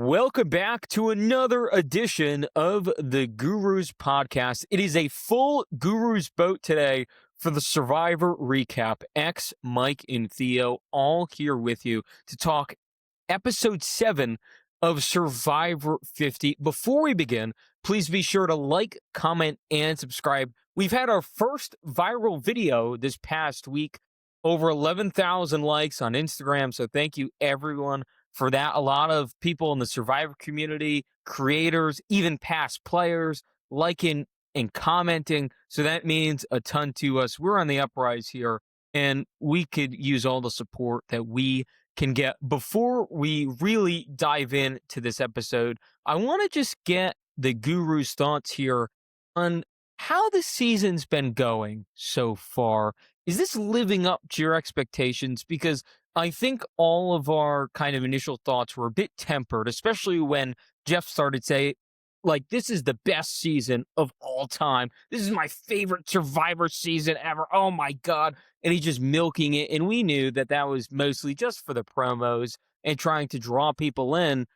Welcome back to another edition of the Gurus podcast. It is a full Gurus boat today for the Survivor recap. X, Mike, and Theo all here with you to talk episode 7 of Survivor 50. Before we begin, please be sure to like, comment, and subscribe. We've had our first viral video this past week, over 11,000 likes on Instagram. So thank you, everyone, for that. A lot of people in the Survivor community, creators, even past players, liking and commenting. So that means a ton to us. We're on the uprise here, and we could use all the support that we can get. Before we really dive into this episode, I want to just get the Guru's thoughts here on how the season's been going so far. Is this living up to your expectations? Because I think all of our kind of initial thoughts were a bit tempered, especially when Jeff started saying, like, this is the best season of all time. This is my favorite Survivor season ever. Oh my God. And he's just milking it. And we knew that that was mostly just for the promos and trying to draw people in.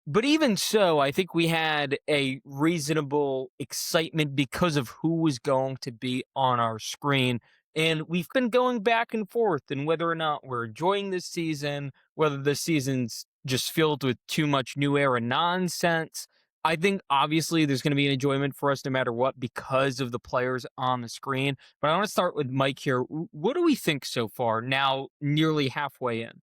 But even so, I think we had a reasonable excitement because of who was going to be on our screen. And we've been going back and forth and whether or not we're enjoying this season, whether the season's just filled with too much new era nonsense. I think obviously there's going to be an enjoyment for us no matter what because of the players on the screen. But I want to start with Mike here. What do we think so far, now nearly halfway in?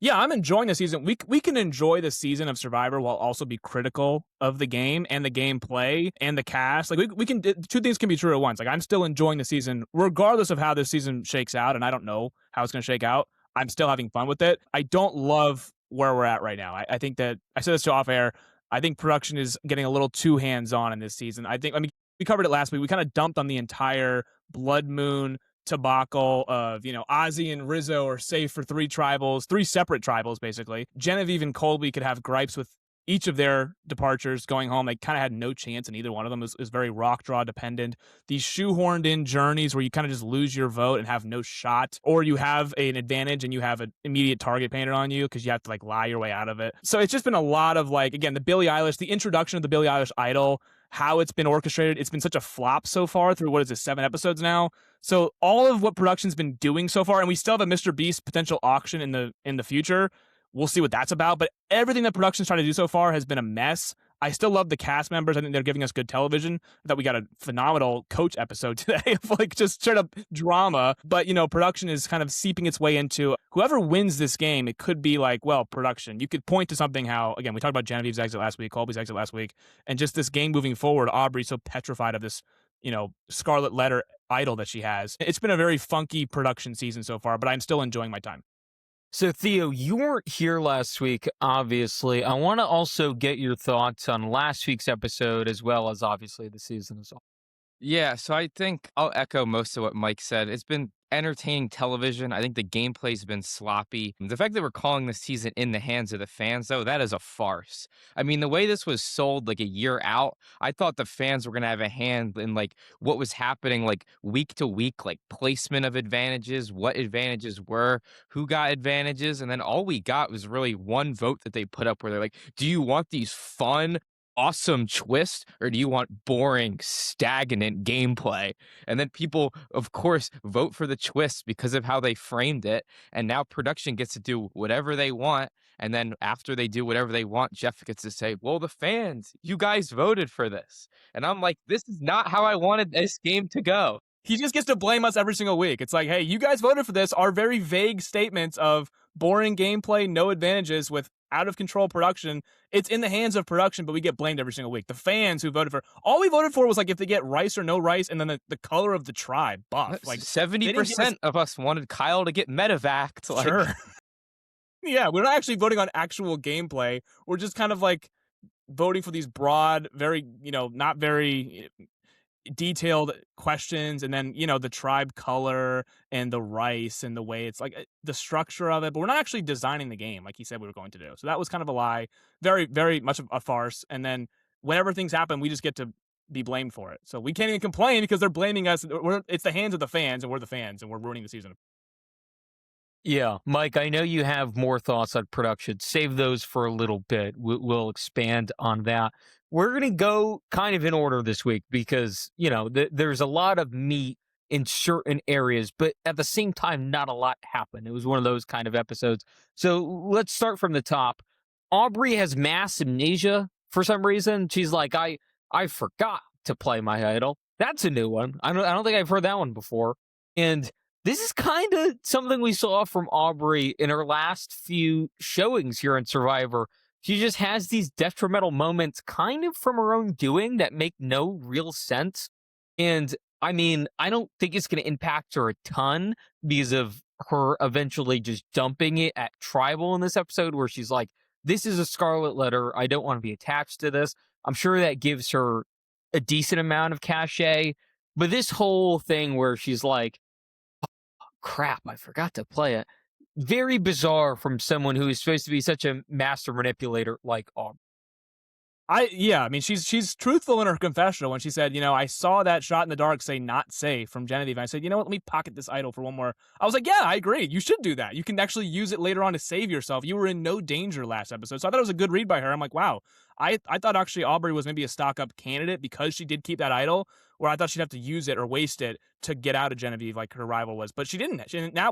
Yeah, I'm enjoying the season. We can enjoy the season of Survivor while also be critical of the game and the gameplay and the cast. Like we can, two things can be true at once. Like I'm still enjoying the season regardless of how this season shakes out, and I don't know how it's going to shake out. I'm still having fun with it. I don't love where we're at right now. I think that I said this to off air. I think production is getting a little too hands-on in this season. I mean, we covered it last week. We kind of dumped on the entire Blood Moon debacle of, Ozzy and Rizzo are safe for three separate tribals, basically. Genevieve and Colby could have gripes with each of their departures going home. They kind of had no chance in either one of them. It was very rock draw dependent. These shoehorned in journeys where you kind of just lose your vote and have no shot, or you have an advantage and you have an immediate target painted on you because you have to lie your way out of it. So it's just been a lot of again, the introduction of the Billie Eilish idol, how it's been orchestrated. It's been such a flop so far through, 7 episodes now. So all of what production's been doing so far, and we still have a Mr. Beast potential auction in the future. We'll see what that's about. But everything that production's trying to do so far has been a mess. I still love the cast members. I think they're giving us good television. I thought we got a phenomenal coach episode today of just straight up drama. But, production is kind of seeping its way into whoever wins this game. It could be production. You could point to something how, again, we talked about Genevieve's exit last week, Colby's exit last week, and just this game moving forward, Aubrey's so petrified of this, Scarlet Letter idol that she has. It's been a very funky production season so far, but I'm still enjoying my time. So, Theo, you weren't here last week, obviously. I want to also get your thoughts on last week's episode as well as, obviously, the season as well. Yeah, so I think I'll echo most of what Mike said. It's been entertaining television. I think the gameplay's been sloppy. The fact that we're calling this season in the hands of the fans, though, that is a farce. I mean, the way this was sold a year out, I thought the fans were going to have a hand in what was happening week to week, placement of advantages, what advantages were, who got advantages. And then all we got was really one vote that they put up where they're like, do you want these fun, awesome twist, or do you want boring, stagnant gameplay? And then people, of course, vote for the twist because of how they framed it. And now production gets to do whatever they want. And then after they do whatever they want, Jeff gets to say, well, the fans, you guys voted for this. And I'm like, this is not how I wanted this game to go. He just gets to blame us every single week. It's like, hey, you guys voted for this. Our very vague statements of boring gameplay, no advantages with out of control production. It's in the hands of production, but we get blamed every single week. The fans who voted for, all we voted for was if they get rice or no rice, and then the color of the tribe buff. 70% of us wanted Kyle to get medevaced. Sure. Yeah, we're not actually voting on actual gameplay. We're just kind of voting for these broad, very, not very detailed questions, and then the tribe color and the rice and the way it's the structure of it, but we're not actually designing the game like he said we were going to do. So that was kind of a lie, very, very much a farce. And then whenever things happen, we just get to be blamed for it. So we can't even complain because they're blaming us. It's the hands of the fans, and we're the fans, and we're ruining the season. Yeah, Mike, I know you have more thoughts on production. Save those for a little bit. We'll expand on that. We're going to go kind of in order this week because, there's a lot of meat in certain areas, but at the same time, not a lot happened. It was one of those kind of episodes. So let's start from the top. Aubrey has mass amnesia for some reason. She's like, I forgot to play my idol. That's a new one. I don't think I've heard that one before. And this is kind of something we saw from Aubrey in her last few showings here in Survivor. She just has these detrimental moments kind of from her own doing that make no real sense. And I mean, I don't think it's going to impact her a ton because of her eventually just dumping it at Tribal in this episode where she's like, this is a scarlet letter. I don't want to be attached to this. I'm sure that gives her a decent amount of cachet. But this whole thing where she's like, crap, I forgot to play it. Very bizarre from someone who is supposed to be such a master manipulator like Aubrey. I mean, she's truthful in her confessional when she said, I saw that shot in the dark say not safe from Genevieve. And I said, you know what, let me pocket this idol for one more. I was like, yeah, I agree. You should do that. You can actually use it later on to save yourself. You were in no danger last episode. So I thought it was a good read by her. I'm like, wow. I thought actually Aubrey was maybe a stock up candidate because she did keep that idol, where I thought she'd have to use it or waste it to get out of Genevieve like her rival was. But she didn't.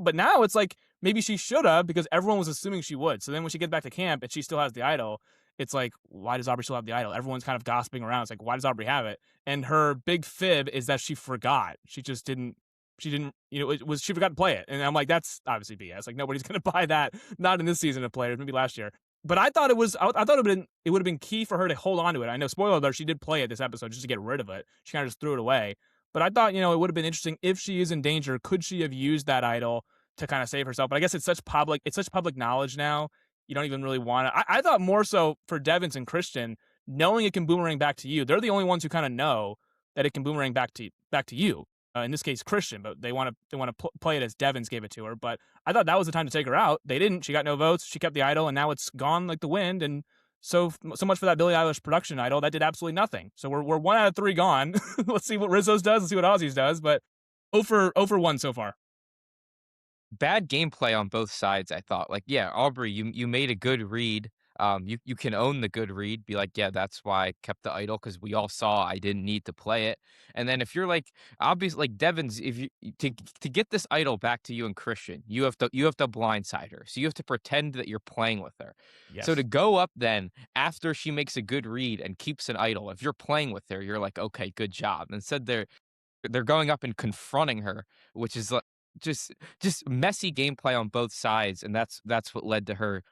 But now it's like maybe she should have because everyone was assuming she would. So then when she gets back to camp and she still has the idol, it's like, why does Aubrey still have the idol? Everyone's kind of gossiping around. It's like, why does Aubrey have it? And her big fib is that she forgot. She just didn't. She didn't. She forgot to play it. And I'm like, that's obviously BS. Like nobody's gonna buy that. Not in this season of players. Maybe last year. But I thought it was. I thought it would have been key for her to hold on to it. I know, spoiler alert, she did play it this episode just to get rid of it. She kind of just threw it away. But I thought, it would have been interesting if she is in danger. Could she have used that idol to kind of save herself? But I guess it's such public knowledge now. You don't even really want to. I thought more so for Devins and Christian, knowing it can boomerang back to you. They're the only ones who kind of know that it can boomerang back to you. In this case, Christian, but they want to play it as Devins gave it to her. But I thought that was the time to take her out. They didn't. She got no votes. She kept the idol, and now it's gone like the wind. And so much for that Billie Eilish production idol. That did absolutely nothing. So we're 1 out of 3 gone. Let's see what Rizzo's does. Let's see what Ozzy's does. But 0 for 1 so far. Bad gameplay on both sides, I thought. Like, yeah, Aubrey, you made a good read. You can own the good read. Be like, yeah, that's why I kept the idol because we all saw I didn't need to play it. And then if you're like, obviously, like Devins, if you to get this idol back to you and Christian, you have to blindside her. So you have to pretend that you're playing with her. Yes. So to go up then after she makes a good read and keeps an idol, if you're playing with her, you're like, okay, good job. Instead, they're going up and confronting her, which is like just messy gameplay on both sides, and that's what led to her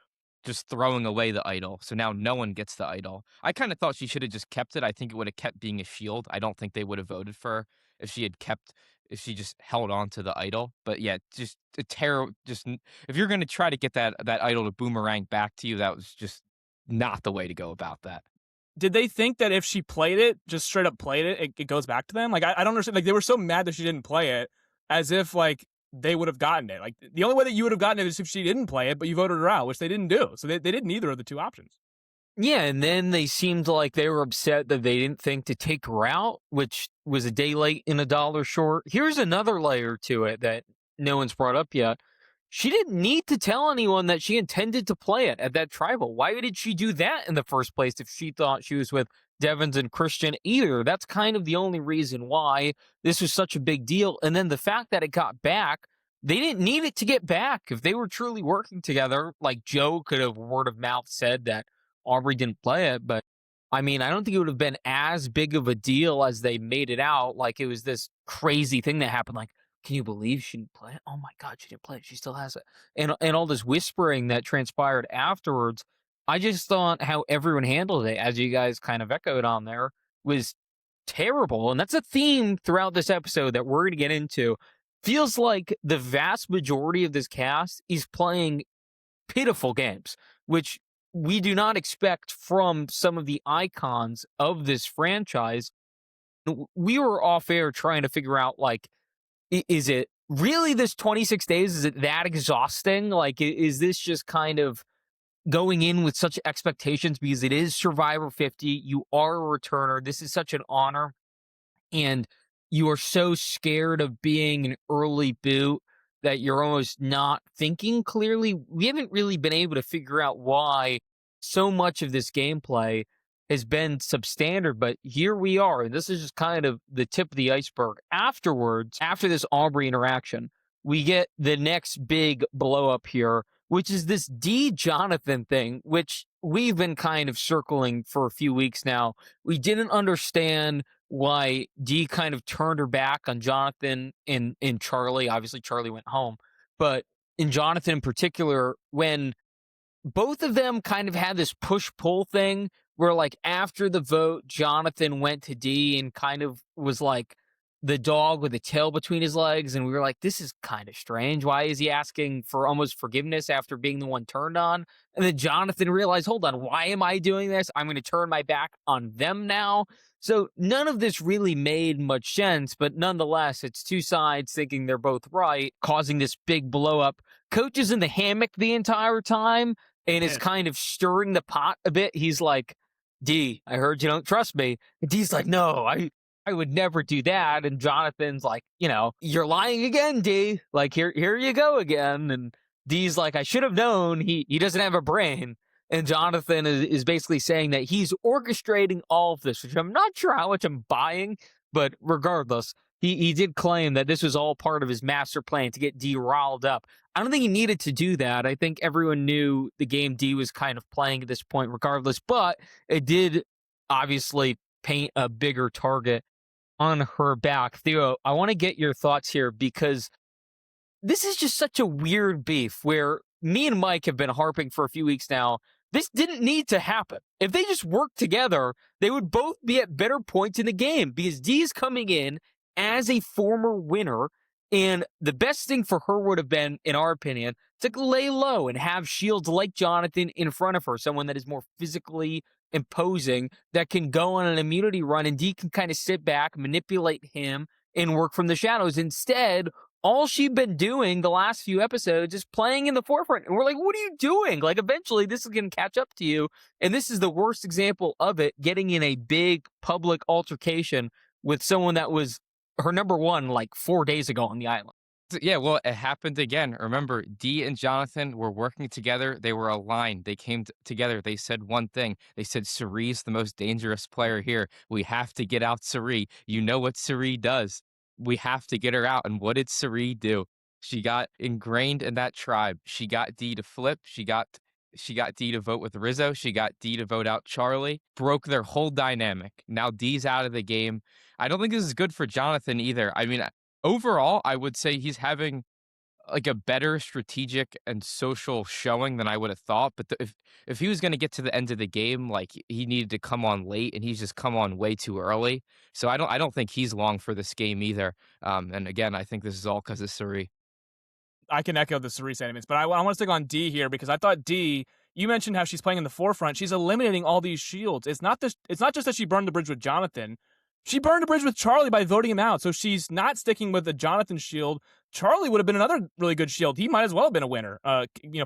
just throwing away the idol. So now no one gets the idol. I kind of thought she should have just kept it. I think it would have kept being a shield. I don't think they would have voted for her if she just held on to the idol. But yeah, just a terror. If you're going to try to get that idol to boomerang back to you, that was just not the way to go about that. Did they think that if she played it, just straight up played it, it goes back to them? Like, I don't understand. Like, they were so mad that she didn't play it, as if, like, they would have gotten it. Like, the only way that you would have gotten it is if she didn't play it, but you voted her out, which they didn't do. So they did neither of the two options. Yeah, and then they seemed like they were upset that they didn't think to take her out, which was a day late and $1 short. Here's another layer to it that no one's brought up yet. She didn't need to tell anyone that she intended to play it at that tribal. Why did she do that in the first place if she thought she was with Devins and Christian either? That's kind of the only reason why this was such a big deal. And then the fact that it got back, they didn't need it to get back. If they were truly working together, like Joe could have word of mouth said that Aubrey didn't play it, but I mean, I don't think it would have been as big of a deal as they made it out. Like it was this crazy thing that happened. Like, can you believe she didn't play it? Oh my God, she didn't play it. She still has it. And all this whispering that transpired afterwards. I just thought how everyone handled it, as you guys kind of echoed on there, was terrible. And that's a theme throughout this episode that we're going to get into. Feels like the vast majority of this cast is playing pitiful games, which we do not expect from some of the icons of this franchise. We were off air trying to figure out, like, is it really this 26 days? Is it that exhausting? Like, is this just kind of going in with such expectations because it is Survivor 50? You are a returner. This is such an honor. And you are so scared of being an early boot that you're almost not thinking clearly. We haven't really been able to figure out why so much of this gameplay has been substandard, but here we are. And this is just kind of the tip of the iceberg. Afterwards, after this Aubrey interaction, we get the next big blow up here, which is this D Jonathan thing, which we've been kind of circling for a few weeks now. We didn't understand why Dee kind of turned her back on Jonathan and Charlie. Obviously, Charlie went home, but in Jonathan in particular, when both of them kind of had this push-pull thing where, like, after the vote, Jonathan went to Dee and kind of was like the dog with the tail between his legs, and we were like, this is kind of strange. Why is he asking for almost forgiveness after being the one turned on? And then Jonathan realized, hold on, why am I doing this? I'm going to turn my back on them now. So none of this really made much sense, but nonetheless, it's two sides thinking they're both right, causing this big blow up. Coach is in the hammock the entire time and is kind of stirring the pot a bit. He's like, D, I heard you don't trust me. And D's like, no, I would never do that. And Jonathan's like, you're lying again, D. Like, here you go again. And D's like, I should have known he doesn't have a brain. And Jonathan is basically saying that he's orchestrating all of this, which I'm not sure how much I'm buying, but regardless, he did claim that this was all part of his master plan to get D riled up. I don't think he needed to do that. I think everyone knew the game D was kind of playing at this point regardless, but it did obviously paint a bigger target on her back. Theo, I want to get your thoughts here because this is just such a weird beef where me and Mike have been harping for a few weeks now. This didn't need to happen. If they just worked together, they would both be at better points in the game because D is coming in as a former winner. And the best thing for her would have been, in our opinion, to lay low and have shields like Jonathan in front of her, someone that is more physically imposing, that can go on an immunity run, and D can kind of sit back, manipulate him, and work from the shadows. Instead, all she'd been doing the last few episodes is playing in the forefront. And we're like, what are you doing? Like, eventually this is going to catch up to you. And this is the worst example of it, getting in a big public altercation with someone that was her number one like 4 days ago on the island. Yeah, well, it happened again. Remember, Dee and Jonathan were working together. They were aligned. They came together. They said one thing. They said, Cirie's the most dangerous player here. We have to get out Cirie. You know what Cirie does. We have to get her out. And what did Cirie do? She got ingrained in that tribe. She got Dee to flip. She got Dee to vote with Rizzo. She got Dee to vote out Charlie. Broke their whole dynamic. Now Dee's out of the game. I don't think this is good for Jonathan either. I mean, overall, I would say he's having like a better strategic and social showing than I would have thought. But if he was going to get to the end of the game, like he needed to come on late, and he's just come on way too early. So I don't think he's long for this game either. And again, I think this is all because of Cirie. I can echo the Cirie sentiments, but I want to stick on D here because I thought D. You mentioned how she's playing in the forefront. She's eliminating all these shields. It's not just that she burned the bridge with Jonathan. She burned a bridge with Charlie by voting him out. So she's not sticking with the Jonathan shield. Charlie would have been another really good shield. He might as well have been a winner,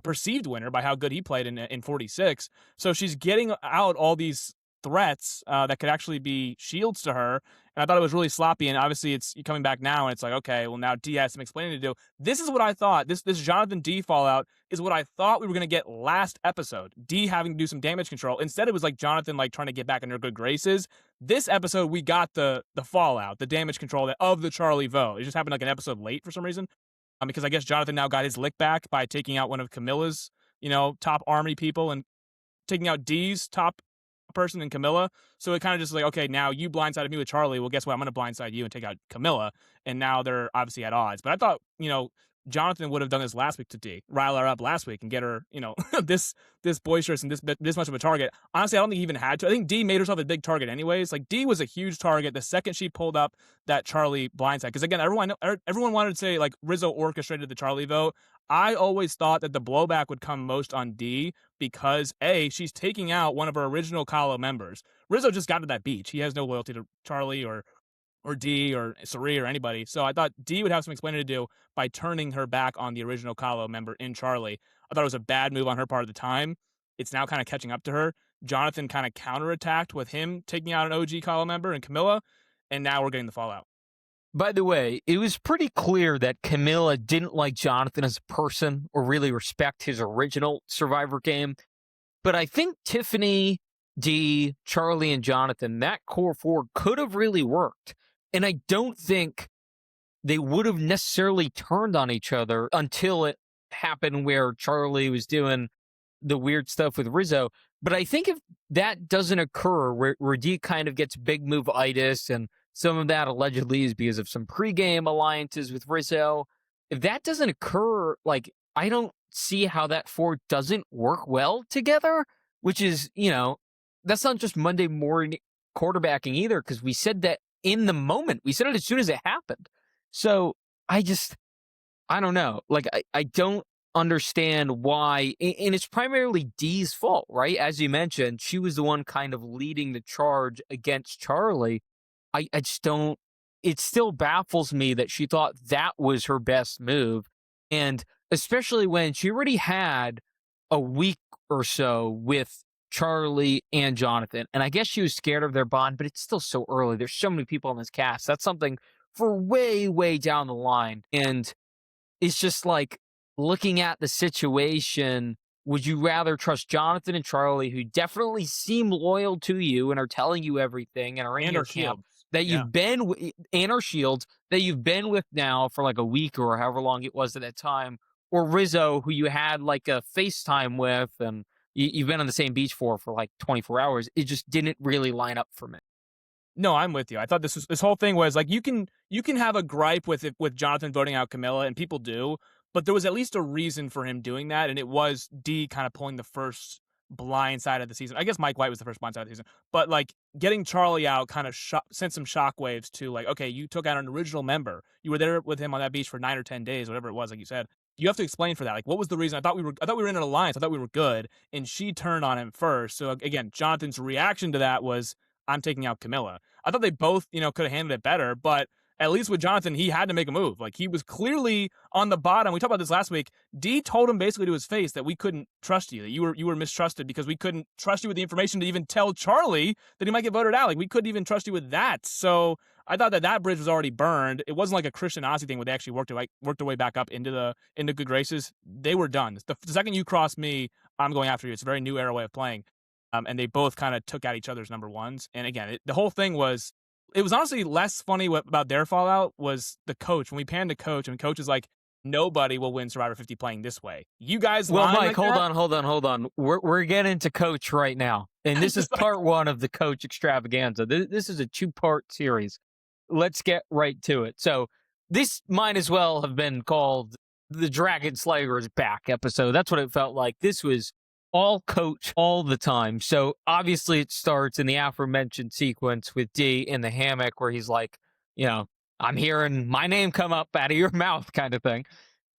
perceived winner by how good he played in 46. So she's getting out all these threats that could actually be shields to her. And I thought it was really sloppy. And obviously it's coming back now and it's like, okay, well now D has some explaining to do. This is what I thought. This Jonathan D fallout is what I thought we were going to get last episode. D having to do some damage control. Instead, it was like Jonathan like trying to get back in her good graces. This episode, we got the fallout, the damage control of the Charlie vote. It just happened like an episode late for some reason. Because I guess Jonathan now got his lick back by taking out one of Camilla's, top army people and taking out D's top person in Camilla. So it kind of just like, okay, now you blindsided me with Charlie. Well, guess what? I'm going to blindside you and take out Camilla. And now they're obviously at odds. But I thought, Jonathan would have done this last week to D, rile her up last week and get her, this boisterous and this much of a target. Honestly, I don't think he even had to. I think D made herself a big target anyways. Like D was a huge target the second she pulled up that Charlie blindside. Because again, everyone wanted to say like Rizzo orchestrated the Charlie vote. I always thought that the blowback would come most on D because A, she's taking out one of her original Kahlo members. Rizzo just got to that beach. He has no loyalty to Charlie or D or Cirie or anybody. So I thought D would have some explaining to do by turning her back on the original Kahlo member in Charlie. I thought it was a bad move on her part at the time. It's now kind of catching up to her. Jonathan kind of counterattacked with him taking out an OG Kahlo member and Camilla, and now we're getting the fallout. By the way, it was pretty clear that Camilla didn't like Jonathan as a person or really respect his original Survivor game. But I think Tiffany, Dee, Charlie, and Jonathan, that core four could have really worked. And I don't think they would have necessarily turned on each other until it happened where Charlie was doing the weird stuff with Rizzo. But I think if that doesn't occur, where Dee kind of gets big move-itis, and some of that allegedly is because of some pregame alliances with Rizzo, if that doesn't occur, like, I don't see how that four doesn't work well together, which is, that's not just Monday morning quarterbacking either, because we said that in the moment. We said it as soon as it happened. So I don't know. Like, I don't understand why, and it's primarily Dee's fault, right? As you mentioned, she was the one kind of leading the charge against Charlie. I just don't, it still baffles me that she thought that was her best move. And especially when she already had a week or so with Charlie and Jonathan. And I guess she was scared of their bond, but it's still so early. There's so many people on this cast. That's something for way, way down the line. And it's just like, looking at the situation, would you rather trust Jonathan and Charlie, who definitely seem loyal to you and are telling you everything and are in your camp that you've been with, and our Shields that you've been with now for like a week or however long it was at that time, or Rizzo, who you had like a FaceTime with and you've been on the same beach for like 24 hours? It just didn't really line up for me. No, I'm with you. I thought this whole thing was like, you can have a gripe with Jonathan voting out Camilla, and people do, but there was at least a reason for him doing that, and it was Dee kind of pulling the first blind side of the season. I guess Mike White was the first blind side of the season, but like getting Charlie out kind of sent some shockwaves to like, okay, you took out an original member. You were there with him on that beach for 9 or 10 days, whatever it was, like you said. You have to explain for that. Like, what was the reason? I thought we were in an alliance. I thought we were good, and she turned on him first. So again, Jonathan's reaction to that was, I'm taking out Camilla. I thought they both, could have handled it better, but at least with Jonathan, he had to make a move. Like, he was clearly on the bottom. We talked about this last week. Dee told him basically to his face that we couldn't trust you, that you were mistrusted because we couldn't trust you with the information to even tell Charlie that he might get voted out. Like, we couldn't even trust you with that. So I thought that bridge was already burned. It wasn't like a Christian Ozzy thing where they actually worked their way back up into good graces. They were done. The second you cross me, I'm going after you. It's a very new era way of playing. And they both kind of took out each other's number ones. And again, the whole thing was, it was honestly less funny about their fallout was the coach. When we panned to coach, and coach is like, nobody will win Survivor 50 playing this way. You guys, well, Mike, like hold on. We're getting to coach right now, and this is part one of the coach extravaganza. This is a 2-part series. Let's get right to it. So this might as well have been called the Dragon Slayer's Back episode. That's what it felt like. This was all coach all the time. So obviously it starts in the aforementioned sequence with Dee in the hammock where he's like, I'm hearing my name come up out of your mouth kind of thing.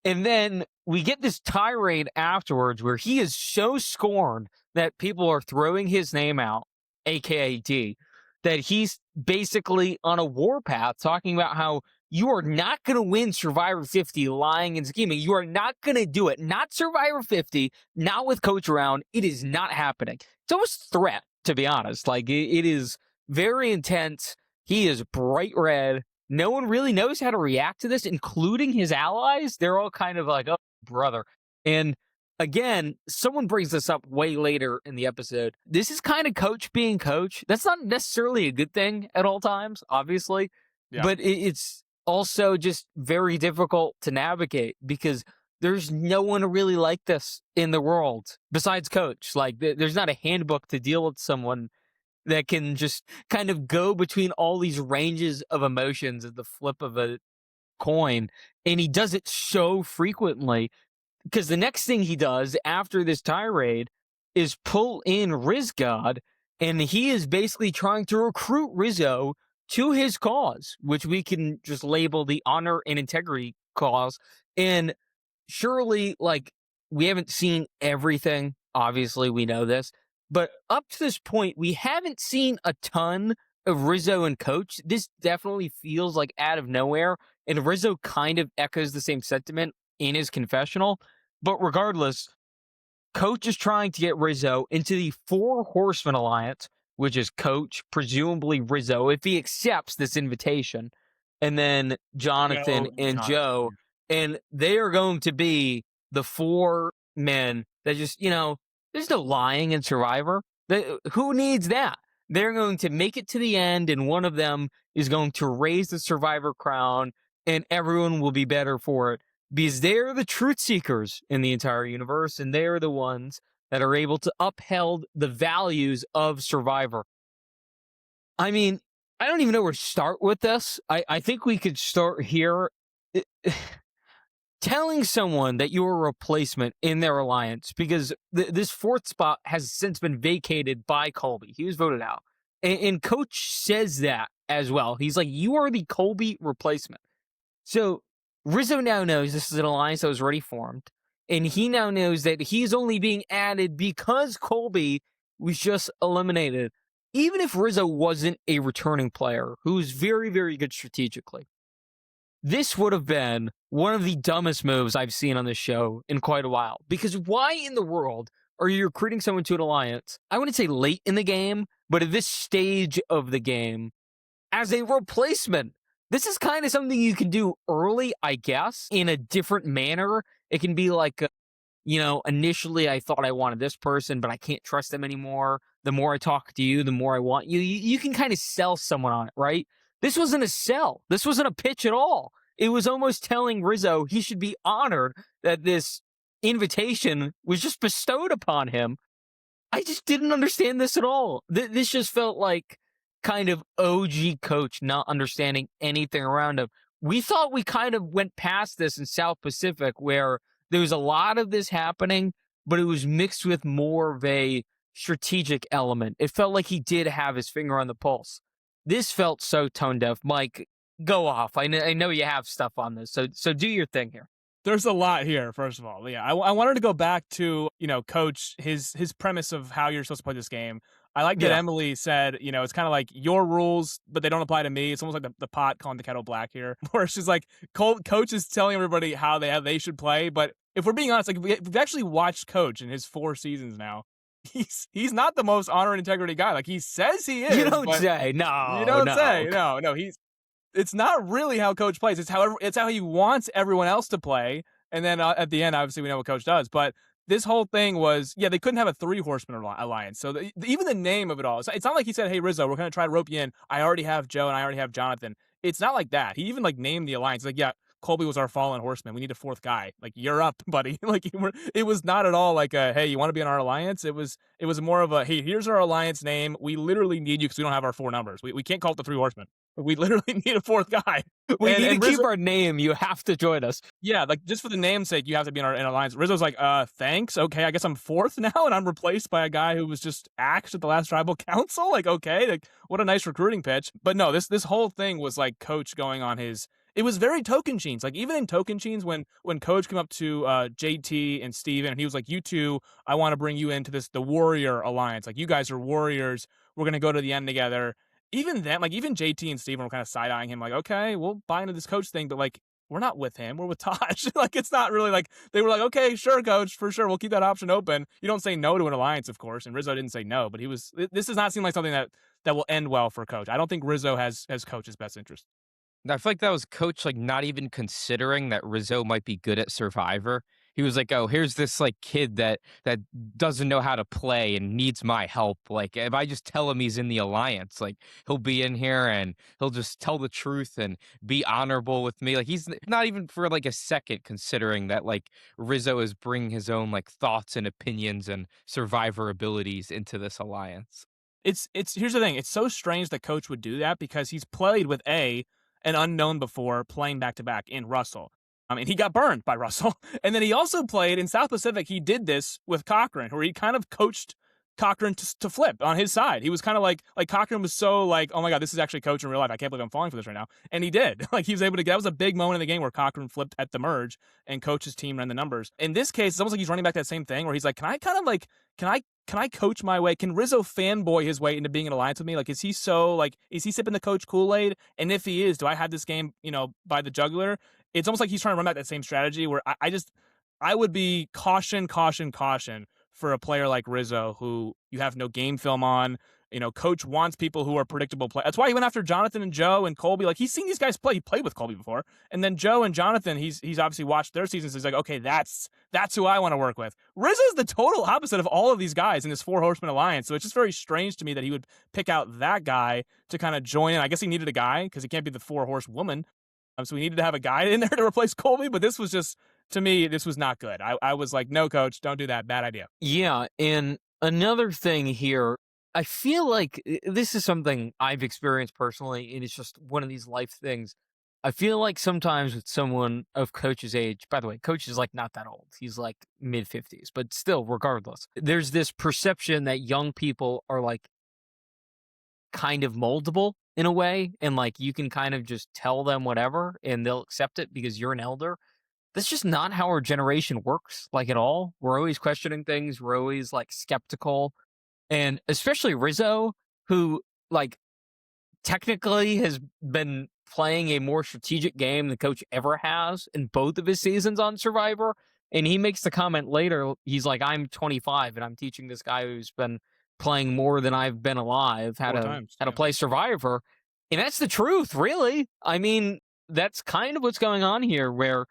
And then we get this tirade afterwards where he is so scorned that people are throwing his name out, aka Dee, that he's basically on a warpath talking about how you are not going to win Survivor 50 lying and scheming. You are not going to do it. Not Survivor 50, not with coach around. It is not happening. It's almost a threat, to be honest. Like, it is very intense. He is bright red. No one really knows how to react to this, including his allies. They're all kind of like, oh, brother. And again, someone brings this up way later in the episode. This is kind of coach being coach. That's not necessarily a good thing at all times, obviously. Yeah. But it's also just very difficult to navigate because there's no one really like this in the world besides coach. Like, there's not a handbook to deal with someone that can just kind of go between all these ranges of emotions at the flip of a coin. And he does it so frequently because the next thing he does after this tirade is pull in Rizgod, and he is basically trying to recruit Rizzo to his cause, which we can just label the honor and integrity cause. And surely, like, we haven't seen everything. Obviously, we know this. But up to this point, we haven't seen a ton of Rizzo and coach. This definitely feels like out of nowhere. And Rizzo kind of echoes the same sentiment in his confessional. But regardless, coach is trying to get Rizzo into the 4 Horsemen Alliance, which is coach, presumably Rizzo, if he accepts this invitation. and then Jonathan and Joe, and they are going to be the four men that just, there's no lying in Survivor. Who needs that? They're going to make it to the end, and one of them is going to raise the Survivor crown, and everyone will be better for it because they're the truth seekers in the entire universe, and they're the ones that are able to uphold the values of Survivor. I mean, I don't even know where to start with this. I think we could start here. Telling someone that you're a replacement in their alliance, because this fourth spot has since been vacated by Colby. He was voted out. And Coach says that as well. He's like, you are the Colby replacement. So Rizzo now knows this is an alliance that was already formed. And he now knows that he's only being added because Colby was just eliminated. Even if Rizzo wasn't a returning player who's very, very good strategically, this would have been one of the dumbest moves I've seen on this show in quite a while. Because why in the world are you recruiting someone to an alliance? I wouldn't say late in the game, but at this stage of the game as a replacement. This is kind of something you can do early, I guess, in a different manner. It can be like, initially I thought I wanted this person, but I can't trust them anymore. The more I talk to you, the more I want you. You can kind of sell someone on it, right? This wasn't a sell. This wasn't a pitch at all. It was almost telling Rizzo he should be honored that this invitation was just bestowed upon him. I just didn't understand this at all. This just felt like kind of OG Coach not understanding anything around him. We thought we kind of went past this in South Pacific where there was a lot of this happening, but it was mixed with more of a strategic element. It felt like he did have his finger on the pulse. This felt so tone deaf. Mike, go off. I know you have stuff on this, so do your thing here. There's a lot here, first of all. Yeah, I wanted to go back to, Coach, his premise of how you're supposed to play this game. I like that Emily said, it's kind of like your rules, but they don't apply to me. It's almost like the pot calling the kettle black here, where she's like, Coach is telling everybody how they should play. But if we're being honest, like we've actually watched Coach in his 4 seasons now. He's not the most honor and integrity guy. Like he says he is. You don't say. No. You don't say. No. It's not really how Coach plays. It's how he wants everyone else to play. And then at the end, obviously, we know what Coach does. But this whole thing was, they couldn't have a 3-horseman alliance. So even the name of it all, it's not like he said, hey, Rizzo, we're going to try to rope you in. I already have Joe and I already have Jonathan. It's not like that. He even named the alliance. Like, Colby was our fallen horseman. We need a 4th guy. Like, you're up, buddy. It was not at all like a, hey, you want to be in our alliance? It was more of a, hey, here's our alliance name. We literally need you because we don't have our 4 numbers. We can't call it the 3 horsemen. We literally need a 4th guy. We need to keep our name. You have to join us. Yeah, just for the name's sake, you have to be in an alliance. Rizzo's like, thanks. Okay, I guess I'm 4th now, and I'm replaced by a guy who was just axed at the last tribal council. Like, okay, what a nice recruiting pitch. But no, this whole thing was like Coach going on his. It was very Tocantins. Like even in Tocantins, when Coach came up to JT and Steven, and he was like, you two, I want to bring you into the Warrior Alliance. Like you guys are warriors. We're gonna go to the end together. Even then, even JT and Steven were kind of side-eyeing him, like, okay, we'll buy into this Coach thing, but we're not with him. We're with Taj. It's not really they were like, okay, sure, Coach, for sure. We'll keep that option open. You don't say no to an alliance, of course. And Rizzo didn't say no, but this does not seem like something that will end well for Coach. I don't think Rizzo has Coach's best interest. I feel like that was Coach not even considering that Rizzo might be good at Survivor. He was like, oh, here's this kid that doesn't know how to play and needs my help. Like if I just tell him he's in the alliance, he'll be in here and he'll just tell the truth and be honorable with me. Like he's not even for a second considering that Rizzo is bringing his own thoughts and opinions and Survivor abilities into this alliance. It's here's the thing. It's so strange that Coach would do that because he's played with an unknown before playing back-to-back in Russell. And he got burned by Russell. And then he also played in South Pacific. He did this with Cochran, where he kind of coached Cochran to flip on his side. He was kind of like Cochran was so oh my God, this is actually Coach in real life. I can't believe I'm falling for this right now. And he did. He was able to that was a big moment in the game where Cochran flipped at the merge and Coach's team ran the numbers. In this case, it's almost like he's running back that same thing where he's like, can I coach my way? Can Rizzo fanboy his way into being in alliance with me? Is he so is he sipping the Coach Kool-Aid? And if he is, do I have this game, by the jugular? It's almost like he's trying to run back that same strategy where I would be caution for a player like Rizzo who you have no game film on. Coach wants people who are predictable play. That's why he went after Jonathan and Joe and Colby. Like, he's seen these guys play. He played with Colby before. And then Joe and Jonathan, he's obviously watched their seasons. So he's like, okay, that's who I want to work with. Rizzo's the total opposite of all of these guys in this Four Horsemen alliance. So it's just very strange to me that he would pick out that guy to kind of join in. I guess he needed a guy because he can't be the Four Horsewoman. So we needed to have a guy in there to replace Colby. But this was just, to me, this was not good. I was like, no, coach, don't do that. Bad idea. Yeah, and another thing here, I feel like this is something I've experienced personally, and it's just one of these life things. I feel like sometimes with someone of Coach's age, by the way, Coach is like not that old. He's like mid-50s, but still, regardless, there's this perception that young people are like kind of moldable in a way, and like you can kind of just tell them whatever and they'll accept it because you're an elder. That's just not how our generation works, like at all. We're always questioning things. We're always like skeptical. And especially Rizzo, who like technically has been playing a more strategic game than Coach ever has in both of his seasons on Survivor. And he makes the comment later, he's like, I'm 25 and I'm teaching this guy who's been playing more than I've been alive how to play Survivor. And that's the truth, really. I mean, that's kind of what's going on here, where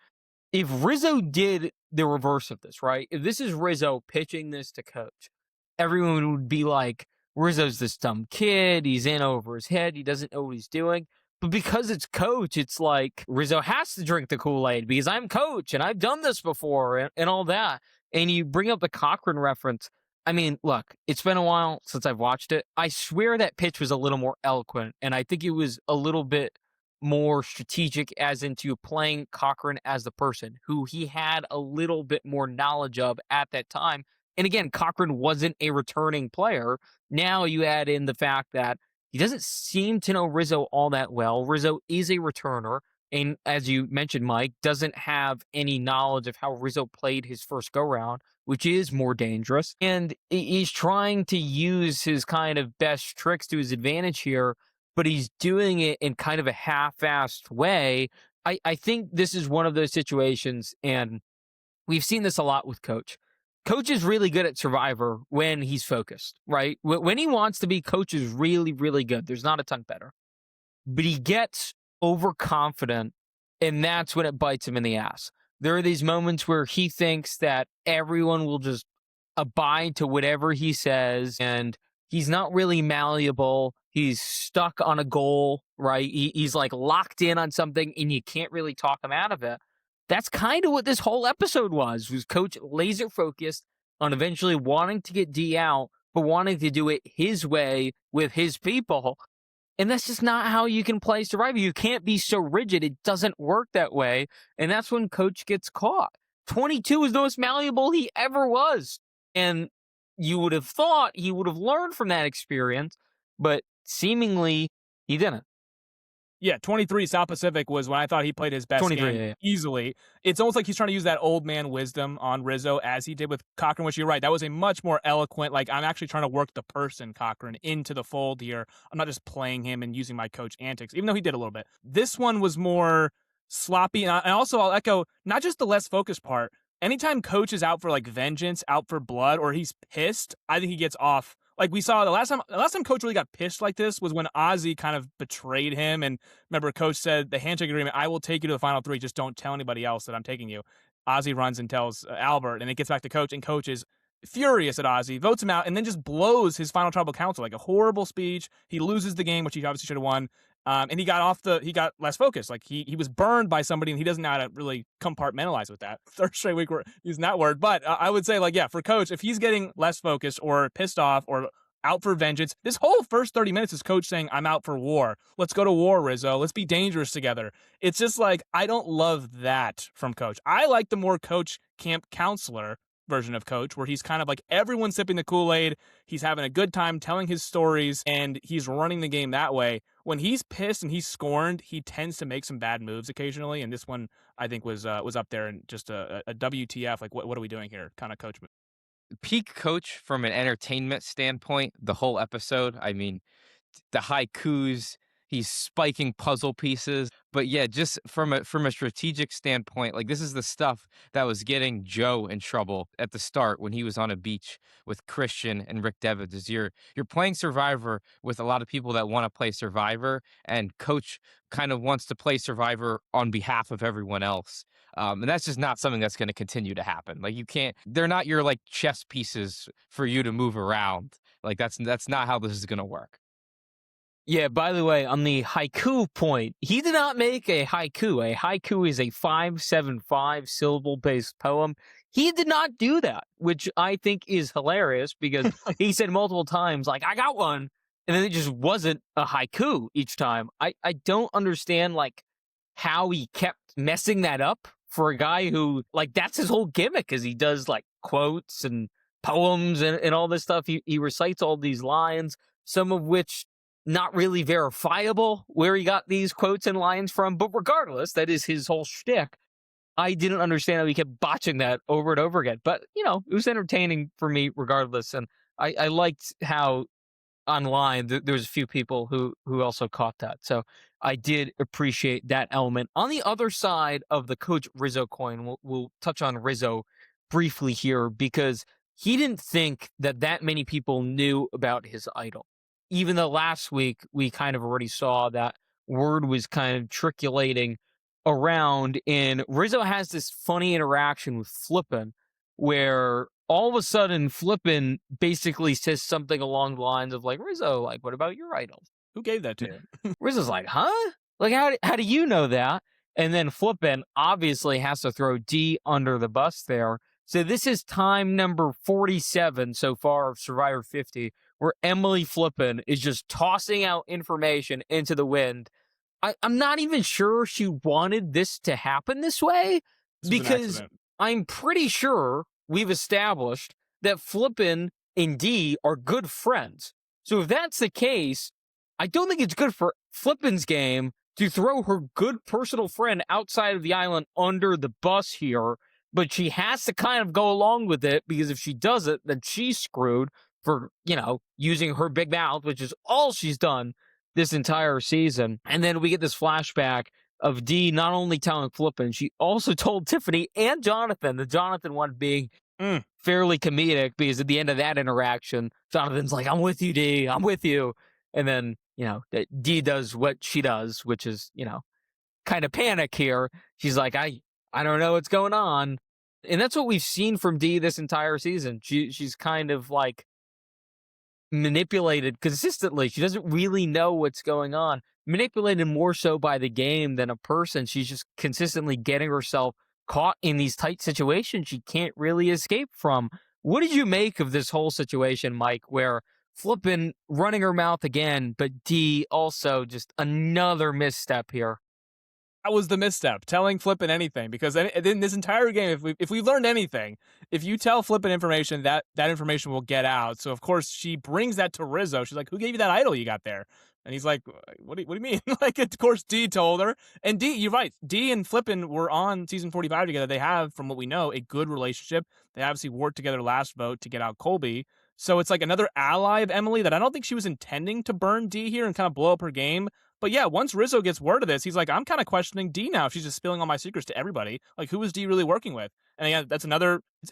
if Rizzo did the reverse of this, right? If this is Rizzo pitching this to Coach, everyone would be like, Rizzo's this dumb kid. He's in over his head. He doesn't know what he's doing. But because it's Coach, it's like Rizzo has to drink the Kool-Aid because I'm Coach and I've done this before and all that. And you bring up the Cochran reference. I mean, look, it's been a while since I've watched it. I swear that pitch was a little more eloquent. And I think it was a little bit more strategic as into playing Cochran as the person who he had a little bit more knowledge of at that time. And again, Cochran wasn't a returning player. Now you add in the fact that he doesn't seem to know Rizzo all that well. Rizzo is a returner. And as you mentioned, Mike, doesn't have any knowledge of how Rizzo played his first go-round, which is more dangerous. And he's trying to use his kind of best tricks to his advantage here, but he's doing it in kind of a half-assed way. I think this is one of those situations, and we've seen this a lot with Coach. Coach is really good at Survivor when he's focused, right? When he wants to be, Coach is really, really good. There's not a ton better. But he gets overconfident, and that's when it bites him in the ass. There are these moments where he thinks that everyone will just abide to whatever he says, and he's not really malleable. He's stuck on a goal, right? He's like locked in on something, and you can't really talk him out of it. That's kind of what this whole episode was Coach laser focused on eventually wanting to get D out, but wanting to do it his way with his people. And that's just not how you can play Survivor. You can't be so rigid. It doesn't work that way. And that's when Coach gets caught. 22 is the most malleable he ever was. And you would have thought he would have learned from that experience, but seemingly he didn't. Yeah, 23 South Pacific was when I thought he played his best game easily. It's almost like he's trying to use that old man wisdom on Rizzo as he did with Cochran, which you're right. That was a much more eloquent, like, I'm actually trying to work the person, Cochran, into the fold here. I'm not just playing him and using my coach antics, even though he did a little bit. This one was more sloppy. And also, I'll echo, not just the less focused part. Anytime Coach is out for, like, vengeance, out for blood, or he's pissed, I think he gets off. Like we saw the last time Coach really got pissed like this was when Ozzy kind of betrayed him. And remember, Coach said the handshake agreement, I will take you to the final three. Just don't tell anybody else that I'm taking you. Ozzy runs and tells Albert, and it gets back to Coach, and Coach is furious at Ozzy, votes him out, and then just blows his final tribal council. Like a horrible speech. He loses the game, which he obviously should have won. And he got less focused. Like he was burned by somebody, and he doesn't know how to really compartmentalize with that. Third straight week we're using that word. But I would say, like, yeah, for Coach, if he's getting less focused or pissed off or out for vengeance, this whole first 30 minutes is Coach saying, I'm out for war. Let's go to war, Rizzo. Let's be dangerous together. It's just like, I don't love that from Coach. I like the more Coach camp counselor version of Coach, where he's kind of like everyone's sipping the Kool-Aid. He's having a good time telling his stories, and he's running the game that way. When he's pissed and he's scorned, he tends to make some bad moves occasionally. And this one, I think, was up there and just a WTF, like, what are we doing here kind of Coach move. Peak Coach from an entertainment standpoint, the whole episode. I mean, the haikus, he's spiking puzzle pieces. But yeah, just from a strategic standpoint, like this is the stuff that was getting Joe in trouble at the start when he was on a beach with Christian and Rick Devens. Is you're playing Survivor with a lot of people that want to play Survivor, and Coach kind of wants to play Survivor on behalf of everyone else. And that's just not something that's going to continue to happen. Like you can't, they're not your like chess pieces for you to move around. Like that's not how this is going to work. Yeah, by the way, on the haiku point, he did not make a haiku. A haiku is a 575 syllable based poem. He did not do that, which I think is hilarious because he said multiple times, like, I got one. And then it just wasn't a haiku each time. I don't understand, like, how he kept messing that up for a guy who, like, that's his whole gimmick is he does, like, quotes and poems and all this stuff. He recites all these lines, some of which not really verifiable where he got these quotes and lines from, but regardless, that is his whole shtick. I didn't understand how he kept botching that over and over again, but it was entertaining for me regardless, and I liked how online there was a few people who also caught that, so I did appreciate that element. On the other side of the Coach Rizzo coin, we'll touch on Rizzo briefly here because he didn't think that many people knew about his idol even though last week we kind of already saw that word was kind of trickulating around, and Rizzo has this funny interaction with Flippin, where all of a sudden Flippin basically says something along the lines of like, Rizzo, like, what about your idol? Who gave that to you? Rizzo's like, huh? Like, how do you know that? And then Flippin obviously has to throw D under the bus there. So this is time number 47 so far of Survivor 50, where Emily Flippin is just tossing out information into the wind. I'm not even sure she wanted this to happen this way because I'm pretty sure we've established that Flippin and D are good friends. So if that's the case, I don't think it's good for Flippin's game to throw her good personal friend outside of the island under the bus here, but she has to kind of go along with it because if she does it, then she's screwed for, using her big mouth, which is all she's done this entire season. And then we get this flashback of Dee not only telling Flippin, she also told Tiffany and Jonathan, the Jonathan one being fairly comedic because at the end of that interaction, Jonathan's like, I'm with you, Dee, I'm with you. And then, Dee does what she does, which is, kind of panic here. She's like, I don't know what's going on. And that's what we've seen from Dee this entire season. She's kind of like manipulated consistently. She doesn't really know what's going on. Manipulated more so by the game than a person. She's just consistently getting herself caught in these tight situations she can't really escape from. What did you make of this whole situation, Mike, where Flippin running her mouth again, but Dee also just another misstep here? That was the misstep, telling Flippin anything, because in this entire game, if we've learned anything, if you tell Flippin information, that information will get out. So, of course, she brings that to Rizzo. She's like, who gave you that idol you got there? And he's like, what do you mean? Like, of course, Dee told her. And Dee, you're right. Dee and Flippin were on season 45 together. They have, from what we know, a good relationship. They obviously worked together last vote to get out Colby. So it's like another ally of Emily that I don't think she was intending to burn Dee here and kind of blow up her game. But yeah, once Rizzo gets word of this, he's like, I'm kind of questioning Dee now. She's just spilling all my secrets to everybody. Like, who is Dee really working with? And again, that's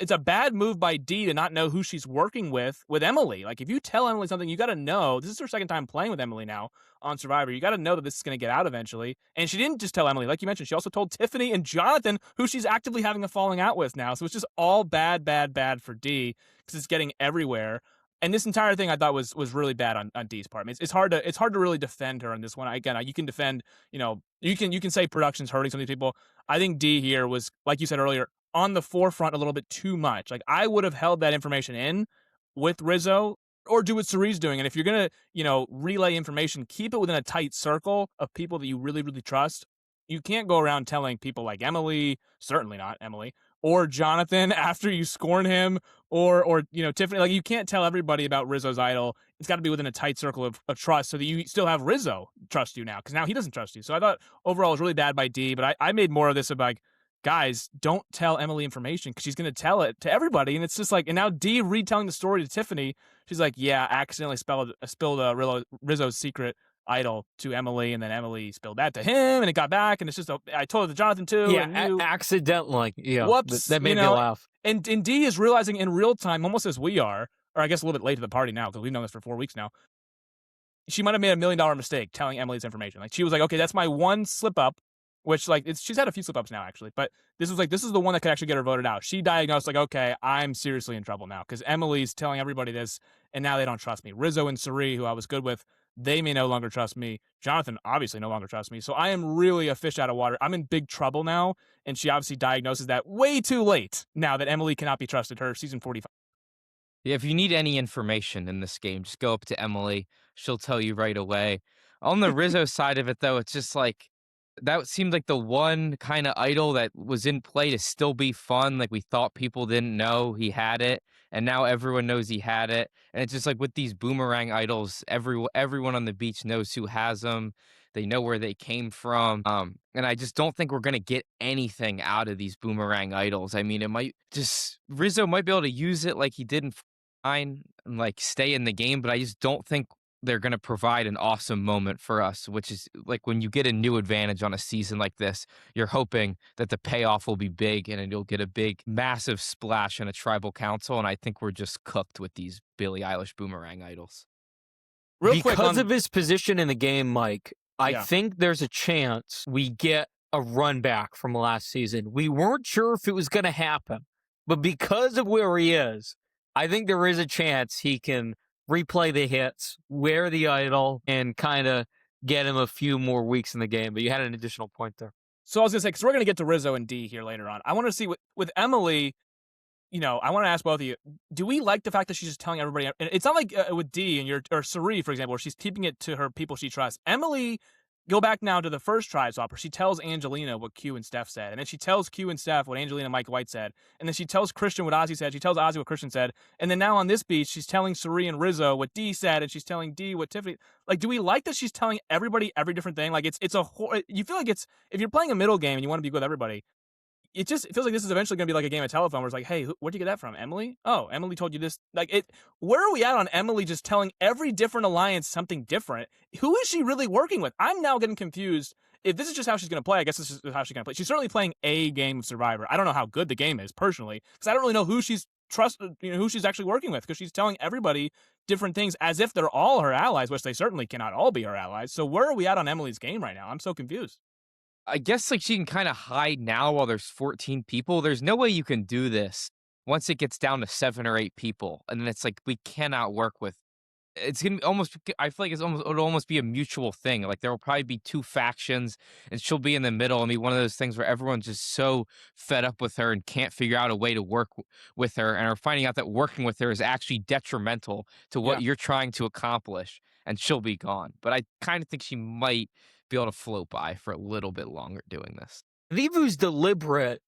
it's a bad move by Dee to not know who she's working with Emily. Like, if you tell Emily something, you got to know. This is her second time playing with Emily now on Survivor. You got to know that this is going to get out eventually. And she didn't just tell Emily. Like you mentioned, she also told Tiffany and Jonathan, who she's actively having a falling out with now. So it's just all bad for Dee because it's getting everywhere. And this entire thing I thought was really bad on Dee's part. I mean, it's hard to really defend her on this one. Again, you can defend, you can say production's hurting some of these people. I think Dee here was, like you said earlier, on the forefront a little bit too much. Like, I would have held that information in with Rizzo or do what Cerie's doing. And if you're going to, relay information, keep it within a tight circle of people that you really, really trust. You can't go around telling people like Emily, certainly not Emily, or Jonathan after you scorn him, or Tiffany. Like, you can't tell everybody about Rizzo's idol. It's got to be within a tight circle of trust so that you still have Rizzo trust you now, because now he doesn't trust you. So I thought overall it was really bad by Dee, but I made more of this of like, guys, don't tell Emily information because she's going to tell it to everybody. And it's just like, and now Dee retelling the story to Tiffany, she's like, yeah, I accidentally spilled Rizzo's secret idol to Emily, and then Emily spilled that to him, and it got back, and it's just I told it to Jonathan too, Yeah, and you accidentally. Yeah, whoops, that made me laugh. And D is realizing in real time, almost as we are, or I guess a little bit late to the party now because we've known this for 4 weeks now. She might have made $1 million mistake telling Emily's information. Like she was like, okay, that's my one slip up, which like she's had a few slip ups now actually, but this is the one that could actually get her voted out. She diagnosed like, okay, I'm seriously in trouble now because Emily's telling everybody this, and now they don't trust me. Rizzo and Suri, who I was good with, they may no longer trust me. Jonathan obviously no longer trusts me. So I am really a fish out of water. I'm in big trouble now, and she obviously diagnoses that way too late now that Emily cannot be trusted. Her season 45. Yeah, if you need any information in this game, just go up to Emily. She'll tell you right away. On the Rizzo side of it, though, it's just like that seemed like the one kind of idol that was in play to still be fun. Like we thought people didn't know he had it, and now everyone knows he had it. And it's just like with these boomerang idols, everyone on the beach knows who has them. They know where they came from. And I just don't think we're gonna get anything out of these boomerang idols. I mean, it might just Rizzo might be able to use it like he did in and like stay in the game, but I just don't think they're going to provide an awesome moment for us, which is like when you get a new advantage on a season like this, you're hoping that the payoff will be big and you'll get a big, massive splash in a tribal council. And I think we're just cooked with these Billie Eilish boomerang idols. Because of his position in the game, Mike, I think there's a chance we get a run back from last season. We weren't sure if it was going to happen, but because of where he is, I think there is a chance he can replay the hits, wear the idol, and kind of get him a few more weeks in the game. But you had an additional point there. So I was going to say, because we're going to get to Rizzo and D here later on. I want to see with Emily, I want to ask both of you, do we like the fact that she's just telling everybody? And it's not like with D or Suri, for example, where she's keeping it to her people she trusts. Emily, go back now to the first tribe swap where she tells Angelina what Q and Steph said. And then she tells Q and Steph what Angelina and Mike White said. And then she tells Christian what Ozzy said. She tells Ozzy what Christian said. And then now on this beach, she's telling Suri and Rizzo what D said. And she's telling D what Tiffany. Like, do we like that she's telling everybody every different thing? Like, you feel like if you're playing a middle game and you want to be good with everybody, it feels like this is eventually going to be like a game of telephone where it's like, hey, where'd you get that from? Emily? Oh, Emily told you this. Like, where are we at on Emily just telling every different alliance something different? Who is she really working with? I'm now getting confused. If this is just how she's going to play, I guess this is how she's going to play. She's certainly playing a game of Survivor. I don't know how good the game is personally, because I don't really know who she's who she's actually working with, because she's telling everybody different things as if they're all her allies, which they certainly cannot all be her allies. So where are we at on Emily's game right now? I'm so confused. I guess like she can kind of hide now while there's 14 people. There's no way you can do this once it gets down to 7 or 8 people. And then it's like, we cannot work with, it's going to almost, I feel like it'll almost be a mutual thing. Like there will probably be 2 factions and she'll be in the middle and be one of those things where everyone's just so fed up with her and can't figure out a way to work with her and are finding out that working with her is actually detrimental to what you're trying to accomplish, and she'll be gone. But I kind of think she might be able to float by for a little bit longer doing this. I think if it was deliberate,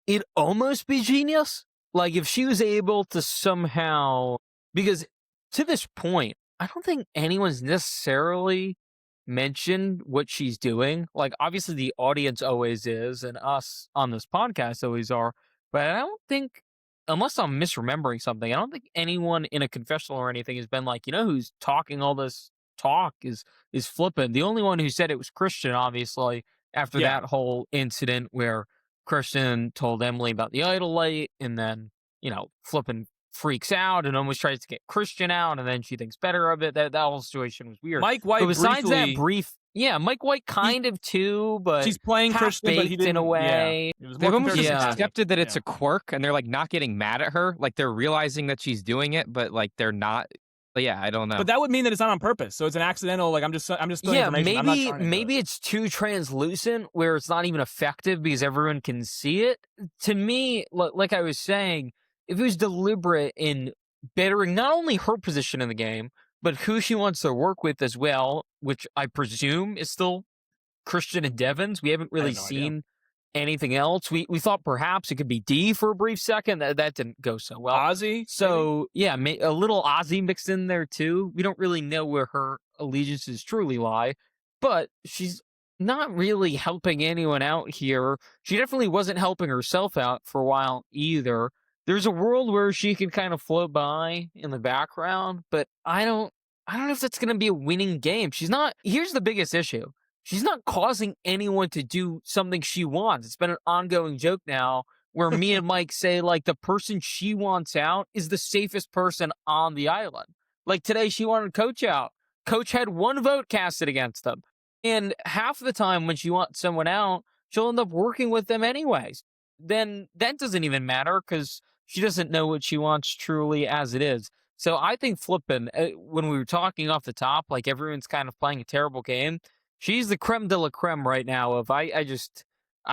it'd almost be genius. Like if she was able to somehow, because to this point, I don't think anyone's necessarily mentioned what she's doing. Like obviously the audience always is, and us on this podcast always are, but I don't think, unless I'm misremembering something, I don't think anyone in a confessional or anything has been like, who's talking all this talk is flippant. The only one who said it was Christian, obviously, after that whole incident where Christian told Emily about the idol light, and then flippin' freaks out and almost tries to get Christian out, and then she thinks better of it. That whole situation was weird. Mike White, but besides that brief, Mike White kind of too, but she's playing Christian, but he didn't, in a way. They've almost just accepted that it's a quirk, and they're like not getting mad at her. Like they're realizing that she's doing it, but like they're not. But yeah, I don't know. But that would mean that it's not on purpose. So it's an accidental. Like I'm just information. Maybe it's too translucent where it's not even effective because everyone can see it. To me, like I was saying, if it was deliberate in bettering not only her position in the game, but who she wants to work with as well, which I presume is still Christian and Devon's. We haven't really seen anything else. We thought perhaps it could be D for a brief second. That didn't go so well. Ozzy? So, a little Ozzy mixed in there too. We don't really know where her allegiances truly lie, but she's not really helping anyone out here. She definitely wasn't helping herself out for a while either. There's a world where she can kind of float by in the background, but I don't I don't know if that's going to be a winning game. She's not. Here's the biggest issue. She's not causing anyone to do something she wants. It's been an ongoing joke now where me and Mike say, like, the person she wants out is the safest person on the island. Like today, she wanted Coach out. Coach had one vote casted against them. And half the time when she wants someone out, she'll end up working with them anyways. Then that doesn't even matter because she doesn't know what she wants truly as it is. So I think flipping, when we were talking off the top, like everyone's kind of playing a terrible game. She's the creme de la creme right now of I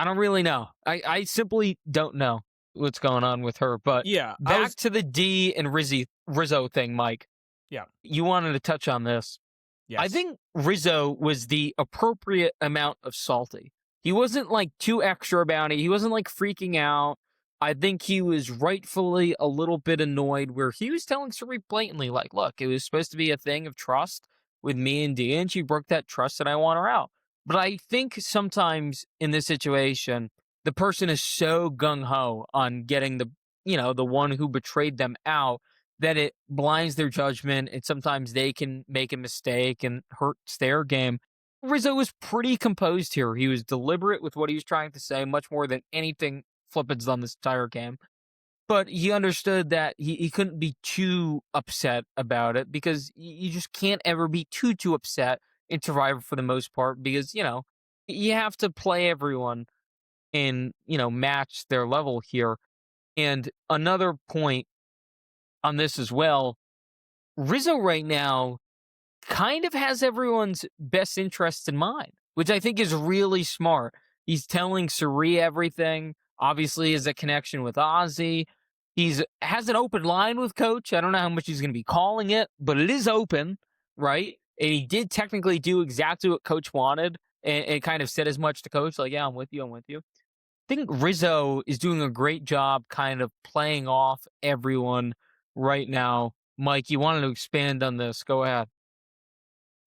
don't really know. I simply don't know what's going on with her. But Yeah, back to the D and Rizzo thing, Mike. Yeah. You wanted to touch on this. Yes. I think Rizzo was the appropriate amount of salty. He wasn't like too extra about it. He wasn't like freaking out. I think he was rightfully a little bit annoyed where he was telling Sari blatantly, like, look, it was supposed to be a thing of trust with me and Dee, and she broke that trust and I want her out. But I think sometimes in this situation, the person is so gung-ho on getting the one who betrayed them out that it blinds their judgment, and sometimes they can make a mistake and hurts their game. Rizzo was pretty composed here. He was deliberate with what he was trying to say, much more than anything Flippin's done this entire game. But he understood that he couldn't be too upset about it because you just can't ever be too upset in Survivor for the most part because, you have to play everyone and, match their level here. And another point on this as well, Rizzo right now kind of has everyone's best interests in mind, which I think is really smart. He's telling Sari everything. Obviously, has a connection with Ozzy. Has an open line with Coach. I don't know how much he's going to be calling it, but it is open, right? And he did technically do exactly what Coach wanted and kind of said as much to Coach, like, yeah, I'm with you, I'm with you. I think Rizzo is doing a great job kind of playing off everyone right now. Mike, you wanted to expand on this. Go ahead.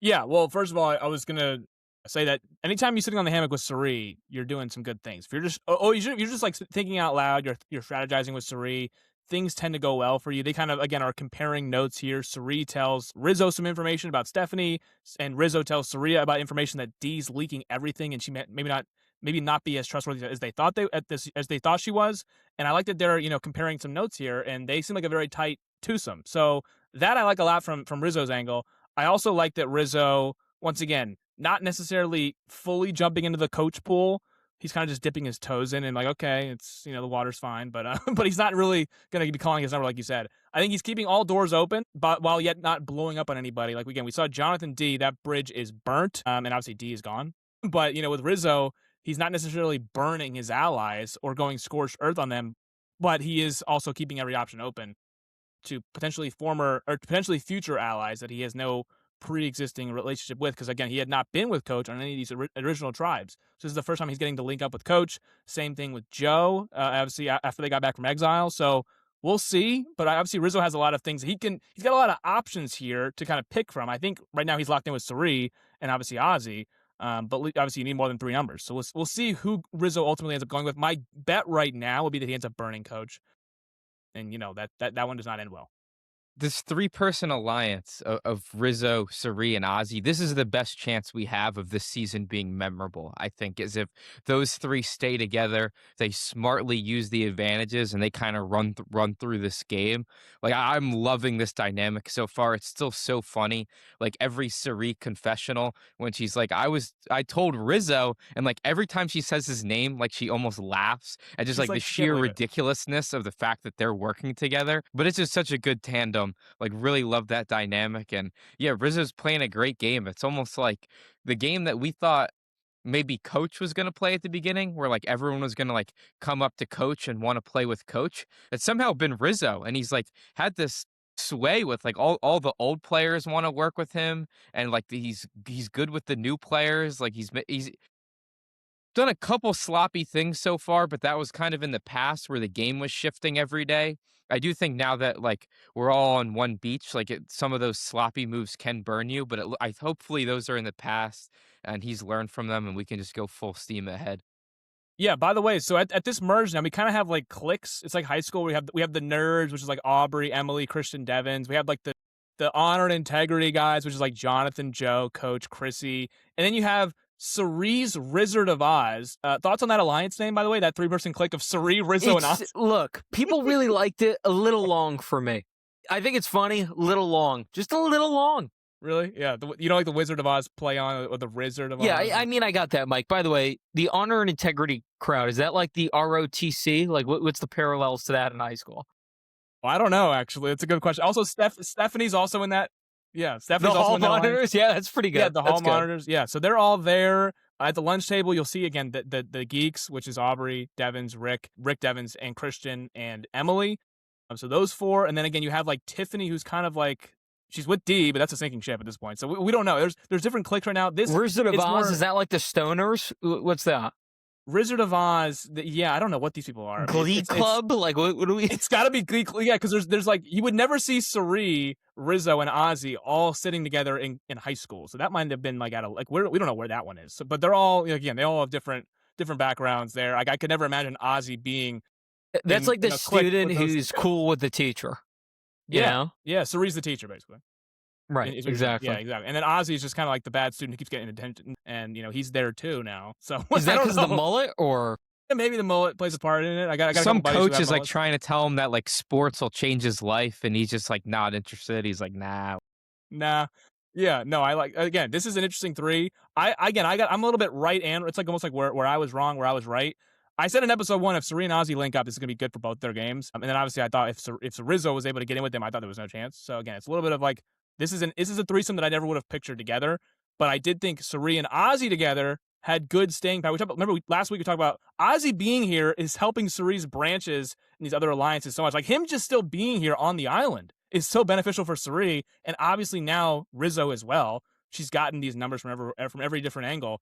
Yeah, well, first of all, I was gonna say that anytime you're sitting on the hammock with Sari, you're doing some good things. If you're just you're just like thinking out loud, you're strategizing with Sari, things tend to go well for you. They kind of again are comparing notes here. Sari tells Rizzo some information about Stephanie, and Rizzo tells Sari about information that Dee's leaking everything, and she maybe not be as trustworthy as they thought she was. And I like that they're comparing some notes here, and they seem like a very tight twosome. So that I like a lot from Rizzo's angle. I also like that Rizzo, once again, not necessarily fully jumping into the coach pool. He's kind of just dipping his toes in and like, okay, it's, the water's fine, but but he's not really going to be calling his number like you said. I think he's keeping all doors open, but while yet not blowing up on anybody. Like, again, we saw Jonathan D, that bridge is burnt, and obviously D is gone. But, with Rizzo, he's not necessarily burning his allies or going scorched earth on them, but he is also keeping every option open to potentially future allies that he has no pre-existing relationship with, because again, he had not been with Coach on any of these original tribes. So this is the first time he's getting to link up with Coach. Same thing with Joe, obviously after they got back from exile. So we'll see, but obviously Rizzo has a lot of things he's got a lot of options here to kind of pick from. I think right now he's locked in with Sari and obviously Ozzy. But obviously you need more than 3 numbers. So we'll see who Rizzo ultimately ends up going with. My bet right now will be that he ends up burning Coach. And that one does not end well. This 3-person alliance of Rizzo, Sari, and Ozzy, this is the best chance we have of this season being memorable, I think, is if those 3 stay together, they smartly use the advantages, and they kind of run through this game. Like, I'm loving this dynamic so far. It's still so funny. Like, every Sari confessional, when she's like, I told Rizzo, and like, every time she says his name, like, she almost laughs at just like the sheer ridiculousness of the fact that they're working together. But it's just such a good tandem. Like, really love that dynamic. And yeah, Rizzo's playing a great game. It's almost like the game that we thought maybe Coach was going to play at the beginning, where like everyone was going to like come up to Coach and want to play with Coach. It's somehow been Rizzo, and he's like had this sway with like all the old players want to work with him, and like he's good with the new players. Like he's done a couple sloppy things so far, but that was kind of in the past where the game was shifting every day. I do think now that like we're all on one beach, like some of those sloppy moves can burn you, but hopefully those are in the past and he's learned from them and we can just go full steam ahead. Yeah, by the way, so at this merge now, we kind of have like cliques. It's like high school. We have the nerds, which is like Aubrey, Emily, Christian Devins. We have like the the honor and integrity guys, which is like Jonathan, Joe, Coach, Chrissy. And then you have Cerie's Wizard of Oz. Thoughts on that alliance name, by the way? That 3-person clique of Cerie, Rizzo, and Oz? Look, people really liked it. A little long for me. I think it's funny. Little long. Just a little long. Really? Yeah. You don't like the Wizard of Oz play on or the Wizard of Oz? Yeah, I mean, I got that, Mike. By the way, the honor and integrity crowd, is that like the ROTC? Like, what's the parallels to that in high school? Well, I don't know, actually. It's a good question. Also, Stephanie's also in that. Yeah, Stephanie's the also hall in that monitors? Yeah, that's pretty good. Yeah, the hall That's good. monitors. Yeah, so they're all there. At the lunch table, you'll see, again, the geeks, which is Aubrey, Devins, Rick Devins, and Christian, and Emily. So those four. And then, again, you have, like, Tiffany, who's kind of like, she's with D, but that's a sinking ship at this point. So we don't know. There's different cliques right now. Wizard of Oz, is that like the Stoners? What's that? Wizard of Oz, yeah, I don't know what these people are. Glee Club? Like, what do we... It's got to be Glee Club, yeah, because there's like, you would never see Cerie, Rizzo, and Ozzy all sitting together in high school. So that might have been like we don't know where that one is. So, but they're all, again, they all have different backgrounds there. Like, I could never imagine Ozzy being... That's like the student who's cool with the teacher. You know? Yeah, Cerie's the teacher, basically. Right, exactly. Yeah, exactly. And then Ozzy's just kind of like the bad student who keeps getting attention, and he's there too now. So is that because of the mullet, or maybe the mullet plays a part in it? I got some coach is like trying to tell him that like sports will change his life, and he's just like not interested. He's like, nah. Yeah, no, I like, again, this is an interesting 3. I'm a little bit right, and it's like almost like where I was wrong, where I was right. I said in episode 1, if Cerie and Ozzy link up, this is going to be good for both their games. And then obviously I thought if Rizzo was able to get in with them, I thought there was no chance. So again, it's a little bit of like, this is a threesome that I never would have pictured together. But I did think Cerie and Ozzy together had good staying power. Remember last week we talked about Ozzy being here is helping Cerie's branches and these other alliances so much. Like, him just still being here on the island is so beneficial for Cerie, and obviously now Rizzo as well. She's gotten these numbers from every different angle.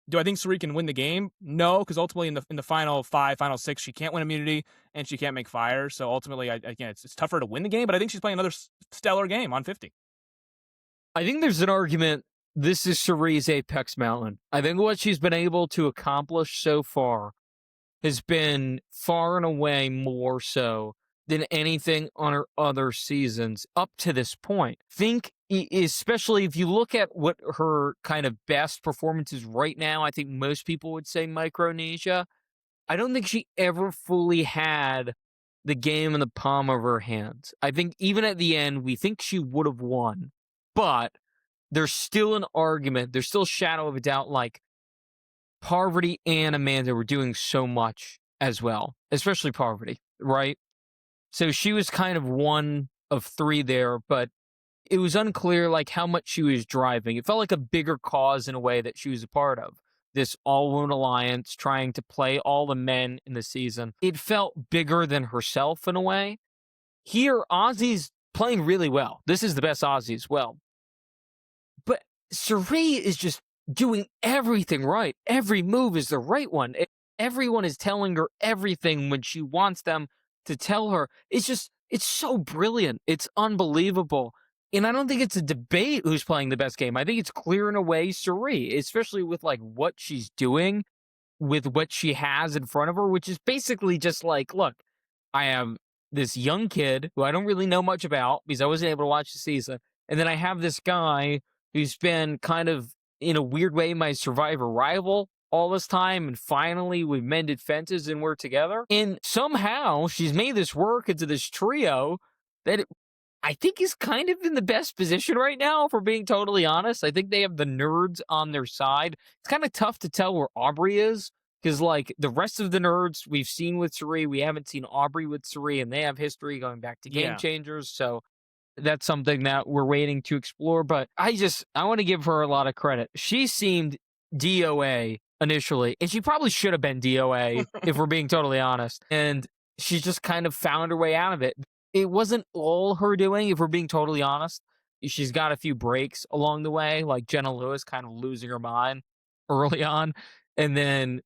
Do I think Cerie can win the game? No, because ultimately in the final 5, final 6, she can't win immunity and she can't make fire. So ultimately, again, it's tougher to win the game. But I think she's playing another stellar game on 50. I think there's an argument this is Cerie's apex mountain. I think what she's been able to accomplish so far has been far and away more so than anything on her other seasons up to this point. Think, especially if you look at what her kind of best performance is right now, I think most people would say Micronesia. I don't think she ever fully had the game in the palm of her hands. I think even at the end, we think she would have won, but there's still an argument. There's still a shadow of a doubt, like Parvati and Amanda were doing so much as well, especially Parvati, right? So she was kind of one of 3 there, but it was unclear like how much she was driving. It felt like a bigger cause in a way that she was a part of. This all-woman alliance trying to play all the men in the season. It felt bigger than herself in a way. Here, Ozzy's playing really well. This is the best Ozzy as well. But Cerie is just doing everything right. Every move is the right one. Everyone is telling her everything when she wants them to tell her. It's so brilliant. It's unbelievable. And I don't think it's a debate who's playing the best game. I think it's clear in a way Cerie, especially with like what she's doing with what she has in front of her, which is basically just like, look, I have this young kid who I don't really know much about because I wasn't able to watch the season. And then I have this guy who's been kind of, in a weird way, my Survivor rival all this time, and finally we've mended fences and we're together. And somehow she's made this work into this trio that I think is kind of in the best position right now, if we're being totally honest. I think they have the nerds on their side. It's kind of tough to tell where Aubrey is, because like the rest of the nerds we've seen with Cerie, we haven't seen Aubrey with Cerie, and they have history going back to Game Changers, so that's something that we're waiting to explore. But I want to give her a lot of credit. She seemed DOA initially, and she probably should have been DOA if we're being totally honest. And she's just kind of found her way out of it. It wasn't all her doing, if we're being totally honest. She's got a few breaks along the way, like Jenna Lewis kind of losing her mind early on, and then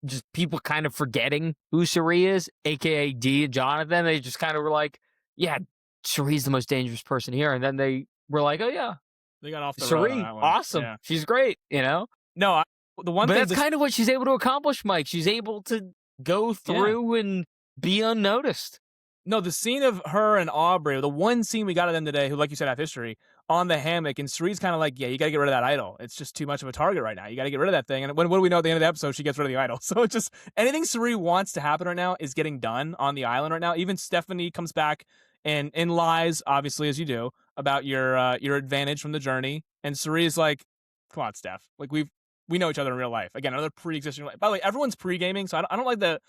just people kind of forgetting who Cerie is, a.k.a. D and Jonathan. They just kind of were like, yeah, Cerie's the most dangerous person here. And then they were like, oh, yeah. They got off the Cerie, road on that one. awesome. Yeah. She's great, you know? No, but that's kind of what she's able to accomplish, Mike. She's able to go through and be unnoticed. No, the scene of her and Aubrey, the one scene we got of them today, who, like you said, have history, on the hammock, and Cere's kind of like, yeah, you got to get rid of that idol. It's just too much of a target right now. You got to get rid of that thing. And what do we know at the end of the episode? She gets rid of the idol. So it's just anything Cere wants to happen right now is getting done on the island right now. Even Stephanie comes back and lies, obviously, as you do, about your advantage from the journey. And Cere's like, come on, Steph. Like, we know each other in real life. Again, another pre-existing. By the way, everyone's pre-gaming, so I don't like the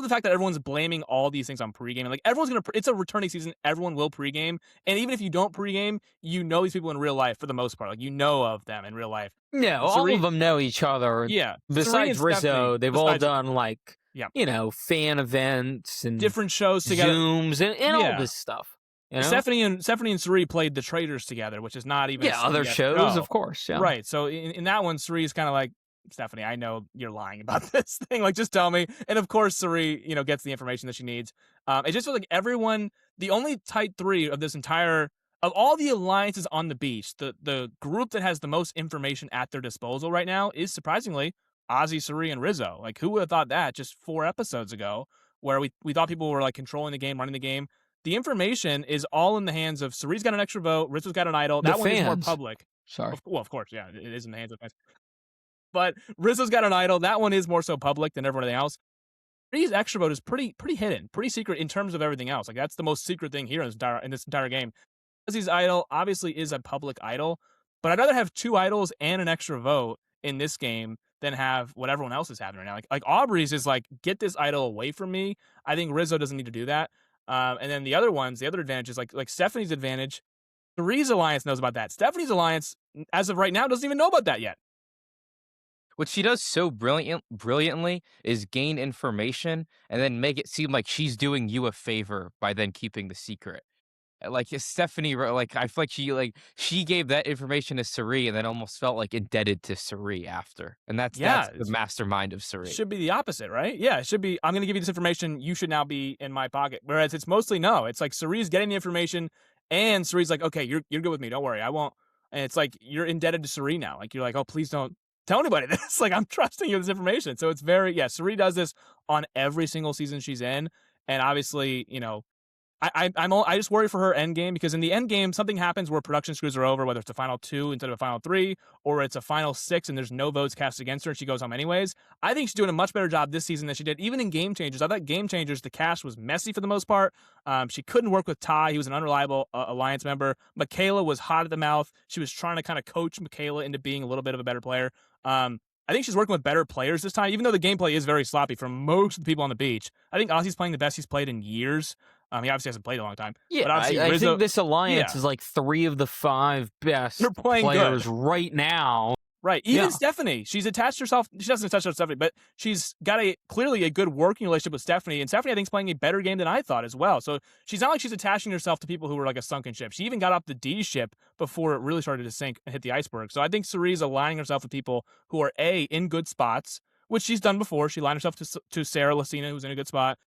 fact that everyone's blaming all these things on pre-gaming. Like, everyone's gonna. It's a returning season. Everyone will pre-game, and even if you don't pre-game, you know these people in real life for the most part. Like, you know of them in real life. No, all of them know each other. Yeah. Besides Rizzo, they've all done like Yeah. fan events and different shows together, Zooms and all this stuff. You know? Stephanie and Cere played The Traitors together, which is not even other shows, of course. Yeah. Right. So in that one, Cere's kind of like, Stephanie, I know you're lying about this thing. Like, just tell me. And of course, Cere, gets the information that she needs. It just feels like everyone, the only tight three of this entire, of all the alliances on the beach, the group that has the most information at their disposal right now is surprisingly Ozzy, Cere, and Rizzo. Like, who would have thought that just 4 episodes ago, where we thought people were like controlling the game, running the game. The information is all in the hands of Cere's got an extra vote, Rizzo's got an idol. That one is more public. Sorry. Well, of course, yeah, it is in the hands of fans. But Rizzo's got an idol. That one is more so public than everything else. Cere's extra vote is pretty hidden, pretty secret in terms of everything else. Like, that's the most secret thing here in this entire game. Ozzy's idol obviously is a public idol, but I'd rather have 2 idols and an extra vote in this game than have what everyone else is having right now. Like Aubrey's is like, get this idol away from me. I think Rizzo doesn't need to do that. And then the other advantage is like Stephanie's advantage. Cere's alliance knows about that. Stephanie's alliance, as of right now, doesn't even know about that yet. What she does so brilliantly is gain information and then make it seem like she's doing you a favor by then keeping the secret. Like Stephanie, like I feel like she gave that information to Cere and then almost felt like indebted to Cere after, and that's the mastermind of Cere. It should be the opposite, right? Yeah, it should be. I'm going to give you this information. You should now be in my pocket. Whereas it's mostly no. It's like Cere's getting the information, and Cere's like, okay, you're good with me. Don't worry, I won't. And it's like you're indebted to Cere now. Like, you're like, oh, please don't tell anybody this. Like, I'm trusting you with this information. So it's very Cere does this on every single season she's in, and obviously, I just worry for her end game, because in the end game something happens where production screws her over, whether it's a final 2 instead of a final 3, or it's a final 6 and there's no votes cast against her and she goes home anyways. I think she's doing a much better job this season than she did even in Game Changers. I thought Game Changers, the cast was messy for the most part. She couldn't work with Ty. He was an unreliable alliance member. Michaela was hot at the mouth. She was trying to kind of coach Michaela into being a little bit of a better player. I think she's working with better players this time, even though the gameplay is very sloppy for most of the people on the beach. I think Ozzy's playing the best he's played in years. He obviously hasn't played a long time. Yeah, but I think this alliance is like 3 of the 5 best players right now. Right. Even Stephanie, she's attached herself. She doesn't attach herself to Stephanie, but she's got clearly a good working relationship with Stephanie. And Stephanie, I think, is playing a better game than I thought as well. So she's not like she's attaching herself to people who were like a sunken ship. She even got off the D ship before it really started to sink and hit the iceberg. So I think Cere's aligning herself with people who are in good spots, which she's done before. She aligned herself to Sarah Lucina, who's in a good spot.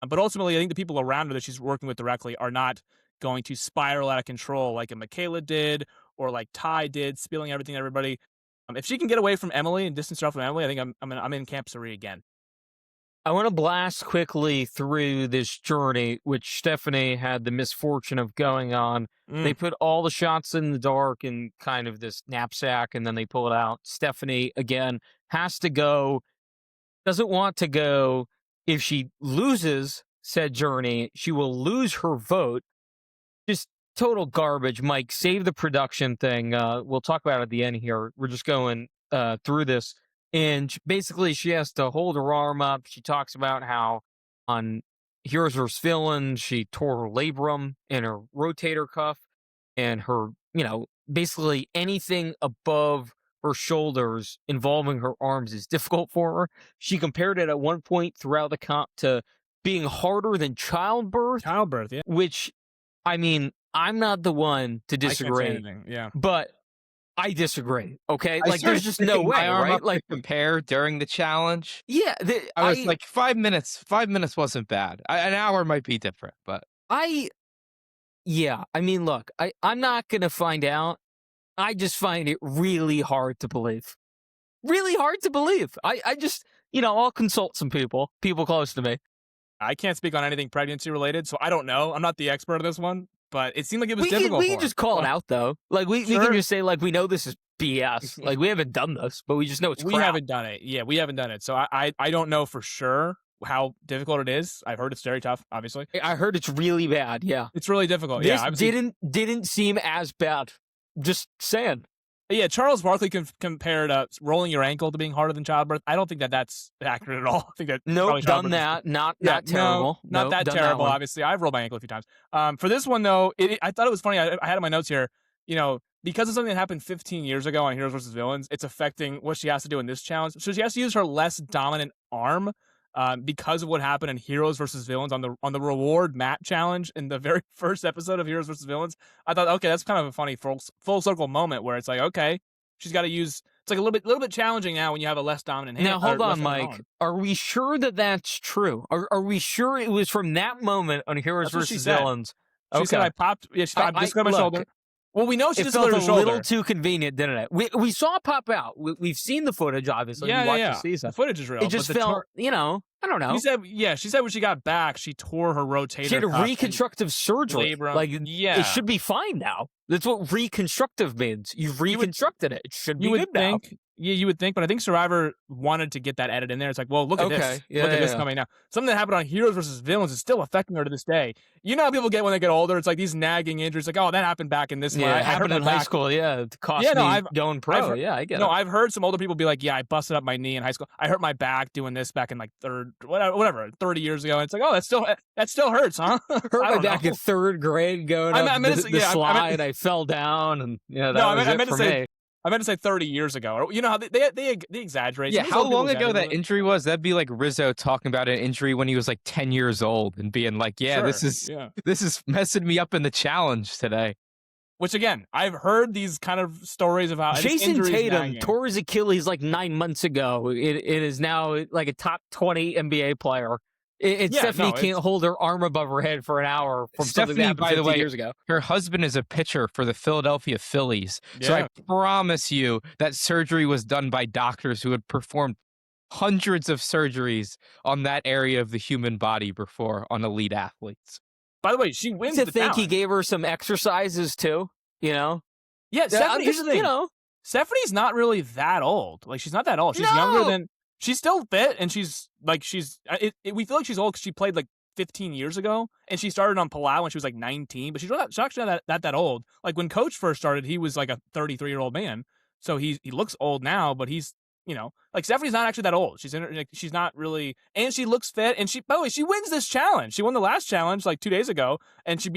But ultimately, I think the people around her that she's working with directly are not going to spiral out of control like a Michaela did or like Ty did, spilling everything to everybody. If she can get away from Emily and distance herself from Emily, I think I'm in Camp Cere again. I want to blast quickly through this journey, which Stephanie had the misfortune of going on. They put all the shots in the dark in kind of this knapsack, and then they pull it out. Stephanie, again, has to go, doesn't want to go. If she loses said journey, she will lose her vote. Just total garbage. Mike, save the production thing. We'll talk about it at the end here. We're just going through this. And basically, she has to hold her arm up. She talks about how on Here's Her Villain, she tore her labrum and her rotator cuff. And her, basically anything above her shoulders involving her arms is difficult for her. She compared it at one point throughout the comp to being harder than childbirth. Childbirth, yeah. Which, I mean, I'm not the one to disagree. I can't say anything, yeah. But I disagree, okay? Like, there's just no way, right? Like, compare during the challenge. Yeah. I was like, 5 minutes. 5 minutes wasn't bad. An hour might be different, but. Yeah, I mean, look, I'm not going to find out. I just find it really hard to believe. Really hard to believe. I just, I'll consult some people close to me. I can't speak on anything pregnancy related, so I don't know. I'm not the expert on this one, but it seemed like it was difficult. We can just call it out though. Like we can just say like we know this is BS. Like we haven't done this, but we just know it's crap. We haven't done it. Yeah, we haven't done it. So I don't know for sure how difficult it is. I've heard it's very tough, obviously. I heard it's really bad. Yeah, it's really difficult. This yeah, didn't seem as bad. Just saying. Yeah, Charles Barkley compared rolling your ankle to being harder than childbirth. I don't think that's accurate at all. I think that done that. Not terrible. Not that terrible. Obviously, I've rolled my ankle a few times. For this one though, I thought it was funny. I had in my notes here. Because of something that happened 15 years ago on Heroes vs. Villains, it's affecting what she has to do in this challenge. So she has to use her less dominant arm because of what happened in Heroes vs. Villains on the reward mat challenge in the very first episode of Heroes vs. Villains. I thought, okay, that's kind of a funny full circle moment where it's like, okay, she's got to use. It's like a little bit challenging now when you have a less dominant hand. Now hold on, Mike. Are we sure that that's true? Are we sure it was from that moment on Heroes vs. Villains? She said I popped. Yeah, I just got my shoulder. Well, we know she just felt a little too convenient, didn't it? We saw it pop out. We've seen the footage, obviously. Yeah, we watched the season. The footage is real. It just felt, I don't know. She said when she got back, she tore her rotator. She had a reconstructive surgery. It should be fine now. That's what reconstructive means. You've reconstructed it. It should be good now. Yeah, you would think, but I think Survivor wanted to get that edit in there. It's like, well, look at this. Look at this coming now. Something that happened on Heroes vs. Villains is still affecting her to this day. You know how people get when they get older? It's like these nagging injuries. Like, oh, that happened back in this one. It happened in high school. Yeah, it cost me going pro. I get it. No, I've heard some older people be like, yeah, I busted up my knee in high school. I hurt my back doing this back in like 30 years ago. And it's like, oh, that still hurts, huh? Hurt my back in third grade going up the slide. I fell down, and that was it for me. I meant to say 30 years ago. Or, you know how they exaggerate. Yeah, how long ago that injury was? That'd be like Rizzo talking about an injury when he was like 10 years old and being like, this is messing me up in the challenge today. Which again, I've heard these kind of stories about Jason Tatum tore his Achilles like 9 months ago. It is now like a top 20 NBA player. Stephanie can't hold her arm above her head for an hour from something that happened by the way, years ago. Her husband is a pitcher for the Philadelphia Phillies. Yeah. So I promise you that surgery was done by doctors who had performed hundreds of surgeries on that area of the human body before on elite athletes. By the way, she wins to think he gave her some exercises too, Yeah, Stephanie, here's the thing. Stephanie's not really that old. Like, she's not that old. She's younger than... She's still fit, and we feel like she's old because she played like 15 years ago, and she started on Palau when she was like 19, but she's actually not that old. Like when Coach first started, he was like a 33-year-old man, so he looks old now, but he's like Stephanie's not actually that old. She's not really, and she looks fit, and by the way, she wins this challenge. She won the last challenge like 2 days ago, and she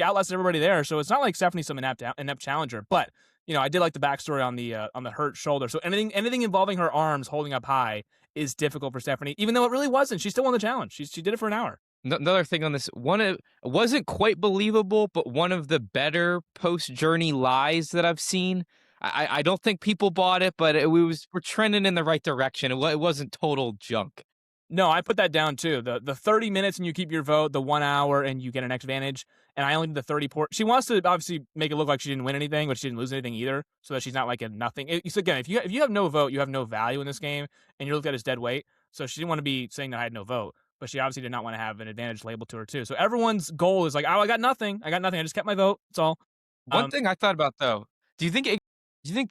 outlasted everybody there. So it's not like Stephanie's some inept challenger, but. I did like the backstory on the hurt shoulder. So anything involving her arms holding up high is difficult for Stephanie, even though it really wasn't. She still won the challenge. She did it for an hour. Another thing on this, it wasn't quite believable, but one of the better post-journey lies that I've seen. I don't think people bought it, but we're trending in the right direction. It wasn't total junk. No, I put that down too. The 30 minutes and you keep your vote, the 1 hour and you get an advantage. And I only did the 30 port. She wants to obviously make it look like she didn't win anything, but she didn't lose anything either, so that she's not like a nothing. So again, if you have no vote, you have no value in this game, and you're looked at as dead weight. So she didn't want to be saying that I had no vote, but she obviously did not want to have an advantage labeled to her too. So everyone's goal is like, oh, I got nothing. I just kept my vote. That's all. One thing I thought about though, do you think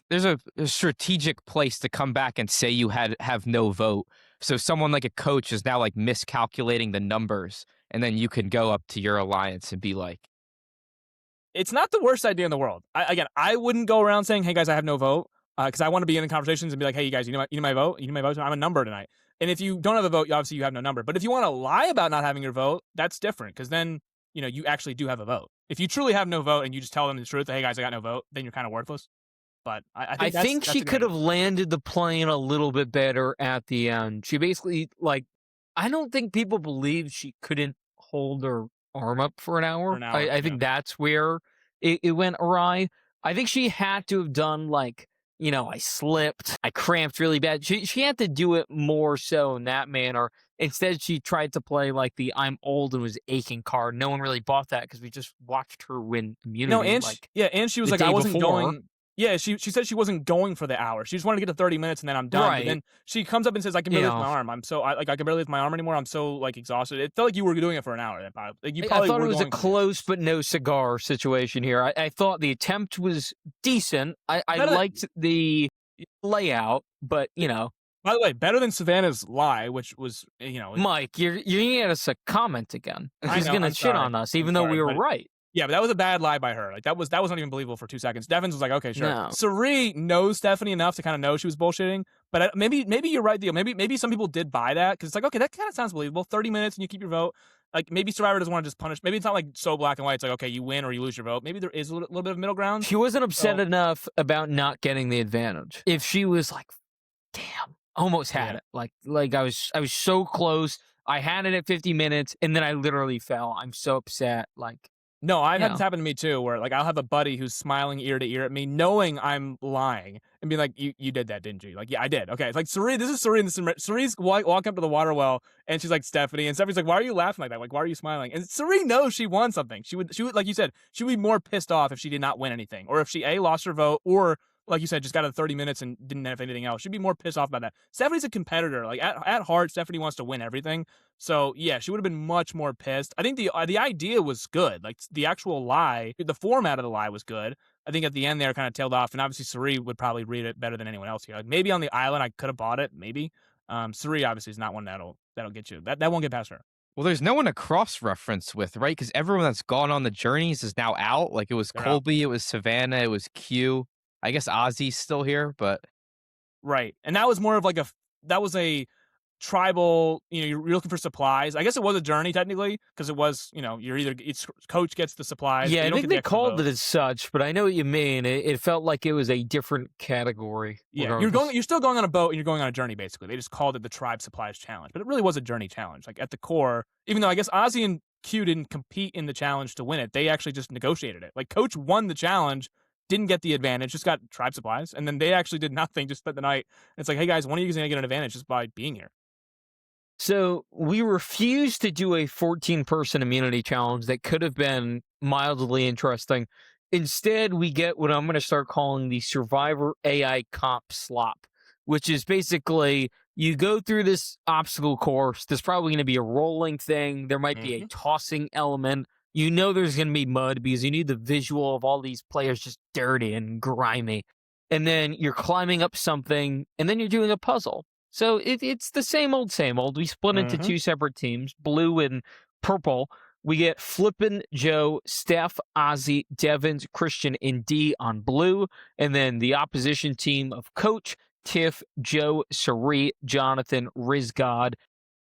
there's a strategic place to come back and say you have no vote? So someone like a coach is now like miscalculating the numbers, and then you can go up to your alliance and be like, it's not the worst idea in the world. I wouldn't go around saying, hey guys, I have no vote, because I want to be in the conversations and be like, hey, you guys, you need my vote? You need my vote? I'm a number tonight. And if you don't have a vote, obviously you have no number. But if you want to lie about not having your vote, that's different, because then, you actually do have a vote. If you truly have no vote and you just tell them the truth, hey guys, I got no vote, then you're kind of worthless. But I think she could have landed the plane a little bit better at the end. She basically, I don't think people believe she couldn't hold her arm up for an hour. I think that's where it went awry. I think she had to have done I slipped, I cramped really bad. She had to do it more so in that manner. Instead, she tried to play like the I'm old and was aching card. No one really bought that because we just watched her win immunity. No, and and she was like, I wasn't going. Yeah, she said she wasn't going for the hour. She just wanted to get to 30 minutes and then I'm done. Right. But then she comes up and says, "I can barely lift my arm. I can barely lift my arm anymore. I'm so like exhausted." It felt like you were doing it for an hour. Like you probably I thought were it was a going for close but no cigar situation here. I thought the attempt was decent. I Better- liked the layout, but you know, By the way, better than Savannah's lie, which was Mike, you're gonna get us a comment again. I He's know, gonna I'm shit sorry. on us, even I'm though sorry, we were but- right. Yeah, but that was a bad lie by her. Like that was not even believable for 2 seconds. Devins was like, "Okay, sure." No. Sari knows Stephanie enough to kind of know she was bullshitting. But maybe you're right, Theo. Maybe some people did buy that because it's like, okay, that kind of sounds believable. 30 minutes and you keep your vote. Like maybe Survivor doesn't want to just punish. Maybe it's not like so black and white. It's like, okay, you win or you lose your vote. Maybe there is a little bit of middle ground. She wasn't upset enough about not getting the advantage. If she was like, damn, almost had it. Like I was so close. I had it at 50 minutes and then I literally fell. I'm so upset. Like, No, I've had this happen to me too, where like I'll have a buddy who's smiling ear to ear at me, knowing I'm lying, and be like, "You did that, didn't you?" Like, yeah, I did. Okay, it's like Sari. This is Sari, and Sari's walking up to the water well, and she's like Stephanie, and Stephanie's like, "Why are you laughing like that? Like, why are you smiling?" And Sari knows she won something. She would, like you said, she would be more pissed off if she did not win anything, or if she lost her vote, or like you said, just got to 30 minutes and didn't have anything else. She'd be more pissed off about that. Stephanie's a competitor. Like at heart, Stephanie wants to win everything. So yeah, she would have been much more pissed. I think the idea was good. Like the actual lie, the format of the lie was good. I think at the end there kind of tailed off, and obviously Sari would probably read it better than anyone else here. Like maybe on the island I could have bought it, maybe. Sari obviously is not one that'll get you. That won't get past her. Well, there's no one to cross-reference with, right? Because everyone that's gone on the journeys is now out. Like it was They're Colby, it was Savannah, it was Q. I guess Ozzy's still here, but Right. And that was more of like that was a tribal, you're looking for supplies. I guess it was a journey technically because it was, it's coach gets the supplies. yeah, you I don't think get they the extra called vote. it as such, but I know what you mean. It felt like it was a different category. Yeah, regardless. you're still going on a boat and you're going on a journey basically. They just called it the Tribe Supplies Challenge, but it really was a journey challenge. Like at the core, even though I guess Ozzy and Q didn't compete in the challenge to win it, they actually just negotiated it. Like coach won the challenge, didn't get the advantage, just got tribe supplies, and then they actually did nothing, just spent the night. And it's like, hey guys, one of you is gonna get an advantage just by being here. So we refused to do a 14-person immunity challenge that could have been mildly interesting. Instead, we get what I'm going to start calling the Survivor AI Comp Slop, which is basically you go through this obstacle course. There's probably going to be a rolling thing. There might be a tossing element. You know there's going to be mud because you need the visual of all these players just dirty and grimy. And then you're climbing up something, and then you're doing a puzzle. So it's the same old, same old. We split into two separate teams, blue and purple. We get Flippin', Joe, Steph, Ozzy, Devins, Christian, and D on blue. And then the opposition team of Coach, Tiff, Joe, Sari, Jonathan, Rizgod,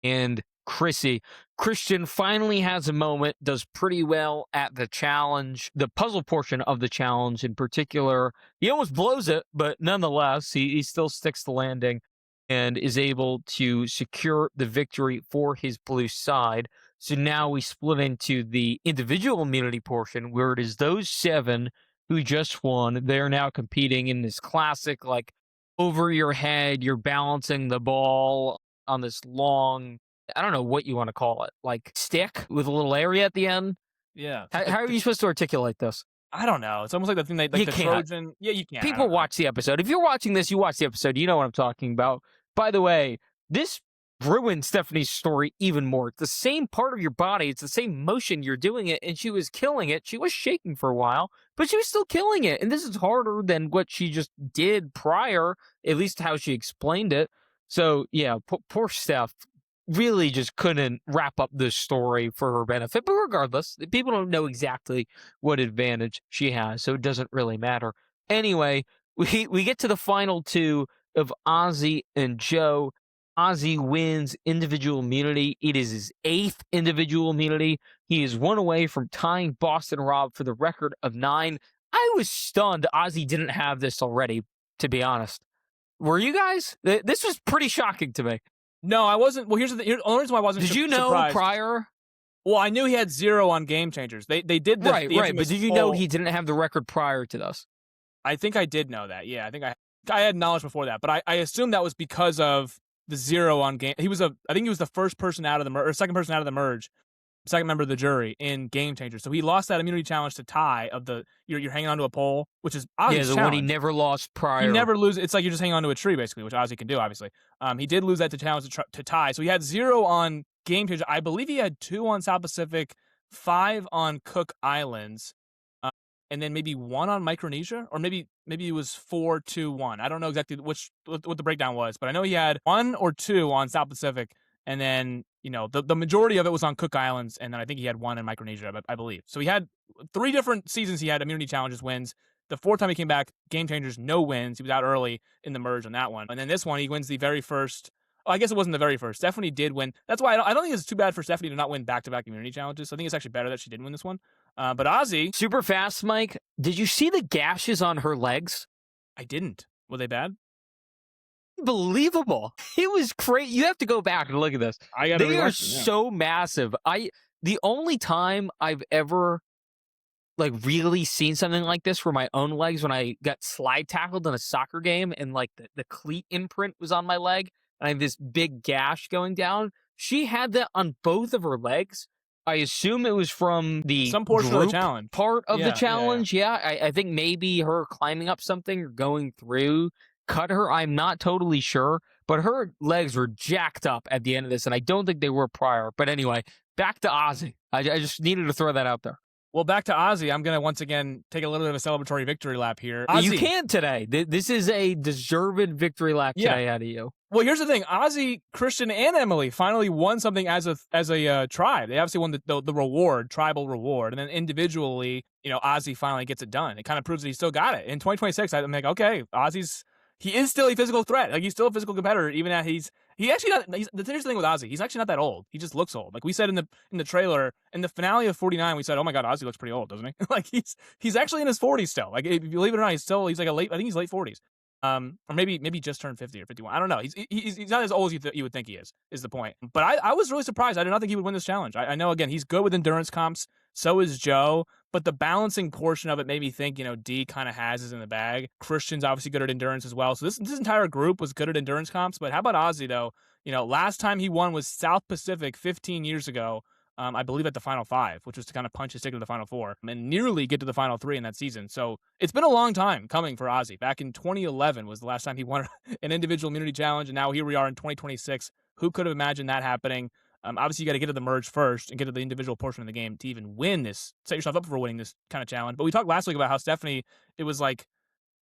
and Chrissy. Christian finally has a moment, does pretty well at the challenge, the puzzle portion of the challenge in particular. He almost blows it, but nonetheless, he still sticks the landing and is able to secure the victory for his blue side. So now we split into the individual immunity portion where it is those 7 who just won. They're now competing in this classic, like, over your head, you're balancing the ball on this long, I don't know what you want to call it, like stick with a little area at the end. Yeah. How are you supposed to articulate this? I don't know. It's almost like the thing like You the can't. Trojan. Yeah, you can't. People watch the episode. If you're watching this, you watch the episode. You know what I'm talking about. By the way, this ruined Stephanie's story even more. It's the same part of your body. It's the same motion you're doing it, and she was killing it. She was shaking for a while, but she was still killing it. And this is harder than what she just did prior, at least how she explained it. So, yeah, poor Steph really just couldn't wrap up this story for her benefit. But regardless, people don't know exactly what advantage she has, so it doesn't really matter. Anyway, we get to the final 2 of Ozzy and Joe. Ozzy wins individual immunity. It is his 8th individual immunity. He is 1 away from tying Boston Rob for the record of 9. I was stunned Ozzy didn't have this already, to be honest. Were you guys? This was pretty shocking to me. No, I wasn't. Well, here's the only reason why I wasn't. Did you know surprised. prior? Well, I knew he had 0 on Game Changers. They did the Right. But did you know he didn't have the record prior to this? I think I did know that. Yeah, I think I had knowledge before that, but I assumed that was because of the 0 on game. I think he was the first person out of the merge, or second person out of the merge. second member of the jury in Game Changer. So he lost that immunity challenge to Ty of the you're hanging onto a pole, which is Ozzy's the challenge. one he never lost prior. He never loses. It's like you're just hanging onto a tree, basically, which Ozzy can do, obviously. He did lose that to challenge to Ty. So he had 0 on Game Changer. I believe he had 2 on South Pacific, 5 on Cook Islands, and then maybe 1 on Micronesia, or maybe it was 4-2-1. I don't know exactly what the breakdown was, but I know he had 1 or 2 on South Pacific, and then the majority of it was on Cook Islands, and then I think he had 1 in Micronesia, I believe. So he had 3 different seasons. He had immunity challenges wins. The 4th time he came back, Game Changers, no wins. He was out early in the merge on that one, and then this one he wins the very first. Oh, I guess it wasn't the very first. Stephanie did win. That's why I don't think it's too bad for Stephanie to not win back-to-back immunity challenges. So I think it's actually better that she didn't win this one. But Ozzy, super fast, Mike. Did you see the gashes on her legs? I didn't. Were they bad? Unbelievable. It was crazy. You have to go back and look at this. They are so massive. The only time I've ever really seen something like this for my own legs, when I got slide tackled in a soccer game and the cleat imprint was on my leg and I have this big gash going down. She had that on both of her legs. I assume it was from some portion of the challenge. Part of the challenge. Yeah. I think maybe her climbing up something or going through cut her. I'm not totally sure, but her legs were jacked up at the end of this, and I don't think they were prior. But anyway, back to Ozzy. I just needed to throw that out there. Well, back to Ozzy. I'm going to once again take a little bit of a celebratory victory lap here. Ozzy, you can today. This is a deserved victory lap today out of you. Well, here's the thing. Ozzy, Christian, and Emily finally won something as a tribe. They obviously won the reward, tribal reward. And then individually, Ozzy finally gets it done. It kind of proves that he still got it. In 2026, I'm like, okay, he is still a physical threat. Like, he's still a physical competitor, even at the interesting thing with Ozzy, he's actually not that old. He just looks old. Like we said in the trailer, in the finale of 49, we said, oh my God, Ozzy looks pretty old, doesn't he? Like he's actually in his 40s still. Like, if you believe it or not, he's like I think he's late 40s. Or maybe just turned 50 or 51. I don't know. He's not as old as you would think he is the point. But I was really surprised. I did not think he would win this challenge. I know, again, he's good with endurance comps. So is Joe. But the balancing portion of it made me think, D kind of has his in the bag. Christian's obviously good at endurance as well. So this entire group was good at endurance comps. But how about Ozzy, though? Last time he won was South Pacific 15 years ago. I believe at the Final 5, which was to kind of punch his ticket to the Final 4 and nearly get to the Final 3 in that season. So it's been a long time coming for Ozzy. Back in 2011 was the last time he won an individual immunity challenge, and now here we are in 2026. Who could have imagined that happening? Obviously, you got to get to the merge first and get to the individual portion of the game to even win this, set yourself up for winning this kind of challenge. But we talked last week about how Stephanie, it was like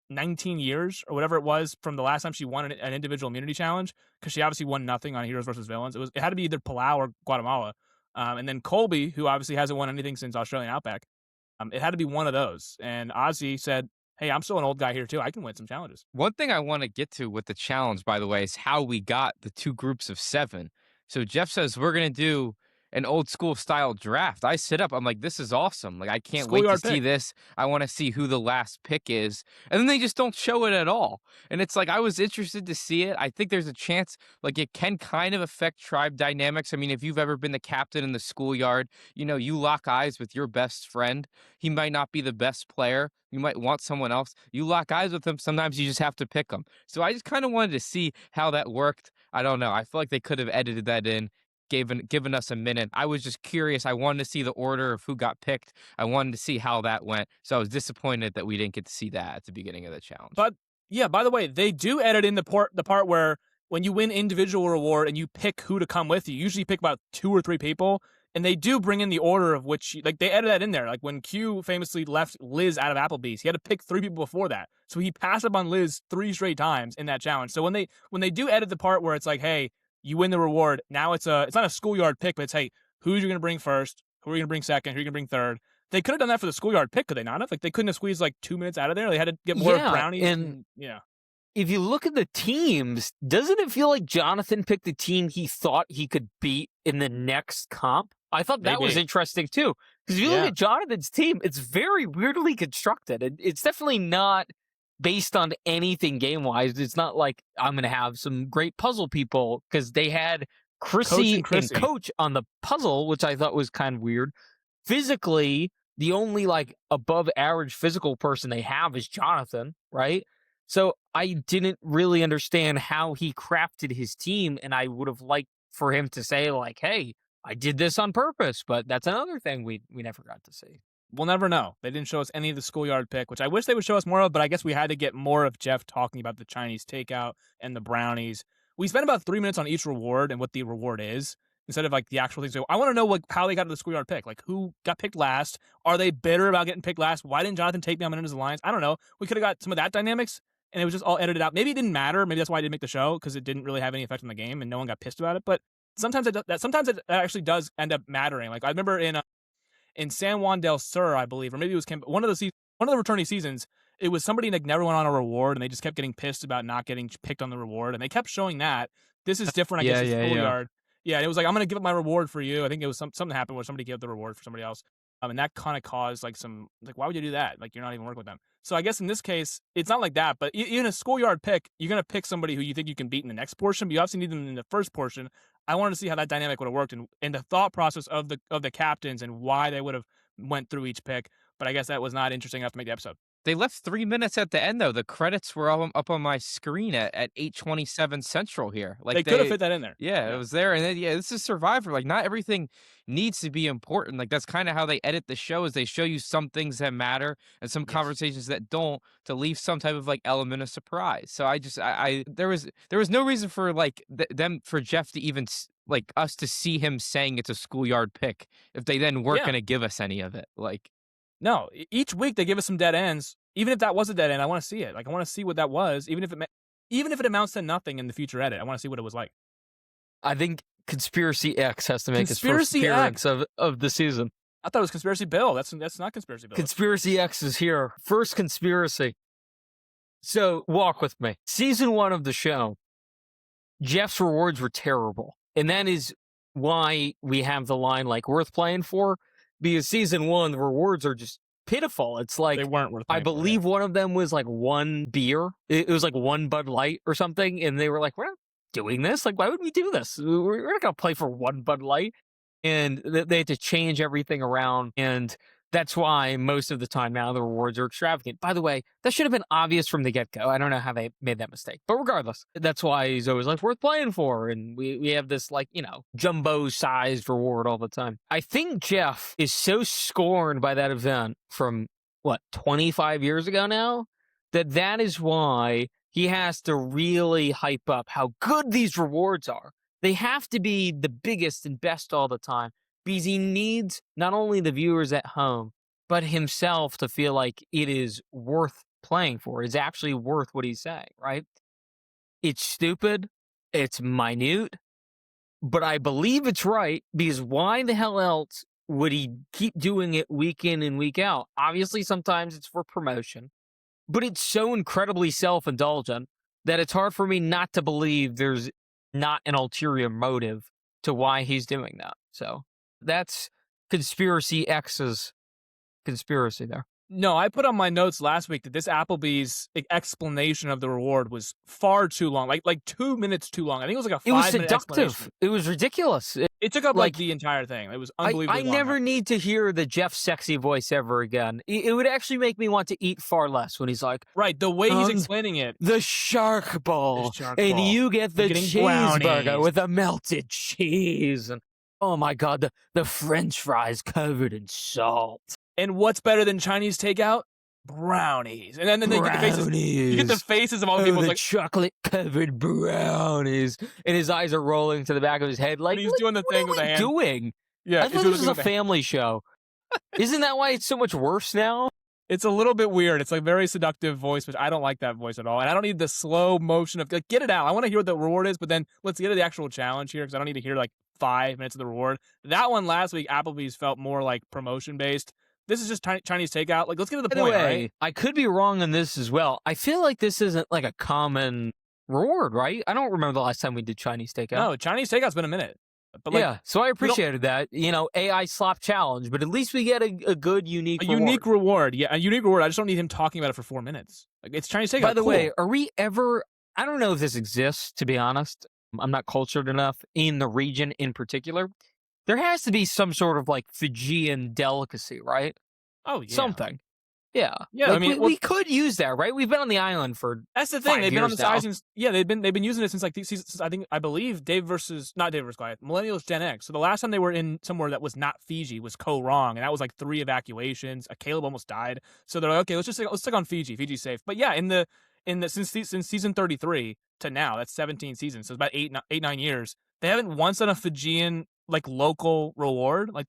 19 years or whatever it was from the last time she won an individual immunity challenge, because she obviously won nothing on Heroes versus Villains. It had to be either Palau or Guatemala. And then Colby, who obviously hasn't won anything since Australian Outback, it had to be one of those. And Ozzy said, hey, I'm still an old guy here too. I can win some challenges. One thing I want to get to with the challenge, by the way, is how we got the 2 groups of 7. So Jeff says we're going to do an old school style draft. I sit up. I'm like, this is awesome. Like, I can't wait to see this. I want to see who the last pick is. And then they just don't show it at all. And it's like, I was interested to see it. I think there's a chance, like, it can kind of affect tribe dynamics. I mean, if you've ever been the captain in the schoolyard, you lock eyes with your best friend. He might not be the best player. You might want someone else. You lock eyes with him. Sometimes you just have to pick them. So I just kind of wanted to see how that worked. I don't know. I feel like they could have edited that in, given us a minute. I was just curious. I wanted to see the order of who got picked. I wanted to see how that went. So I was disappointed that we didn't get to see that at the beginning of the challenge. But yeah, by the way, they do edit in the part where when you win individual reward and you pick who to come with you usually pick about 2 or 3 people, and they do bring in the order of which, like, they edit that in there. Like when Q famously left Liz out of Applebee's, he had to pick 3 people before that. So he passed up on Liz 3 straight times in that challenge. So when they do edit the part where it's like, hey, you win the reward. Now it's not a schoolyard pick, but it's, hey, who are you going to bring first? Who are you going to bring second? Who are you going to bring third? They could have done that for the schoolyard pick, could they not have? Like, they couldn't have squeezed like 2 minutes out of there. They had to get more brownies. And if you look at the teams, doesn't it feel like Jonathan picked the team he thought he could beat in the next comp? I thought that was interesting too. Because if you look at Jonathan's team, it's very weirdly constructed. It's definitely not based on anything game-wise. It's not like I'm going to have some great puzzle people, because they had Chrissy and Coach on the puzzle, which I thought was kind of weird. Physically, the only above average physical person they have is Jonathan, right? So I didn't really understand how he crafted his team, and I would have liked for him to say, hey, I did this on purpose, but that's another thing we never got to see. We'll never know. They didn't show us any of the schoolyard pick, which I wish they would show us more of, but I guess we had to get more of Jeff talking about the Chinese takeout and the brownies. We spent about 3 minutes on each reward and what the reward is, instead of like the actual things. So I want to know how they got to the schoolyard pick. Like, who got picked last? Are they bitter about getting picked last? Why didn't Jonathan take me on Meninda's Alliance? I don't know. We could have got some of that dynamics, and it was just all edited out. Maybe it didn't matter. Maybe that's why I didn't make the show, because it didn't really have any effect on the game, and no one got pissed about it. But sometimes it actually does end up mattering. Like I remember in San Juan del Sur, I believe, or maybe it was one of the returning seasons. It was somebody like never went on a reward, and they just kept getting pissed about not getting picked on the reward, and they kept showing that. This is different, I guess. Yeah. Schoolyard. Yeah, and it was like, I'm going to give up my reward for you. I think it was something happened where somebody gave the reward for somebody else. And that kind of caused like why would you do that? Like, you're not even working with them. So I guess in this case, it's not like that, but even a schoolyard pick, you're going to pick somebody who you think you can beat in the next portion, but you obviously need them in the first portion. I wanted to see how that dynamic would have worked and the thought process of the captains and why they would have went through each pick. But I guess that was not interesting enough to make the episode. They left 3 minutes at the end, though. The credits were all up on my screen at 8:27 Central here. Like they could have fit that in there. Yeah, it was there. And then, this is Survivor. Like, not everything needs to be important. Like, that's kind of how they edit the show, is they show you some things that matter and some conversations that don't, to leave some type of like element of surprise. So there was no reason for like for Jeff to even like us to see him saying it's a schoolyard pick if they then weren't going to give us any of it. Like, no, each week they give us some dead ends. Even if that was a dead end, I want to see it. Like, I want to see what that was. Even if it amounts to nothing in the future edit, I want to see what it was like. I think Conspiracy X has to make its first appearance of the season. I thought it was Conspiracy Bill. That's not Conspiracy Bill. Conspiracy X is here. First conspiracy. So walk with me. Season 1 of the show, Jeff's rewards were terrible. And that is why we have the line like worth playing for. Because season 1, the rewards are just pitiful. It's like, they weren't worth playing I believe one of them was like 1 beer. It was like 1 Bud Light or something. And they were like, we're not doing this. Like, why would we do this? We're not going to play for 1 Bud Light. And they had to change everything around. And that's why most of the time now the rewards are extravagant. By the way, that should have been obvious from the get-go. I don't know how they made that mistake. But regardless, that's why he's always like, worth playing for. And we have this like, jumbo-sized reward all the time. I think Jeff is so scorned by that event from, 25 years ago now? That is why he has to really hype up how good these rewards are. They have to be the biggest and best all the time. Because he needs not only the viewers at home, but himself to feel like it is worth playing for. It's actually worth what he's saying, right? It's stupid. It's minute. But I believe it's right, because why the hell else would he keep doing it week in and week out? Obviously, sometimes it's for promotion. But it's so incredibly self-indulgent that it's hard for me not to believe there's not an ulterior motive to why he's doing that. So that's Conspiracy X's conspiracy there. No, I put on my notes last week that this Applebee's explanation of the reward was far too long, like 2 minutes too long. I think it was like a 5-minute It was seductive. It was ridiculous. It took up like the entire thing. It was unbelievably I long. never need to hear the Jeff sexy voice ever again. It would actually make me want to eat far less when he's like, right, the way he's explaining it. The shark ball. And you get the cheeseburger with the melted cheese. And oh my God, the French fries covered in salt. And what's better than Chinese takeout? Brownies. And then they get the faces of all the people. The like chocolate-covered brownies. And his eyes are rolling to the back of his head. Like, he's doing the thing with the hand. What are we doing? Yeah, I thought this was a family show. Isn't that why it's so much worse now? It's a little bit weird. It's like very seductive voice, which I don't like that voice at all. And I don't need the slow motion of, like, get it out. I want to hear what the reward is, but then let's get to the actual challenge here, because I don't need to hear like 5 minutes of the reward. That one last week, Applebee's felt more like promotion-based. This is just Chinese takeout. Like, let's get to the point, right? I could be wrong on this as well. I feel like this isn't like a common reward, right? I don't remember the last time we did Chinese takeout. No, Chinese takeout's been a minute. But yeah, so I appreciated that. AI slop challenge, but at least we get a good, unique reward. Unique reward. Yeah, a unique reward. I just don't need him talking about it for 4 minutes. Like, it's Chinese takeout. By the way, are we ever... I don't know if this exists, to be honest. I'm not cultured enough in the region in particular. There has to be some sort of like Fijian delicacy, right? Oh, yeah. Something. Yeah. Yeah, Like, we could use that, right? We've been on the island for that's the thing. 5 They've been on years the now. side since they've been using it since like these seasons. I believe not Dave versus Goliath, Millennials Gen X. So the last time they were in somewhere that was not Fiji was Koh Rong, and that was like 3 evacuations. Caleb almost died. So they're like, okay, let's stick on Fiji. Fiji's safe. But yeah, in the since season 33 to now, that's 17 seasons. So it's about 9 years. They haven't once done a Fijian like local reward. Like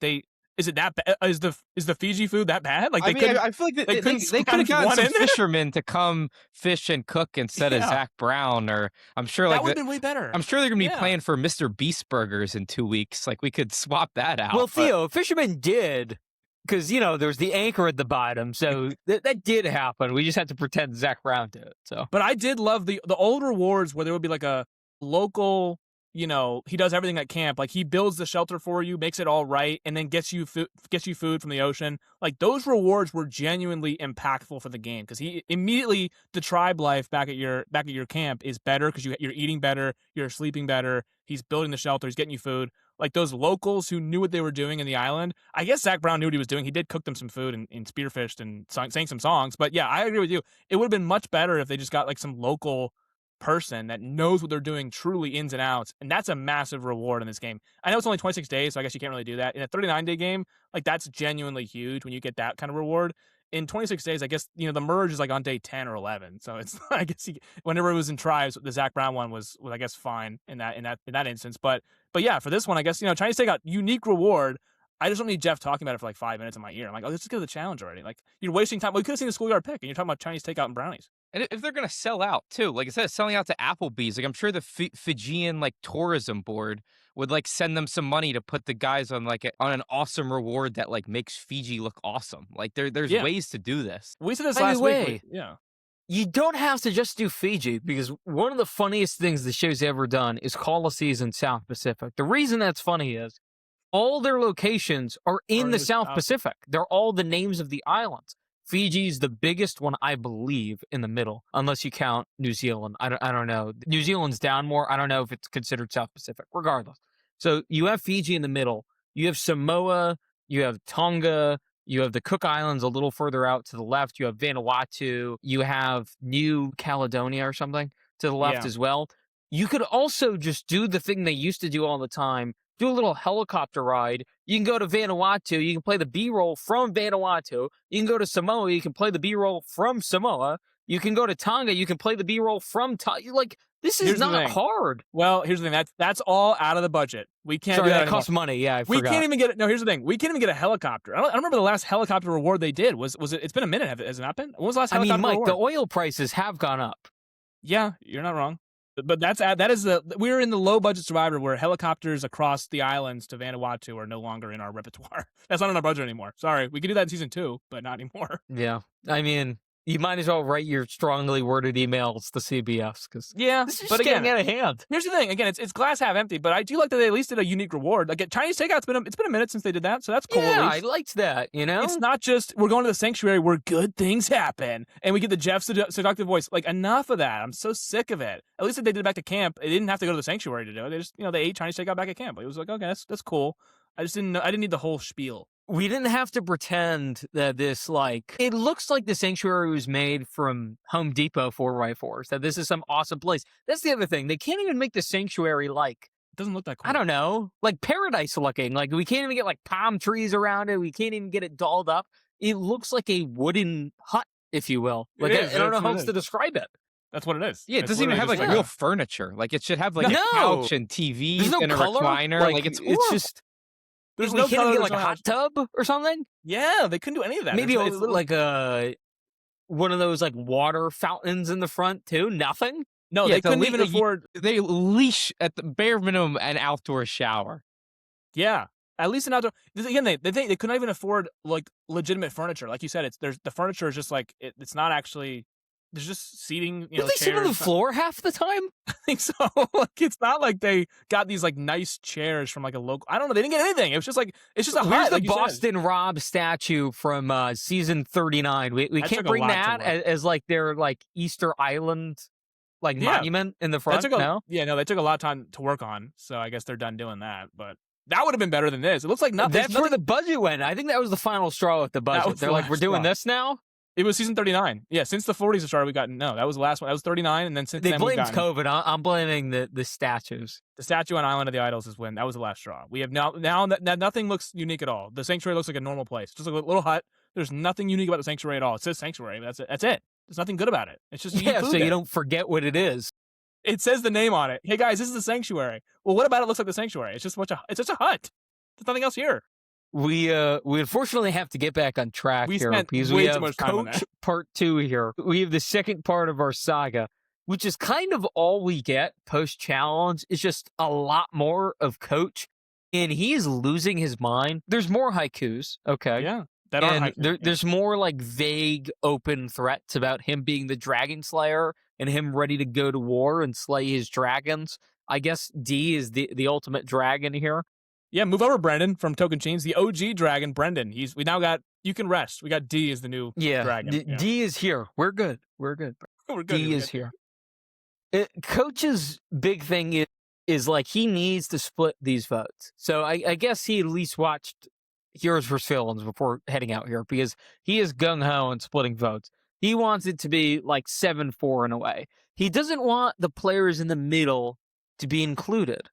is it that bad? Is the Fiji food that bad? Like I feel like they could have gotten some fishermen to come fish and cook instead of Zach Brown, or I'm sure that would have been way better. I'm sure they're gonna be playing for Mr. Beast Burgers in 2 weeks. Like we could swap that out. Well, Theo, fishermen did, because there's the anchor at the bottom, so that did happen. We just had to pretend Zach Brown did it. So, but I did love the old rewards where there would be like a local. He does everything at camp. Like he builds the shelter for you, makes it all right, and then gets you food from the ocean. Like those rewards were genuinely impactful for the game because he immediately the tribe life back at your camp is better because you're eating better, you're sleeping better. He's building the shelter, he's getting you food. Like those locals who knew what they were doing in the island. I guess Zach Brown knew what he was doing. He did cook them some food and spearfished and sang some songs. But yeah, I agree with you. It would have been much better if they just got like some local person that knows what they're doing truly ins and outs, and that's a massive reward in this game. I know it's only 26 days, so I guess you can't really do that. In a 39-day game, like that's genuinely huge when you get that kind of reward. In 26 days, I guess, the merge is like on day 10 or 11. So it's, I guess whenever it was in tribes, the Zach Brown one was I guess fine in that instance. But yeah, for this one, I guess, Chinese Takeout, unique reward. I just don't need Jeff talking about it for like 5 minutes in my ear. I'm like, oh, let's just get to the challenge already. Like, you're wasting time. Well, you could have seen the schoolyard pick, and you're talking about Chinese Takeout and brownies. And if they're going to sell out too, like instead of selling out to Applebee's, like I'm sure the Fijian like tourism board would like send them some money to put the guys on like on an awesome reward that like makes Fiji look awesome. Like there's ways to do this. We said this last week. Yeah. You don't have to just do Fiji, because one of the funniest things the show's ever done is call a season South Pacific. The reason that's funny is all their locations are in the South Pacific. They're all the names of the islands. Fiji's the biggest one, I believe, in the middle, unless you count New Zealand. I don't know. New Zealand's down more. I don't know if it's considered South Pacific. Regardless. So you have Fiji in the middle. You have Samoa. You have Tonga. You have the Cook Islands a little further out to the left. You have Vanuatu. You have New Caledonia or something to the left as well. You could also just do the thing they used to do all the time. Do a little helicopter ride. You can go to Vanuatu. You can play the B-roll from Vanuatu. You can go to Samoa. You can play the B-roll from Samoa. You can go to Tonga. You can play the B-roll from Tonga. Like, this is not hard. Well, here's the thing. That's all out of the budget. We can't do that costs money. Yeah, I forgot. We can't even get it. No, here's the thing. We can't even get a helicopter. I don't remember the last helicopter reward they did. Was it? It's been a minute. Has it not been? When was the last helicopter Mike, reward? the oil prices have gone up. Yeah, you're not wrong. But we're in the low budget Survivor where helicopters across the islands to Vanuatu are no longer in our repertoire. That's not in our budget anymore. Sorry, we could do that in season 2, but not anymore. Yeah, I mean, you might as well write your strongly worded emails to CBS, because this is just getting out of hand. Here's the thing. Again, it's glass half empty, but I do like that they at least did a unique reward. Like Chinese Takeout's been a minute since they did that, so that's cool. Yeah, I liked that. It's not just we're going to the sanctuary where good things happen and we get the Jeff seductive voice. Like, enough of that. I'm so sick of it. At least if they did it back to camp, they didn't have to go to the sanctuary to do it. They just they ate Chinese Takeout back at camp. It was like, okay, that's cool. I didn't need the whole spiel. We didn't have to pretend that this, it looks like the sanctuary was made from Home Depot 4x4s, that this is some awesome place. That's the other thing. They can't even make the sanctuary it doesn't look that cool. I don't know, like paradise looking. Like, we can't even get palm trees around it. We can't even get it dolled up. It looks like a wooden hut, if you will. I don't know how else to describe it. That's what it is. Yeah, it doesn't even have real furniture. Like, it should have a couch and TV and a recliner. It's just... There's no color. Get a hot tub or something? Yeah, they couldn't do any of that. Maybe one of those water fountains in the front too. Nothing. No, they couldn't even afford. They leash at the bare minimum an outdoor shower. Yeah, at least an outdoor. Again, they could not even afford legitimate furniture. Like you said, the furniture is just it's not actually. There's just seating. Did they sit on the floor half the time? I think so. It's not like they got these nice chairs from a local. I don't know. They didn't get anything. It was just it's just a Where's hut. the Boston Rob statue from season 39? We can't bring that as their Easter Island monument in the front. They took a lot of time to work on. So I guess they're done doing that. But that would have been better than this. It looks like nothing. That's where the budget went. I think that was the final straw with the budget. They're we're doing this now. It was season 39. Yeah, since the 40s started, we got no. That was the last one. That was 39, and then since They then we blamed got COVID. I'm blaming the statues. the statue on Island of the Idols is when that was the last straw. We have now that nothing looks unique at all. The sanctuary looks like a normal place, just like a little hut. There's nothing unique about the sanctuary at all. It says sanctuary. But that's it. There's nothing good about it. It's just So you don't forget what it is. It says the name on it. Hey guys, this is the sanctuary. Well, what about it looks like the sanctuary? It's just a hut. There's nothing else here. We unfortunately have to get back on track We here spent because way we too have much time on Coach that. Part 2 here. We have the second part of our saga, which is kind of all we get post-challenge. It's just a lot more of Coach, and he is losing his mind. There's more haikus, okay? Yeah. And there's more like vague open threats about him being the Dragon Slayer and him ready to go to war and slay his dragons. I guess D is the ultimate dragon here. Yeah, move over, Brendan, from Token Chains. The OG dragon, Brendan. We now got, you can rest. We got D as the new dragon. D is here. We're good. We're good. We're good. D is here. Coach's big thing is like he needs to split these votes. So I guess he at least watched Heroes vs. Villains before heading out here because he is gung-ho on splitting votes. He wants it to be like 7-4 in a way. He doesn't want the players in the middle to be included.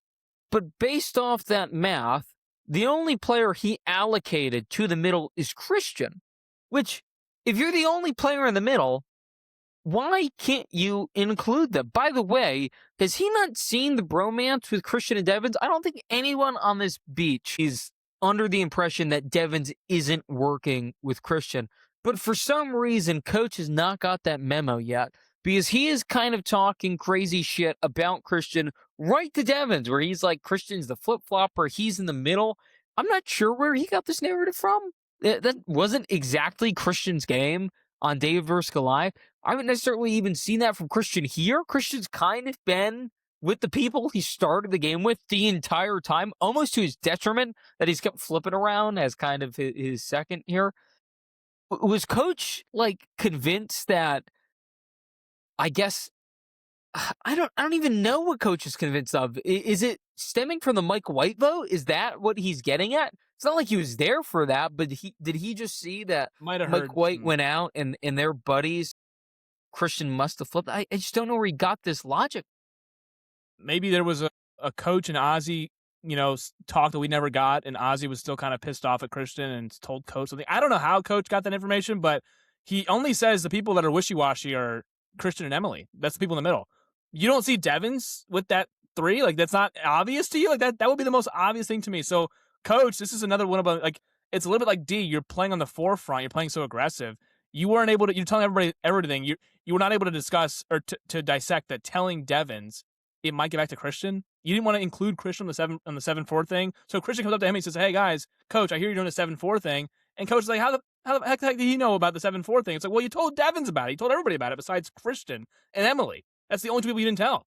But based off that math, the only player he allocated to the middle is Christian, which, if you're the only player in the middle, why can't you include them? By the way, has he not seen the bromance with Christian and Devins? I don't think anyone on this beach is under the impression that Devins isn't working with Christian. But for some reason, Coach has not got that memo yet because he is kind of talking crazy shit about Christian right to Devins, where he's like, Christian's the flip-flopper, he's in the middle. I'm not sure where he got this narrative from. That wasn't exactly Christian's game on David vs. Goliath. I haven't necessarily even seen that from Christian here. Christian's kind of been with the people he started the game with the entire time, almost to his detriment that he's kept flipping around as kind of his second here. Was Coach like convinced that, I guess, I don't even know what Coach is convinced of. Is it stemming from the Mike White vote? Is that what he's getting at? It's not like he was there for that, but did he just see that Mike White went out and their buddies, Christian must have flipped? I just don't know where he got this logic. Maybe there was a Coach and Ozzy, talk that we never got, and Ozzy was still kind of pissed off at Christian and told Coach something. I don't know how Coach got that information, but he only says the people that are wishy-washy are Christian and Emily. That's the people in the middle. You don't see Devins with that 3? Like, that's not obvious to you? Like, that would be the most obvious thing to me. So, Coach, this is another one about, like, it's a little bit like D. You're playing on the forefront. You're playing so aggressive. You weren't able to, you're telling everybody everything. You were not able to discuss or to dissect that telling Devins it might get back to Christian. You didn't want to include Christian on the 7-4 thing. So Christian comes up to him and he says, hey, guys, Coach, I hear you're doing a 7-4 thing. And Coach is like, how the heck did he know about the 7-4 thing? It's like, well, you told Devins about it. You told everybody about it besides Christian and Emily. That's the only 2 people you didn't tell.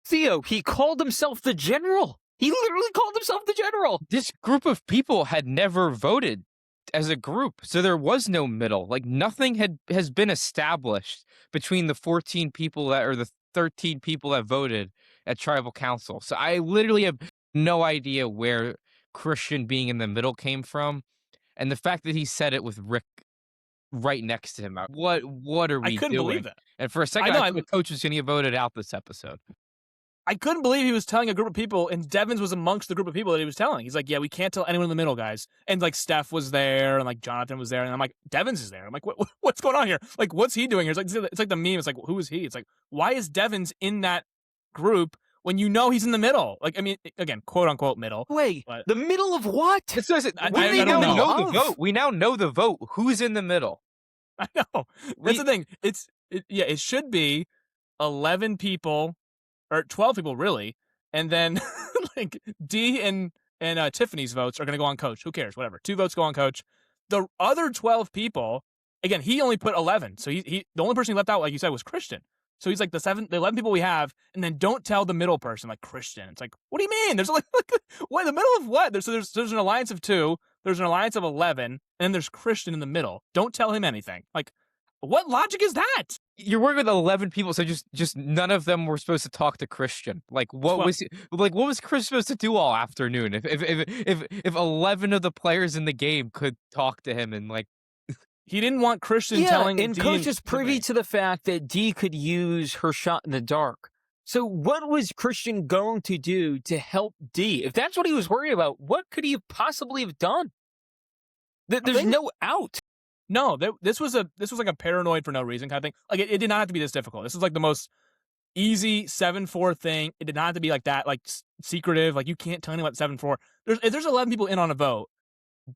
Theo, he called himself the general. He literally called himself the general. This group of people had never voted as a group, so there was no middle. Like, nothing has been established between the 14 people or the 13 people that voted at Tribal Council. So I literally have no idea where Christian being in the middle came from. And the fact that he said it with Rick right next to him. What are we doing? I couldn't believe that. And for a second, I thought the coach was going to get voted out this episode. I couldn't believe he was telling a group of people, and Devins was amongst the group of people that he was telling. He's like, yeah, we can't tell anyone in the middle, guys. And, like, Steph was there, and, like, Jonathan was there, and I'm like, Devins is there. I'm like, what's going on here? Like, what's he doing here? It's like the meme. It's like, who is he? It's like, why is Devins in that group when you know he's in the middle? Like, I mean, again, quote-unquote middle. Wait, the middle of what? I don't know the vote. We now know the vote. Who's in the middle? I know. That's the thing. It should be 11 people, or 12 people, really. And then, like, D and Tiffany's votes are going to go on Coach. Who cares? Whatever. 2 votes go on Coach. The other 12 people, again, he only put 11. So he the only person he left out, like you said, was Christian. So he's like, the 11 people we have, and then don't tell the middle person, like Christian. It's like, what do you mean? There's like what, the middle of what? There's an alliance of 2, there's an alliance of 11, and then there's Christian in the middle. Don't tell him anything. Like, what logic is that? You're working with 11 people, so just none of them were supposed to talk to Christian. Like, what was Chris supposed to do all afternoon? If 11 of the players in the game could talk to him and, like, He didn't want Christian telling and D Coach is privy to the fact that D could use her shot in the dark. So what was Christian going to do to help D? If that's what he was worried about, what could he possibly have done? There's no out. No, this was like a paranoid for no reason kind of thing. Like it did not have to be this difficult. This was like the most easy 7-4 thing. It did not have to be like that, like secretive. Like you can't tell anyone about 7-4. If there's 11 people in on a vote,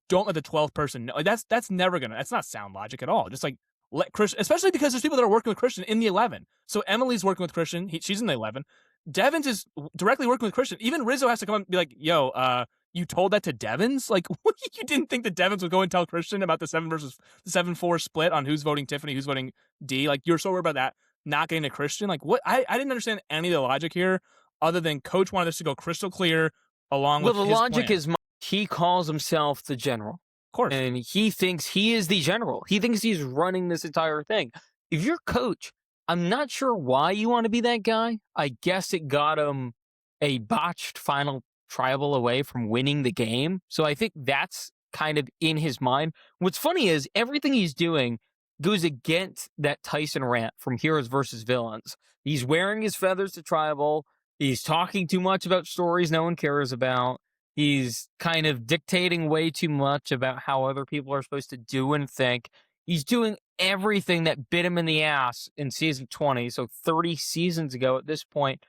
don't let the 12th person know. Like that's never gonna. That's not sound logic at all. Just like let Christian, especially because there's people that are working with Christian in the 11. So Emily's working with Christian. She's in the 11. Devins is directly working with Christian. Even Rizzo has to come and be like, "Yo, you told that to Devins? Like, what, you didn't think that Devins would go and tell Christian about the 7-4 split on who's voting Tiffany, who's voting D? Like, you're so worried about that not getting to Christian? Like, what? I didn't understand any of the logic here, other than Coach wanted this to go crystal clear along with his the logic plan. is he calls himself the general. Of course. And he thinks he is the general. He thinks he's running this entire thing. If you're Coach, I'm not sure why you want to be that guy. I guess it got him a botched final tribal away from winning the game. So I think that's kind of in his mind. What's funny is everything he's doing goes against that Tyson rant from Heroes versus Villains. He's wearing his feathers to tribal. He's talking too much about stories no one cares about. He's kind of dictating way too much about how other people are supposed to do and think. He's doing everything that bit him in the ass in season 20, so 30 seasons ago at this point.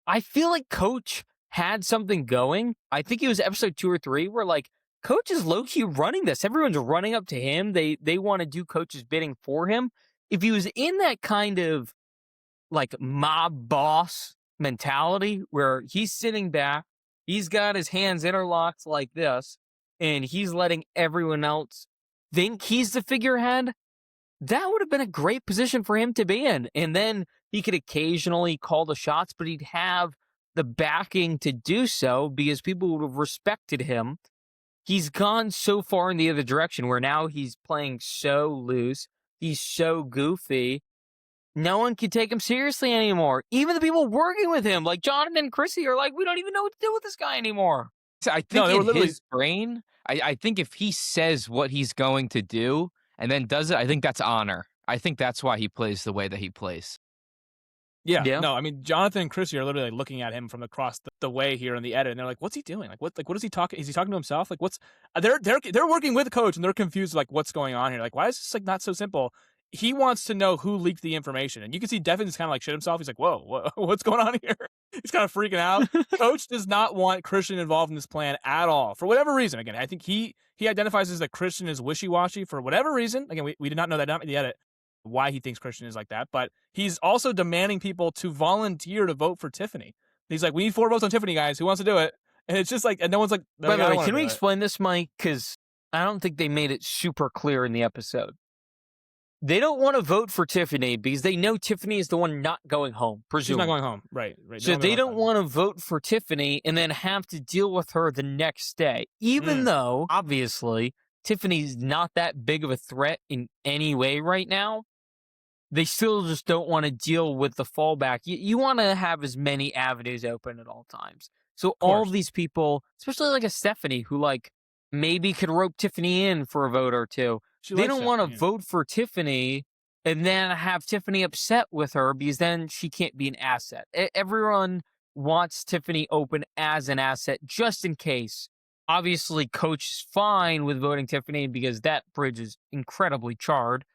I feel like Coach had something going. I think it was episode 2 or 3 where like Coach is low-key running this. Everyone's running up to him. They want to do Coach's bidding for him. If he was in that kind of like mob boss mentality where he's sitting back, he's got his hands interlocked like this, and he's letting everyone else think he's the figurehead, that would have been a great position for him to be in. And then he could occasionally call the shots, but he'd have the backing to do so because people would have respected him. He's gone so far in the other direction where now he's playing so loose. He's so goofy. No one can take him seriously anymore. Even the people working with him, like Jonathan and Chrissy, are like, we don't even know what to do with this guy anymore. So I think in his brain, I think if he says what he's going to do and then does it, I think that's honor. I think that's why he plays the way that he plays. Yeah. No, I mean, Jonathan and Chrissy are literally looking at him from across the way here in the edit, and they're like, "What's he doing? What is he talking? Is he talking to himself? Like, what's?" They're working with the Coach, and they're confused, like, what's going on here? Like, why is this like not so simple? He wants to know who leaked the information, and you can see Devin kind of like shit himself. He's like, "Whoa, what's going on here?" He's kind of freaking out. Coach does not want Christian involved in this plan at all for whatever reason. Again, I think he identifies as that Christian is wishy-washy for whatever reason. Again, we did not know that in the edit, why he thinks Christian is like that, but he's also demanding people to volunteer to vote for Tiffany. He's like, we need 4 votes on Tiffany, guys. Who wants to do it? And it's just like, and no one's like, by the way, can we explain this, Mike? Because I don't think they made it super clear in the episode. They don't want to vote for Tiffany because they know Tiffany is the one not going home, presumably. She's not going home. Right. So they don't want to vote for Tiffany and then have to deal with her the next day. Even though, obviously, Tiffany's not that big of a threat in any way right now. They still just don't want to deal with the fallback. You want to have as many avenues open at all times. So all of these people, especially like a Stephanie, who like maybe could rope Tiffany in for a vote or two, they don't want to vote for Tiffany and then have Tiffany upset with her because then she can't be an asset. Everyone wants Tiffany open as an asset just in case. Obviously, Coach is fine with voting Tiffany because that bridge is incredibly charred.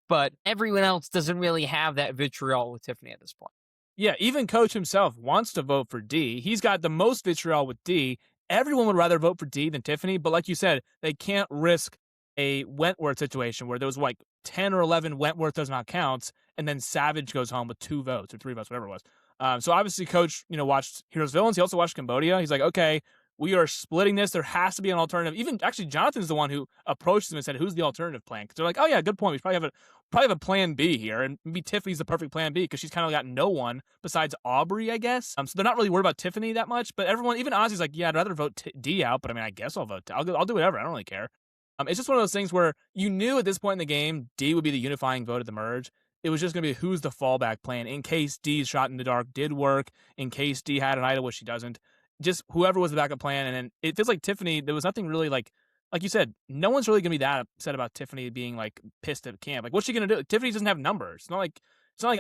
But everyone else doesn't really have that vitriol with Tiffany at this point. Yeah, even Coach himself wants to vote for D. He's got the most vitriol with D. Everyone would rather vote for D than Tiffany, but like you said, they can't risk a Wentworth situation where there was like 10 or 11 Wentworth does not count, and then Savage goes home with 2 votes or 3 votes, whatever it was. So obviously Coach, watched Heroes Villains. He also watched Cambodia. He's like, okay, we are splitting this. There has to be an alternative. Even actually, Jonathan's the one who approached them and said, "Who's the alternative plan?" Because they're like, "Oh yeah, good point. We probably have a plan B here, and maybe Tiffany's the perfect plan B because she's kind of got no one besides Aubrey, I guess." So they're not really worried about Tiffany that much. But everyone, even Ozzy's like, "Yeah, I'd rather vote D out, but I mean, I guess I'll vote. I'll do whatever. I don't really care." It's just one of those things where you knew at this point in the game, D would be the unifying vote at the merge. It was just going to be who's the fallback plan in case D's shot in the dark did work, in case D had an idol, which she doesn't. Just whoever was the backup plan. And then it feels like Tiffany, there was nothing really like like you said, no one's really gonna be that upset about Tiffany being like pissed at camp. Like, what's she gonna do? Like, Tiffany doesn't have numbers. It's not like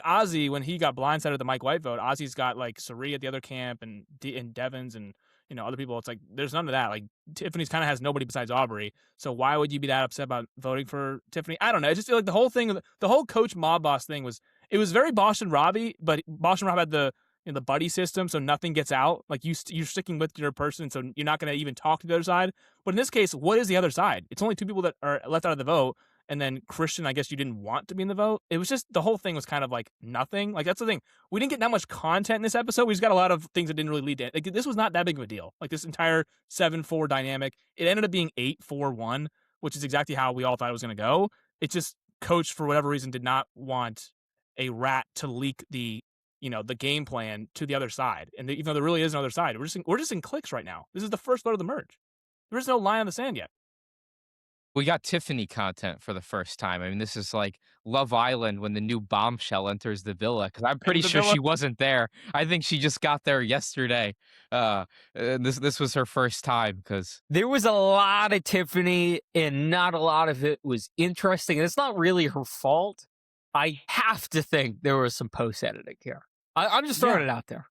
Ozzy when he got blindsided at the Mike White vote. Ozzy's got like Sari at the other camp and Devins and other people. It's like there's none of that. Like Tiffany's kind of has nobody besides Aubrey. So why would you be that upset about voting for Tiffany? I don't know. I just feel like the whole thing, the whole coach mob boss thing was very Boston Robbie, but Boston Rob had the buddy system, so nothing gets out. Like you're sticking with your person, so you're not going to even talk to the other side. But in this case, what is the other side? It's only two people that are left out of the vote, and then Christian, I guess you didn't want to be in the vote. It was just the whole thing was kind of like nothing. Like that's the thing. We didn't get that much content in this episode. We just got a lot of things that didn't really lead to. Like this was not that big of a deal. Like this entire 7-4 dynamic, it ended up being 8-4-1, which is exactly how we all thought it was going to go. It just coach for whatever reason did not want a rat to leak the game plan to the other side. And even though there really is another side, we're just in clicks right now. This is the first vote of the merge. There is no line on the sand yet. We got Tiffany content for the first time. I mean, this is like Love Island when the new bombshell enters the villa, because I'm pretty sure she wasn't there. I think she just got there yesterday. This was her first time because there was a lot of Tiffany and not a lot of it was interesting. And it's not really her fault. I have to think there was some post-editing here. I'm just throwing it out there.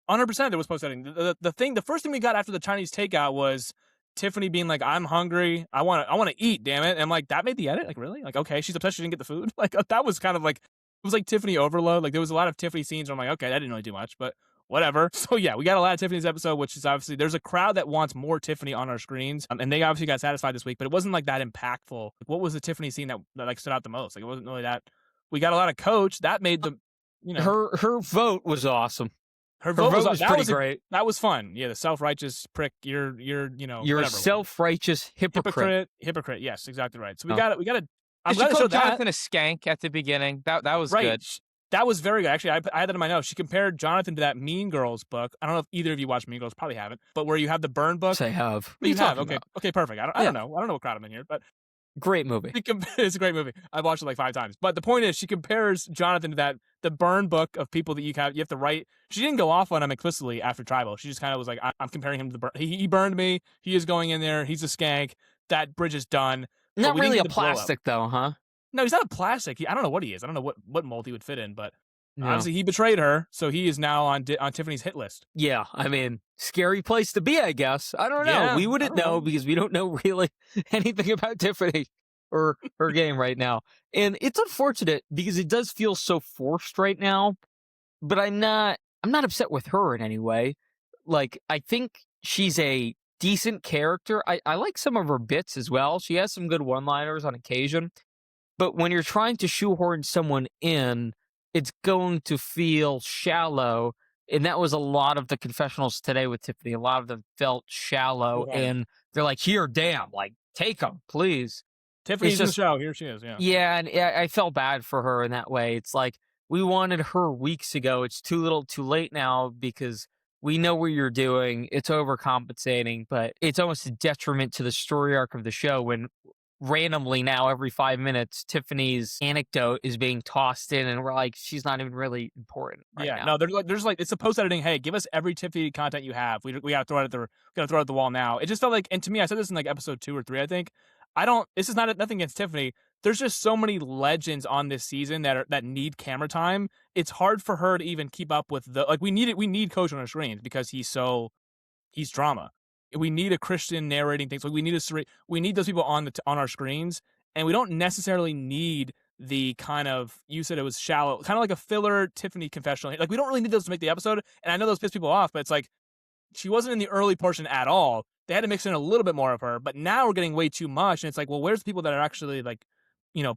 100% there was post-editing. The first thing we got after the Chinese takeout was Tiffany being like, "I'm hungry. I want to eat. Damn it!" And I'm like, that made the edit. Like, really? Like, okay, she's upset she didn't get the food. Like, that was kind of like, it was like Tiffany overload. Like, there was a lot of Tiffany scenes where I'm like, okay, that didn't really do much, but whatever. So yeah, we got a lot of Tiffany's episode, which is obviously there's a crowd that wants more Tiffany on our screens, and they obviously got satisfied this week. But it wasn't like that impactful. Like, what was the Tiffany scene that like stood out the most? Like, it wasn't really that. We got a lot of Coach that made the, her vote was awesome. Her vote was pretty great. That was fun. Yeah, the self-righteous prick. You're a self-righteous hypocrite. Hypocrite. Yes, exactly right. So we got it. I'm glad to show Jonathan a skank at the beginning. That was right. Good. That was very good. Actually, I had that in my notes. She compared Jonathan to that Mean Girls book. I don't know if either of you watched Mean Girls. Probably haven't. But where you have the burn book. Yes, I have. You have. Okay. Okay. Perfect. I don't know. I don't know what crowd I'm in here, but. Great movie. It's a great movie. I've watched it like 5 times. But the point is, she compares Jonathan to the burn book of people that you have to write. She didn't go off on him explicitly after Tribal. She just kind of was like, I'm comparing him to the burn. He burned me. He is going in there. He's a skank. That bridge is done. Not really a plastic though, huh? No, he's not a plastic. I don't know what he is. I don't know what mold he would fit in, but obviously he betrayed her, so he is now on Tiffany's hit list. Yeah, I mean, scary place to be, I guess. I don't know. Yeah, we wouldn't know because we don't know really anything about Tiffany or her game right now. And it's unfortunate because it does feel so forced right now, but I'm not upset with her in any way. Like, I think she's a decent character. I like some of her bits as well. She has some good one-liners on occasion. But when you're trying to shoehorn someone in, it's going to feel shallow. And that was a lot of the confessionals today with Tiffany. A lot of them felt shallow. Yeah. And they're like, here, damn, like, take them, please. Tiffany's in the show. Here she is, yeah. Yeah, and I felt bad for her in that way. It's like, we wanted her weeks ago. It's too little too late now because we know what you're doing. It's overcompensating, but it's almost a detriment to the story arc of the show when randomly now every 5 minutes Tiffany's anecdote is being tossed in and we're like, she's not even really important right now. No, there's like it's a post editing. Hey, give us every Tiffany content you have. We gotta throw it at the wall now. It just felt like, and to me, I said this in like episode 2 or 3, I think. This is nothing against Tiffany. There's just so many legends on this season that need camera time. It's hard for her to even keep up with we need Coach on our screens because he's drama. We need a Christian narrating things. Like we need those people on our screens, and we don't necessarily need the kind of, you said it was shallow, kind of like a filler Tiffany confessional. Like we don't really need those to make the episode. And I know those piss people off, but it's like she wasn't in the early portion at all. They had to mix in a little bit more of her, but now we're getting way too much. And it's like, well, where's the people that are actually like,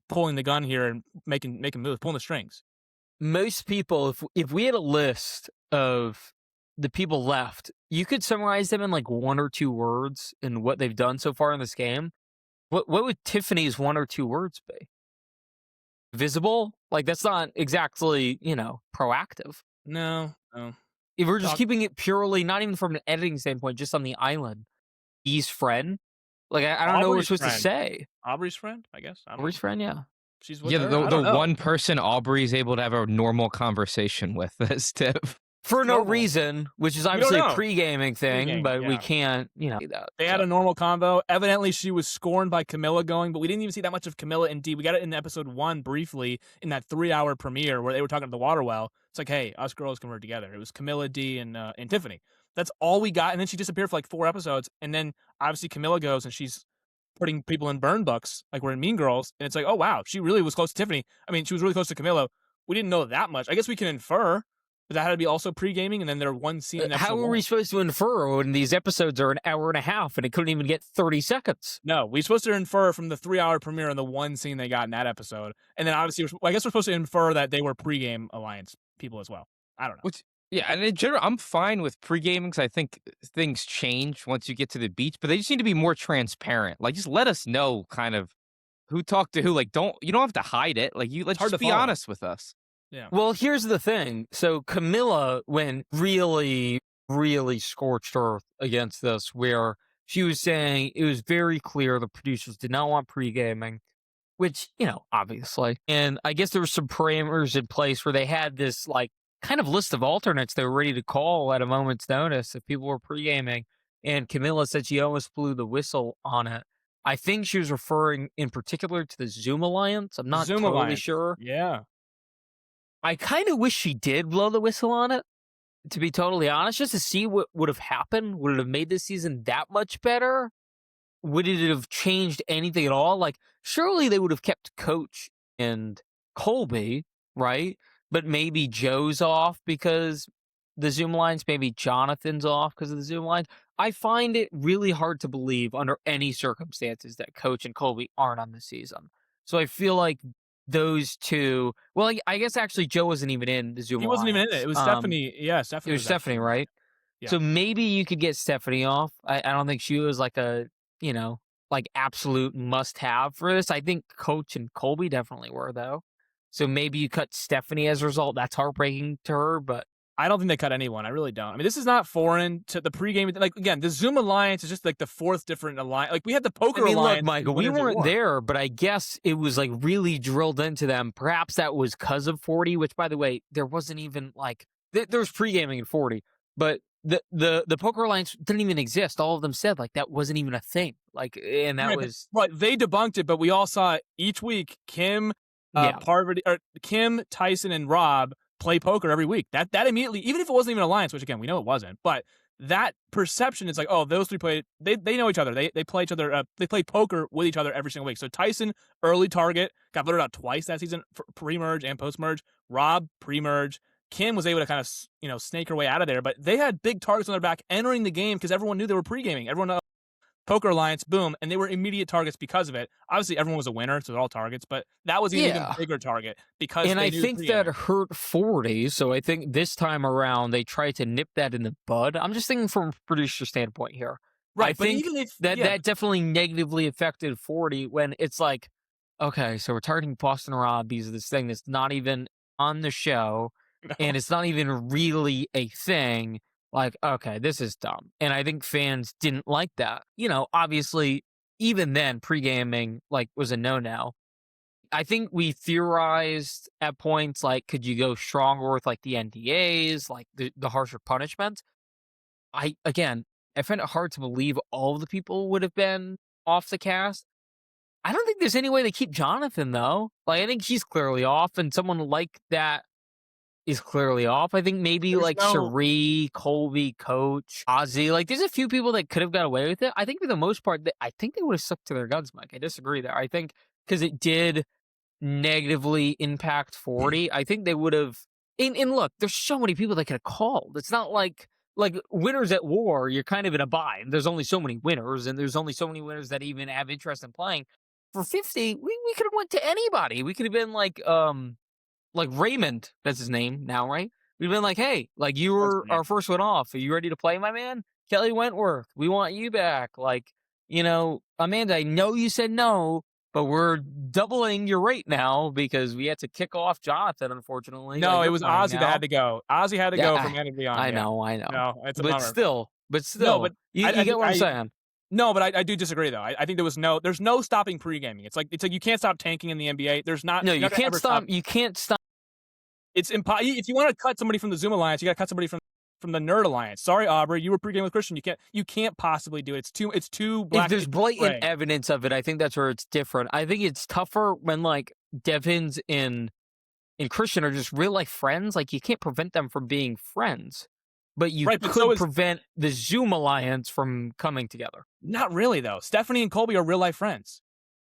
pulling the gun here and making moves, pulling the strings? Most people, if we had a list of the people left, you could summarize them in like 1 or 2 words in what they've done so far in this game. What would Tiffany's 1 or 2 words be? Visible? Like that's not exactly, proactive. No. If we're just keeping it purely, not even from an editing standpoint, just on the island, E's friend. Like I don't know what we're supposed to say. Aubrey's friend, I guess. Aubrey's friend, yeah. She's with her. The one person Aubrey's able to have a normal conversation with is Tiff. For no normal. reason, which is We obviously a don't know. pre-gaming thing, Pre-gaming, but we yeah. can't, do that. They had a normal convo. Evidently, she was scorned by Camilla going, but we didn't even see that much of Camilla and Dee. We got it in episode 1 briefly in that 3-hour premiere where they were talking at the water well. It's like, hey, us girls can work together. It was Camilla, Dee, and Tiffany. That's all we got. And then she disappeared for like 4 episodes. And then obviously Camilla goes and she's putting people in burn books, like we're in Mean Girls. And it's like, oh, wow, she really was close to Tiffany. I mean, she was really close to Camilla. We didn't know that much. I guess we can infer. But that had to be also pre-gaming, and then there one scene in episode How are 1. we supposed to infer when these episodes are an hour and a half and it couldn't even get 30 seconds? No, we're supposed to infer from the 3-hour premiere and the one scene they got in that episode. And then obviously, I guess we're supposed to infer that they were pre-game Alliance people as well. I don't know. Yeah, and in general, I'm fine with pre-gaming because I think things change once you get to the beach, but they just need to be more transparent. Like, just let us know kind of who talked to who. Like, you don't have to hide it. Like, let's hard just to be follow. honest with us. Yeah. Well, here's the thing. So Camilla went really, really scorched earth against this, where she was saying it was very clear the producers did not want pre-gaming, which, obviously. And I guess there were some parameters in place where they had this, like, kind of list of alternates they were ready to call at a moment's notice if people were pre-gaming. And Camilla said she almost blew the whistle on it. I think she was referring in particular to the Zoom Alliance. I'm not totally sure. Yeah. I kind of wish she did blow the whistle on it, to be totally honest, just to see what would have happened. Would it have made this season that much better? Would it have changed anything at all? Like, surely they would have kept Coach and Colby, right? But maybe Joe's off because the Zoom lines, maybe Jonathan's off because of the Zoom lines. I find it really hard to believe under any circumstances that Coach and Colby aren't on the season. So I feel like those two. Well, I guess actually Joe wasn't even in the Zoom. He wasn't even in it. It was Stephanie. Yeah, Stephanie. It was Stephanie, right? Yeah. So maybe you could get Stephanie off. I don't think she was like a, like absolute must-have for this. I think Coach and Colby definitely were, though. So maybe you cut Stephanie as a result. That's heartbreaking to her, but I don't think they cut anyone. I really don't. I mean, this is not foreign to the pregame. Like, again, the Zoom Alliance is just like the 4th different alliance. Like, we had the Poker Alliance. Look, Michael, we weren't there, but I guess it was like really drilled into them. Perhaps that was because of 40, which, by the way, there wasn't even like there's pre-gaming in 40, but the Poker Alliance didn't even exist. All of them said like that wasn't even a thing. Like, and that was right. They debunked it, but we all saw it each week. Kim, Parvati, or Kim, Tyson, and Rob play poker every week. That immediately, even if it wasn't even Alliance, which again we know it wasn't, but that perception is like, oh, those three play. They know each other. They play each other. They play poker with each other every single week. So Tyson, early target, got voted out twice that season, for pre-merge and post-merge. Rob, pre-merge. Kim was able to kind of snake her way out of there, but they had big targets on their back entering the game because everyone knew they were pre-gaming. Everyone Poker Alliance, boom, and they were immediate targets because of it. Obviously, everyone was a winner, so they're all targets, but that was an even bigger target because and they I knew think that hurt 40, so I think this time around they tried to nip that in the bud. I'm just thinking from a producer standpoint here. Right, I but think even if that definitely negatively affected 40 when it's like, okay, so we're targeting Boston Rob because of this thing that's not even on the show, and it's not even really a thing. Like, okay, this is dumb. And I think fans didn't like that. Obviously, even then, pre-gaming, was a no-no. I think we theorized at points, could you go stronger with, the NDAs, the harsher punishments? I find it hard to believe all of the people would have been off the cast. I don't think there's any way to keep Jonathan, though. I think she's clearly off, and someone like that is clearly off. I think maybe Sheree, Colby, Coach, Ozzy. There's a few people that could have got away with it. I think for the most part, I think they would have stuck to their guns, Mike. I disagree there. I think because it did negatively impact 40, I think they would have. And look, there's so many people that could have called. It's not like winners at war, you're kind of in a bind. There's only so many winners, and there's only so many winners that even have interest in playing. For 50, we could have went to anybody. We could have been Raymond, that's his name now, right? We've been like, hey, you were our first one off. Are you ready to play, my man? Kelly Wentworth, we want you back. Amanda, I know you said no, but we're doubling your rate now because we had to kick off Jonathan, unfortunately. No, it was Ozzy that had to go. Ozzy had to go for Amanda to be on. I know. No, it's a but bummer. Still, but you get what I'm saying. No, but I do disagree though. I think there's no stopping pre-gaming. It's like you can't stop tanking in the NBA. There's not. No, you can't stop. You can't stop It's if you want to cut somebody from the Zoom Alliance, you got to cut somebody from the Nerd Alliance. Sorry, Aubrey, you were pre-game with Christian. You can't possibly do it. It's too black. If there's blatant evidence of it, I think that's where it's different. I think it's tougher when like Devins and Christian are just real life friends. Like you can't prevent them from being friends, but you could prevent the Zoom Alliance from coming together. Not really, though. Stephanie and Colby are real life friends.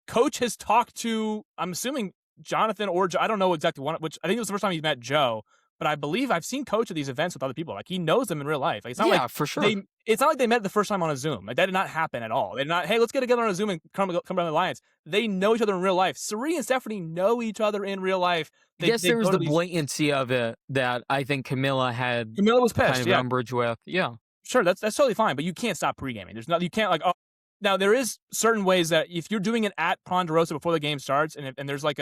Coach has talked to, I'm assuming, Jonathan or Joe. I don't know exactly which. I think it was the first time he met Joe, but I believe I've seen Coach at these events with other people. Like he knows them in real life. Like, it's not like for sure. It's not like they met the first time on a Zoom. Like that did not happen at all. They're not, hey, let's get together on a Zoom and come down the Alliance. They know each other in real life. Sari and Stephanie know each other in real life. There was the blatancy of it that I think Camilla was pissed, kind of umbrage with. Yeah, sure, that's totally fine. But you can't stop pre-gaming. There's you can't like. Oh, now there is certain ways that if you're doing it at Ponderosa before the game starts, and there's like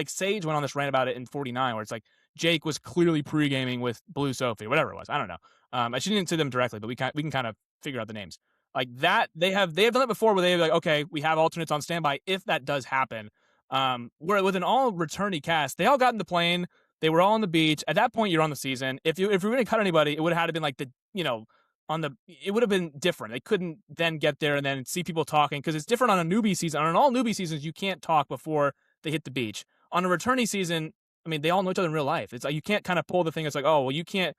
Sage went on this rant about it in 49, where it's like Jake was clearly pre-gaming with Blue Sophie, whatever it was. I don't know. I didn't see them directly, but we can kind of figure out the names like that. They have done that before, where they're like, okay, we have alternates on standby if that does happen. Where with an all returnee cast, they all got in the plane. They were all on the beach. At that point, you're on the season. If you were going to cut anybody, it would have had to been like it would have been different. They couldn't then get there and then see people talking because it's different on a newbie season. On an all newbie seasons, you can't talk before they hit the beach. On a returnee season, I mean, they all know each other in real life. It's like you can't kind of pull the thing. It's like, oh, well, you can't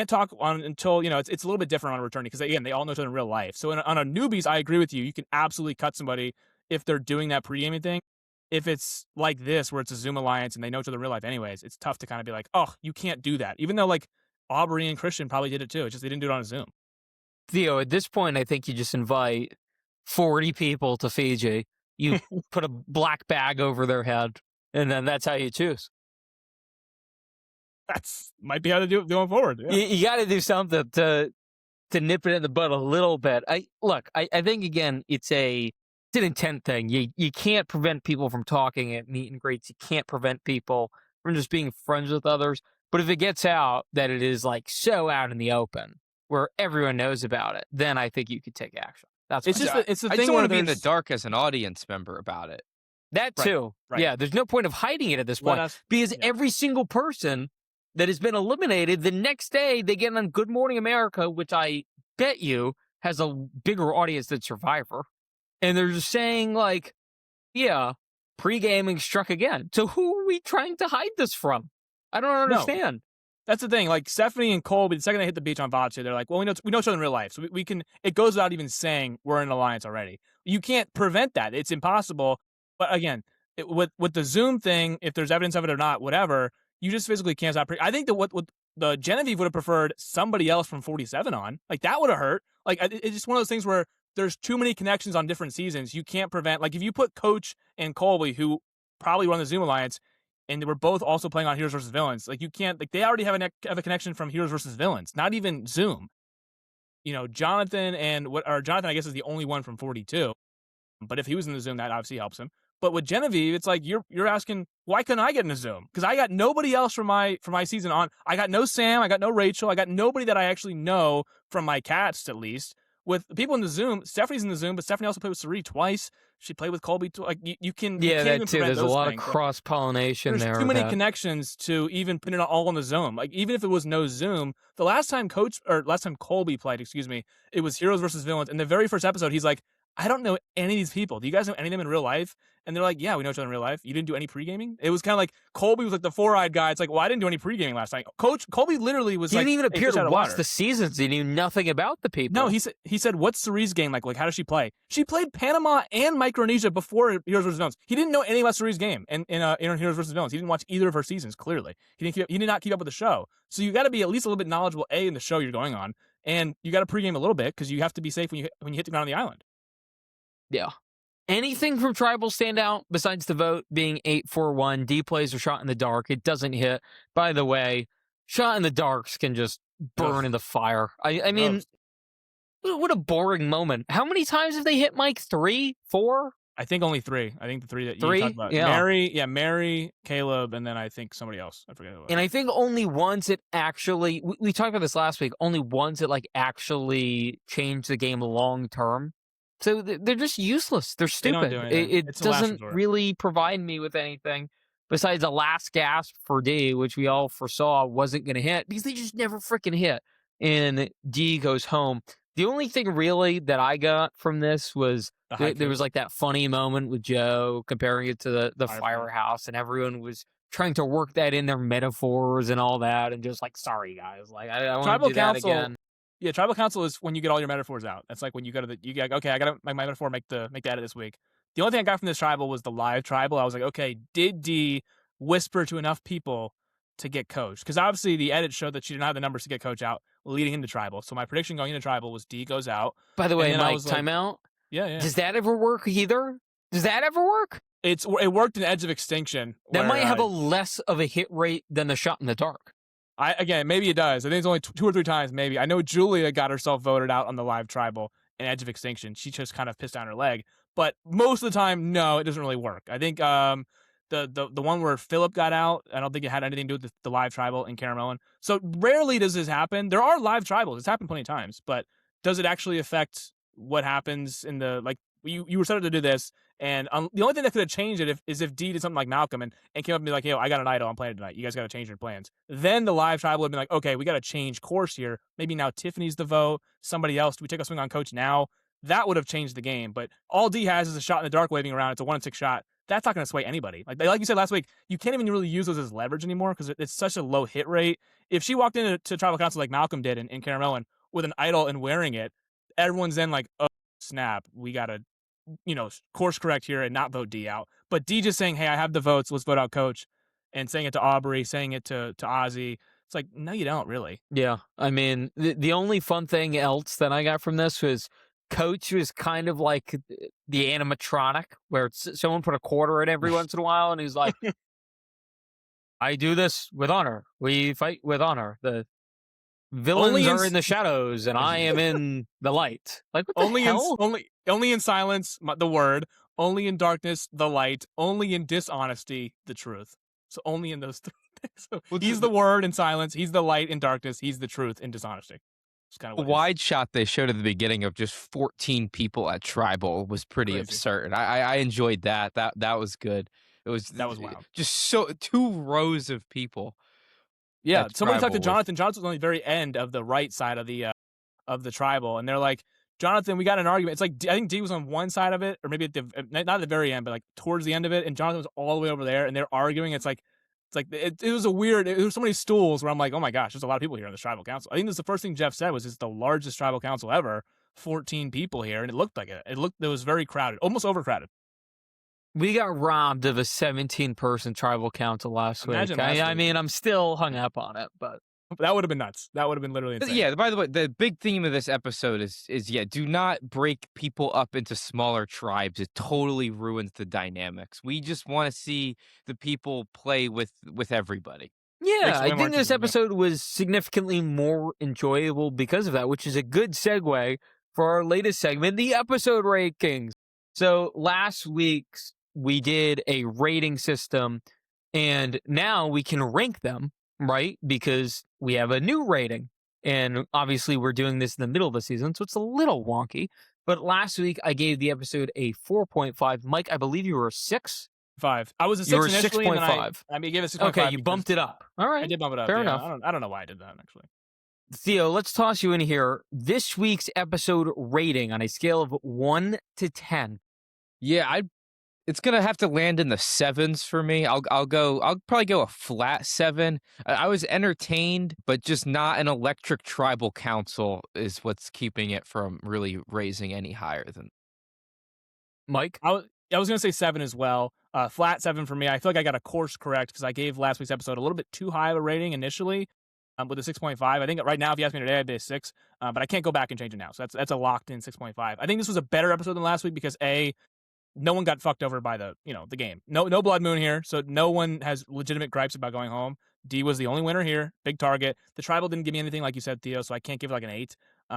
talk on until it's a little bit different on a returnee because again, they all know each other in real life. So on a newbies, I agree with you. You can absolutely cut somebody if they're doing that pre-gaming thing. If it's like this, where it's a Zoom Alliance and they know each other in real life anyways, it's tough to kind of be like, oh, you can't do that. Even though like Aubrey and Christian probably did it too. It's just they didn't do it on a Zoom. Theo, at this point, I think you just invite 40 people to Fiji. You put a black bag over their head, and then that's how you choose. That's might be how to do it going forward. Yeah. You got to do something to nip it in the bud a little bit. I think, again, it's an intent thing. You can't prevent people from talking at meet and greets. You can't prevent people from just being friends with others. But if it gets out that it is like so out in the open where everyone knows about it, then I think you could take action. That's it's the thing. I don't want to be in the dark as an audience member about it. That too. Right. Yeah, there's no point of hiding it at this point because every single person that has been eliminated, the next day they get on Good Morning America, which I bet you has a bigger audience than Survivor. And they're just saying like, yeah, pre-gaming struck again. So who are we trying to hide this from? I don't understand. No. That's the thing. Like Stephanie and Colby, the second they hit the beach on Vachu, they're like, well, we know each other in real life. So we can, it goes without even saying we're in an alliance already. You can't prevent that. It's impossible. But again, with the Zoom thing, if there's evidence of it or not, whatever, you just physically can't stop. I think that what the Genevieve would have preferred somebody else from 47 on. Like that would have hurt. Like it's just one of those things where there's too many connections on different seasons. You can't prevent, like if you put Coach and Colby, who probably run the Zoom Alliance, and they were both also playing on Heroes versus Villains. Like you can't, like they already have a connection from Heroes versus Villains, not even Zoom. Jonathan I guess is the only one from 42. But if he was in the Zoom, that obviously helps him. But with Genevieve, it's like you're asking, why couldn't I get in a Zoom? Because I got nobody else from my season on. I got no Sam, I got no Rachel, I got nobody that I actually know from my cats at least. With people in the Zoom, Stephanie's in the Zoom, but Stephanie also played with Sari twice. She played with Colby. Like you can, that too. There's a lot of cross pollination there. There's too many connections to even put it all on the Zoom. Like even if it was no Zoom, the last time Colby played, it was Heroes versus Villains. In the very first episode, he's like, I don't know any of these people. Do you guys know any of them in real life? And they're like, yeah, we know each other in real life. You didn't do any pre-gaming? It was kind of like Colby was like the four-eyed guy. It's like, well, I didn't do any pre-gaming last night. Coach Colby literally was he didn't even appear to watch the seasons. He knew nothing about the people. No, he said, what's Sari's game like? Like, how does she play? She played Panama and Micronesia before Heroes vs. Villains. He didn't know anything about Sari's game in Heroes vs. Villains. He didn't watch either of her seasons, clearly. He did not keep up with the show. So you got to be at least a little bit knowledgeable, in the show you're going on, and you got to pre-game a little bit because you have to be safe when you hit the ground on the island. Yeah. Anything from Tribal stand out besides the vote being 8-4-1? D plays or shot in the dark. It doesn't hit. By the way, shot in the darks can just burn in the fire. I mean, what a boring moment. How many times have they hit Mike? 3, 4? I think only 3. I think the 3 that you talked about. Yeah. Mary, Caleb, and then I think somebody else. I forget who it was. And I think only once it actually, we talked about this last week, only once it actually changed the game long term. So they're just useless. They're stupid. It doesn't really provide me with anything besides the last gasp for D, which we all foresaw wasn't going to hit because they just never freaking hit. And D goes home. The only thing really that I got from this was there was like that funny moment with Joe comparing it to the firehouse, and everyone was trying to work that in their metaphors and all that, and just like, sorry guys, like I want to do that again. Yeah, tribal council is when you get all your metaphors out. That's like when you go to okay, I gotta my metaphor make the edit this week. The only thing I got from this tribal was the live tribal. I was like, okay, did D whisper to enough people to get coach? Because obviously the edit showed that she didn't have the numbers to get coach out leading into tribal. So my prediction going into tribal was D goes out. By the way, Mike, timeout. Yeah. Does that ever work either? Does that ever work? It worked in Edge of Extinction. That might have a less of a hit rate than the shot in the dark. Again, maybe it does. I think it's only 2 or 3 times, maybe. I know Julia got herself voted out on the live tribal in Edge of Extinction. She just kind of pissed down her leg. But most of the time, no, it doesn't really work. I think the one where Philip got out, I don't think it had anything to do with the live tribal in Caramelon. So rarely does this happen. There are live tribals. It's happened plenty of times. But does it actually affect what happens in the, like, you were started to do this, and the only thing that could have changed it is if D did something like Malcolm and came up and be like, yo, I got an idol, I'm playing tonight. You guys got to change your plans. Then the live tribal would have been like, okay, we got to change course here. Maybe now Tiffany's the vote. Somebody else. Do we take a swing on coach now? That would have changed the game. But all D has is a shot in the dark waving around. It's a 1-6 shot. That's not going to sway anybody. Like you said last week, you can't even really use those as leverage anymore because it's such a low hit rate. If she walked into tribal council like Malcolm did in Caramelon with an idol and wearing it, everyone's then like, oh, snap, we got to course correct here and not vote D out. But D just saying, hey, I have the votes, let's vote out coach, and saying it to Aubrey, saying it to Ozzy. It's like, no, you don't really. Yeah. I mean, the only fun thing else that I got from this was coach was kind of like the animatronic where someone put a quarter in every once in a while and he's like, I do this with honor. We fight with honor. The villains are in the shadows and I am in the light. Like, what the hell? Only in silence, the word. Only in darkness, the light. Only in dishonesty, the truth. So only in those 3 things. So he's the word in silence. He's the light in darkness. He's the truth in dishonesty. It's kind of a wide shot they showed at the beginning of just 14 people at tribal was pretty absurd. I enjoyed that. That was good. That was wild. Just 2 rows of people. Yeah, somebody talked to Jonathan. Jonathan was on the very end of the right side of the tribal, and they're like, Jonathan, we got an argument. It's like I think D was on one side of it, or maybe not at the very end, but like towards the end of it, and Jonathan was all the way over there, and they're arguing. It was a weird. There was so many stools where I'm like, oh my gosh, there's a lot of people here in this tribal council. I think this is the first thing Jeff said was it's the largest tribal council ever, 14 people here, and it looked like it. It was very crowded, almost overcrowded. We got robbed of a 17-person tribal council last week. I mean, I'm still hung up on it, but that would have been nuts. That would have been literally insane. Yeah, by the way, the big theme of this episode is do not break people up into smaller tribes. It totally ruins the dynamics. We just want to see the people play with everybody. Yeah, I think this episode was significantly more enjoyable because of that, which is a good segue for our latest segment, the episode rankings. So last week we did a rating system, and now we can rank them, right? Because we have a new rating. And obviously we're doing this in the middle of the season, so it's a little wonky. But last week I gave the episode a 4.5. Mike, I believe you were a 6? 5. I was a 6 initially. 6.5. I gave it a 6.5. Okay, you bumped it up. All right. I did bump it up. Fair enough. I don't know why I did that, actually. Theo, let's toss you in here. This week's episode rating on a scale of 1 to 10. Yeah, it's gonna have to land in the 7s for me. I'll probably go a flat 7. I was entertained, but just not an electric tribal council is what's keeping it from really raising any higher than. Mike? I was gonna say 7 as well. Flat 7 for me. I feel like I got a course correct because I gave last week's episode a little bit too high of a rating initially. With a 6.5. I think right now, if you ask me today, I'd be a 6. But I can't go back and change it now. So that's a locked in 6.5. I think this was a better episode than last week because no one got fucked over by the game. No blood moon here, so no one has legitimate gripes about going home. D was the only winner here, big target. The tribal didn't give me anything, like you said, Theo, so I can't give it like an 8.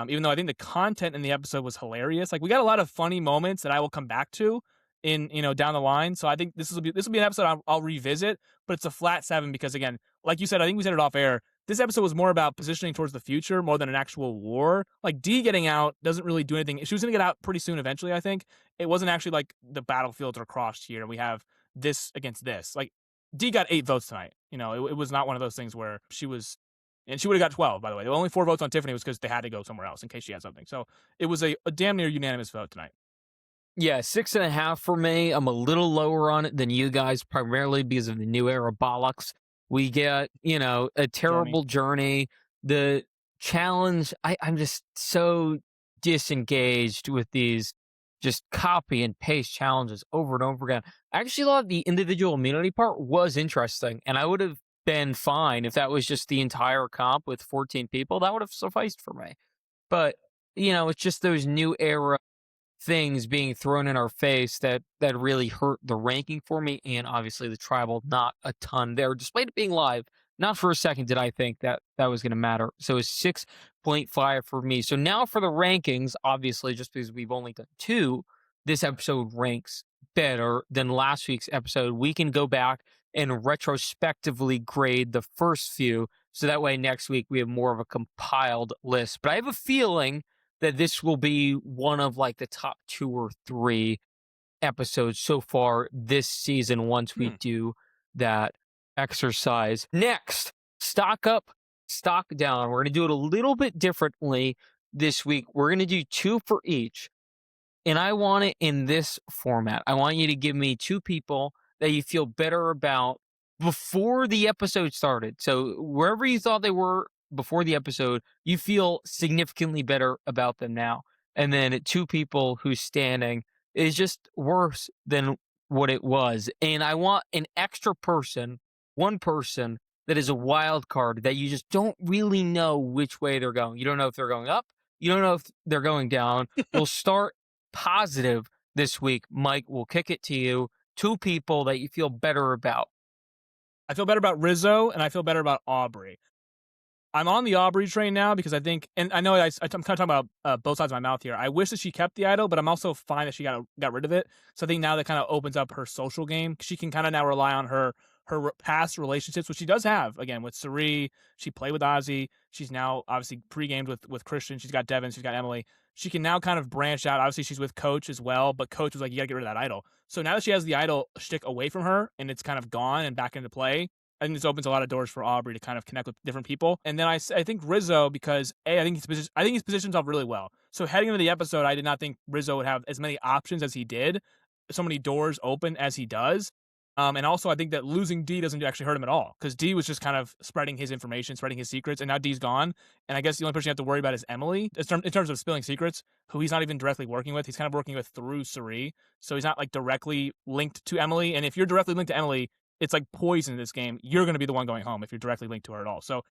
Even though I think the content in the episode was hilarious. Like we got a lot of funny moments that I will come back to in down the line. So I think this will be an episode I'll revisit, but it's a flat 7 because again, like you said, I think we said it off air. This episode was more about positioning towards the future more than an actual war. Like, D getting out doesn't really do anything. She was going to get out pretty soon eventually, I think. It wasn't actually like the battlefields are crossed here. We have this against this. Like, Dee got 8 votes tonight. It was not one of those things where she was, and she would have got 12, by the way. The only 4 votes on Tiffany was because they had to go somewhere else in case she had something. So it was a damn near unanimous vote tonight. Yeah, 6.5 for me. I'm a little lower on it than you guys, primarily because of the new era bollocks. We get, a terrible journey. The challenge, I'm just so disengaged with these just copy and paste challenges over and over again. I actually thought the individual immunity part was interesting, and I would have been fine if that was just the entire comp with 14 people. That would have sufficed for me. But, it's just those new era things being thrown in our face that really hurt the ranking for me, and obviously the tribal, not a ton there, despite it being live. Not for a second did I think that was going to matter. So it's 6.5 for me. So now for the rankings, obviously, just because we've only done 2, this episode ranks better than last week's episode. We can go back and retrospectively grade the first few, so that way next week we have more of a compiled list. But I have a feeling that this will be one of like the top 2 or 3 episodes so far this season once we do that exercise. Next, stock up, stock down. We're going to do it a little bit differently this week. We're going to do 2 for each. And I want it in this format. I want you to give me 2 people that you feel better about before the episode started. So wherever you thought they were before the episode, you feel significantly better about them now. And then 2 people whose standing is just worse than what it was. And I want an extra person, one person that is a wild card that you just don't really know which way they're going. You don't know if they're going up. You don't know if they're going down. We'll start positive this week. Mike, we'll kick it to you. 2 people that you feel better about. I feel better about Rizzo, and I feel better about Aubrey. I'm on the Aubrey train now because I think, and I know I'm kind of talking about both sides of my mouth here. I wish that she kept the idol, but I'm also fine that she got rid of it. So I think now that kind of opens up her social game. She can kind of now rely on her past relationships, which she does have. Again, with Cirie, she played with Ozzy. She's now obviously pre-gamed with Christian. She's got Devin. She's got Emily. She can now kind of branch out. Obviously, she's with Coach as well, but Coach was like, you got to get rid of that idol. So now that she has the idol stick away from her and it's kind of gone and back into play, I think this opens a lot of doors for Aubrey to kind of connect with different people. And then I think Rizzo, because I think he's positioned himself really well. So heading into the episode, I did not think Rizzo would have as many options as he did, so many doors open as he does. And also, I think that losing Dee doesn't actually hurt him at all, because Dee was just kind of spreading his information, spreading his secrets, and now Dee's gone. And I guess the only person you have to worry about is Emily, in terms of spilling secrets, who he's not even directly working with. He's kind of working with through Cirie, so he's not like directly linked to Emily. And if you're directly linked to Emily, it's like poison in this game. You're going to be the one going home if you're directly linked to her at all. So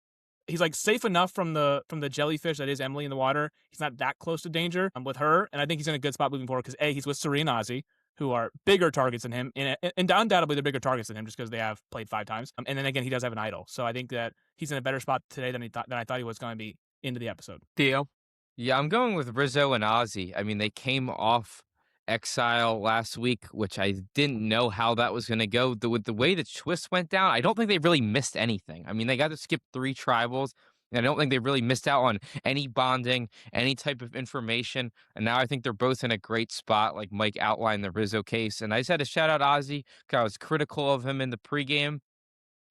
he's like safe enough from the jellyfish that is Emily in the water. He's not that close to danger with her, and I think he's in a good spot moving forward because he's with Cirie and Ozzy, who are bigger targets than him, and undoubtedly they're bigger targets than him just because they have played 5 times. And then again, he does have an idol, so I think that he's in a better spot today than I thought he was going to be into the episode. Theo? Yeah, I'm going with Rizzo and Ozzy. I mean, they came off exile last week, which I didn't know how that was going to go. With the way the twist went down, I don't think they really missed anything. I mean, they got to skip 3 tribals, and I don't think they really missed out on any bonding, any type of information. And now I think they're both in a great spot, like Mike outlined the Rizzo case. And I just had to shout out Ozzy because I was critical of him in the pregame.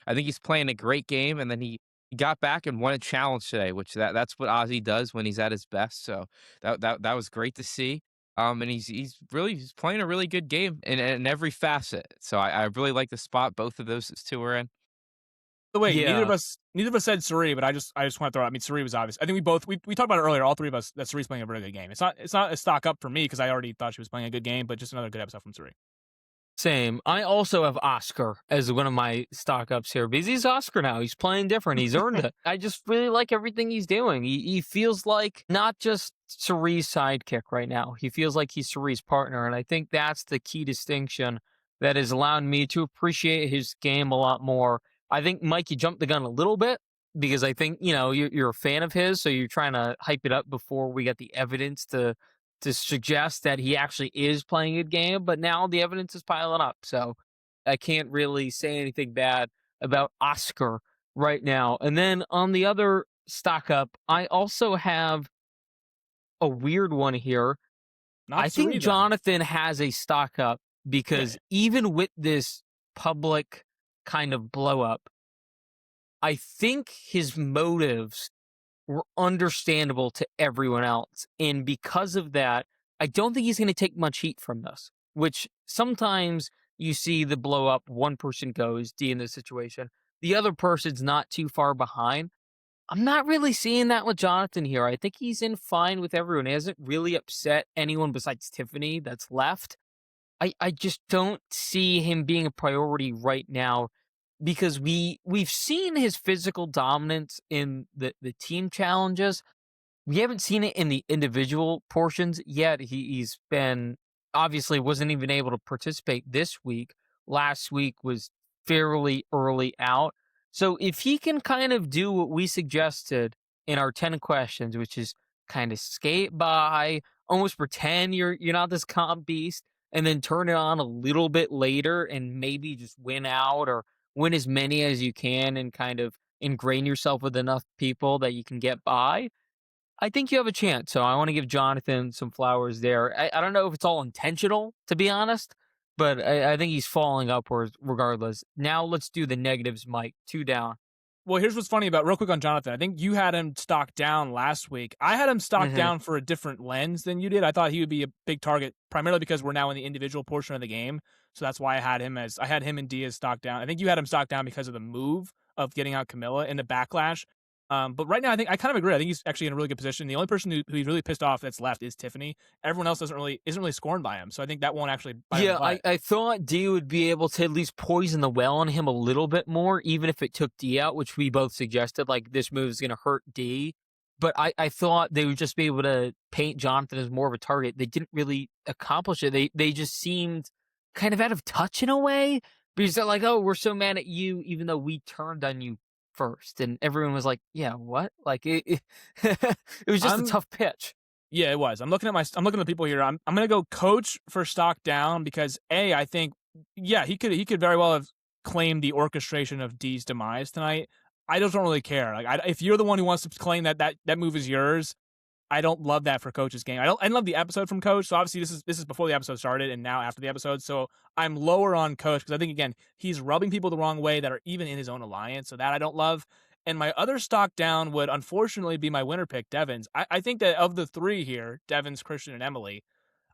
I think he's playing a great game, and then he got back and won a challenge today, which that's what Ozzy does when he's at his best. So that was great to see. And he's playing a really good game in every facet. So I really like the spot both of those 2 are in. By the way, Yeah. neither of us said Cirie, but I just want to throw out. I mean, Cirie was obvious. I think we talked about it earlier. All 3 of us that Cirie's playing a really good game. It's not a stock up for me because I already thought she was playing a good game, but just another good episode from Cirie. Same. I also have Oscar as one of my stock ups here because he's Oscar now. He's playing different. He's earned it. I just really like everything he's doing. He feels like not just Cirie's sidekick right now. He feels like he's Cirie's partner. And I think that's the key distinction that has allowed me to appreciate his game a lot more. I think, Mike, you jumped the gun a little bit because I think, you're a fan of his. So you're trying to hype it up before we get the evidence to suggest that he actually is playing a good game, but now the evidence is piling up. So I can't really say anything bad about Oscar right now. And then on the other stock up, I also have a weird one here. I think Jonathan has a stock up because even with this public kind of blow up, I think his motives were understandable to everyone else. And because of that, I don't think he's going to take much heat from this, which sometimes you see the blow up, one person goes, D in this situation, the other person's not too far behind. I'm not really seeing that with Jonathan here. I think he's in fine with everyone. He hasn't really upset anyone besides Tiffany that's left. I just don't see him being a priority right now because we've seen his physical dominance in the team challenges. We haven't seen it in the individual portions yet. He's been obviously wasn't even able to participate this week. Last week was fairly early out. So if he can kind of do what we suggested in our 10 questions, which is kind of skate by, almost pretend you're not this comp beast, and then turn it on a little bit later and maybe just win out or win as many as you can and kind of ingrain yourself with enough people that you can get by, I think you have a chance. So I want to give Jonathan some flowers there. I don't know if it's all intentional, to be honest, but I think he's falling upwards regardless. Now let's do the negatives, Mike. 2 down. Well, here's what's funny about real quick on Jonathan. I think you had him stocked down last week. I had him stocked down for a different lens than you did. I thought he would be a big target, primarily because we're now in the individual portion of the game. So that's why I had him and Diaz stocked down. I think you had him stocked down because of the move of getting out Camilla and the backlash. But right now, I kind of agree. I think he's actually in a really good position. The only person who he's really pissed off that's left is Tiffany. Everyone else isn't really scorned by him. So I think that won't actually bite him in the butt. I thought D would be able to at least poison the well on him a little bit more, even if it took D out, which we both suggested, like this move is going to hurt D. But I thought they would just be able to paint Jonathan as more of a target. They didn't really accomplish it. They just seemed kind of out of touch in a way because they're like, oh, we're so mad at you, even though we turned on you first, and everyone was like, "Yeah, what?" Like it was just a tough pitch. Yeah, it was. I'm looking at the people here. I'm gonna go coach for stock down because I think he could very well have claimed the orchestration of D's demise tonight. I just don't really care. Like if you're the one who wants to claim that move is yours, I don't love that for Coach's game. I didn't love the episode from Coach. So obviously this is before the episode started and now after the episode. So I'm lower on Coach because I think again he's rubbing people the wrong way that are even in his own alliance. So that I don't love. And my other stock down would unfortunately be my winner pick, Devins. I think that of the three here, Devins, Christian, and Emily,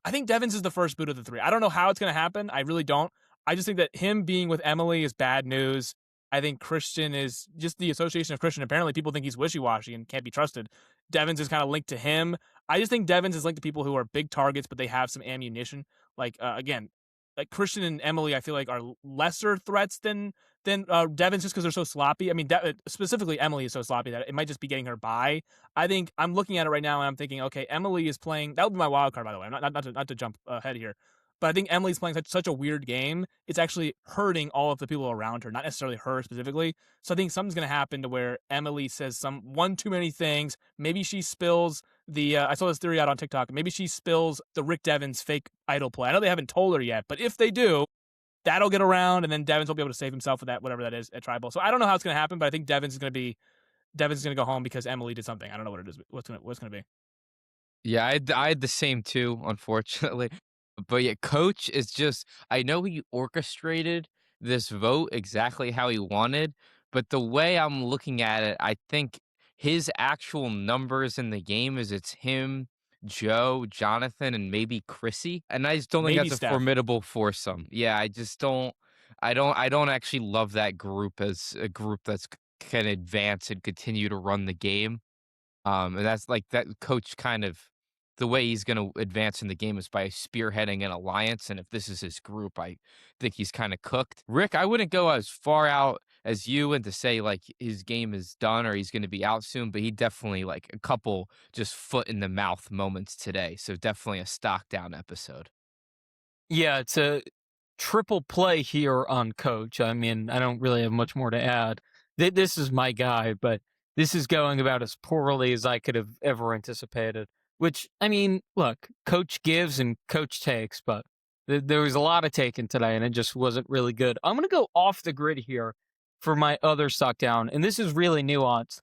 I think Devins is the first boot of the three. I don't know how it's going to happen. I really don't. I just think that him being with Emily is bad news. I think Christian is just the association of Christian. Apparently, people think he's wishy-washy and can't be trusted. Devins is kind of linked to him. I just think Devins is linked to people who are big targets, but they have some ammunition. Like, again, like Christian and Emily, I feel like are lesser threats than Devins just because they're so sloppy. I mean, specifically Emily is so sloppy that it might just be getting her by. I think I'm looking at it right now and I'm thinking, okay, Emily is playing. That would be my wild card, by the way. Not to jump ahead here. But I think Emily's playing such a weird game. It's actually hurting all of the people around her, not necessarily her specifically. So I think something's going to happen to where Emily says one too many things. Maybe she spills I saw this theory out on TikTok. Maybe she spills the Rick Devins fake idol play. I know they haven't told her yet, but if they do, that'll get around, and then Devins will be able to save himself with that, whatever that is, at Tribal. So I don't know how it's going to happen, but I think Devins is going to go home because Emily did something. I don't know what it is. What's going to be. Yeah, I had the same too, unfortunately. But yeah, Coach is just, I know he orchestrated this vote exactly how he wanted, but the way I'm looking at it, I think his actual numbers in the game is it's him, Joe, Jonathan, and maybe Chrissy. And I just don't think Maybe that's a Steph. formidable foursome. Yeah, I just don't. I don't actually love that group as a group that's can advance and continue to run the game. And that's like that Coach kind of the way he's going to advance in the game is by spearheading an alliance. And if this is his group, I think he's kind of cooked. Rick, I wouldn't go as far out as you and to say like his game is done or he's going to be out soon, but he definitely like a couple just foot in the mouth moments today. So definitely a stock down episode. Yeah, it's a triple play here on Coach. I mean, I don't really have much more to add. This is my guy, but this is going about as poorly as I could have ever anticipated. Which, I mean, look, Coach gives and Coach takes, but there was a lot of taken today, and it just wasn't really good. I'm going to go off the grid here for my other stock down, and this is really nuanced.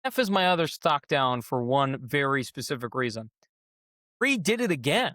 F is my other stock down for one very specific reason. Suri did it again.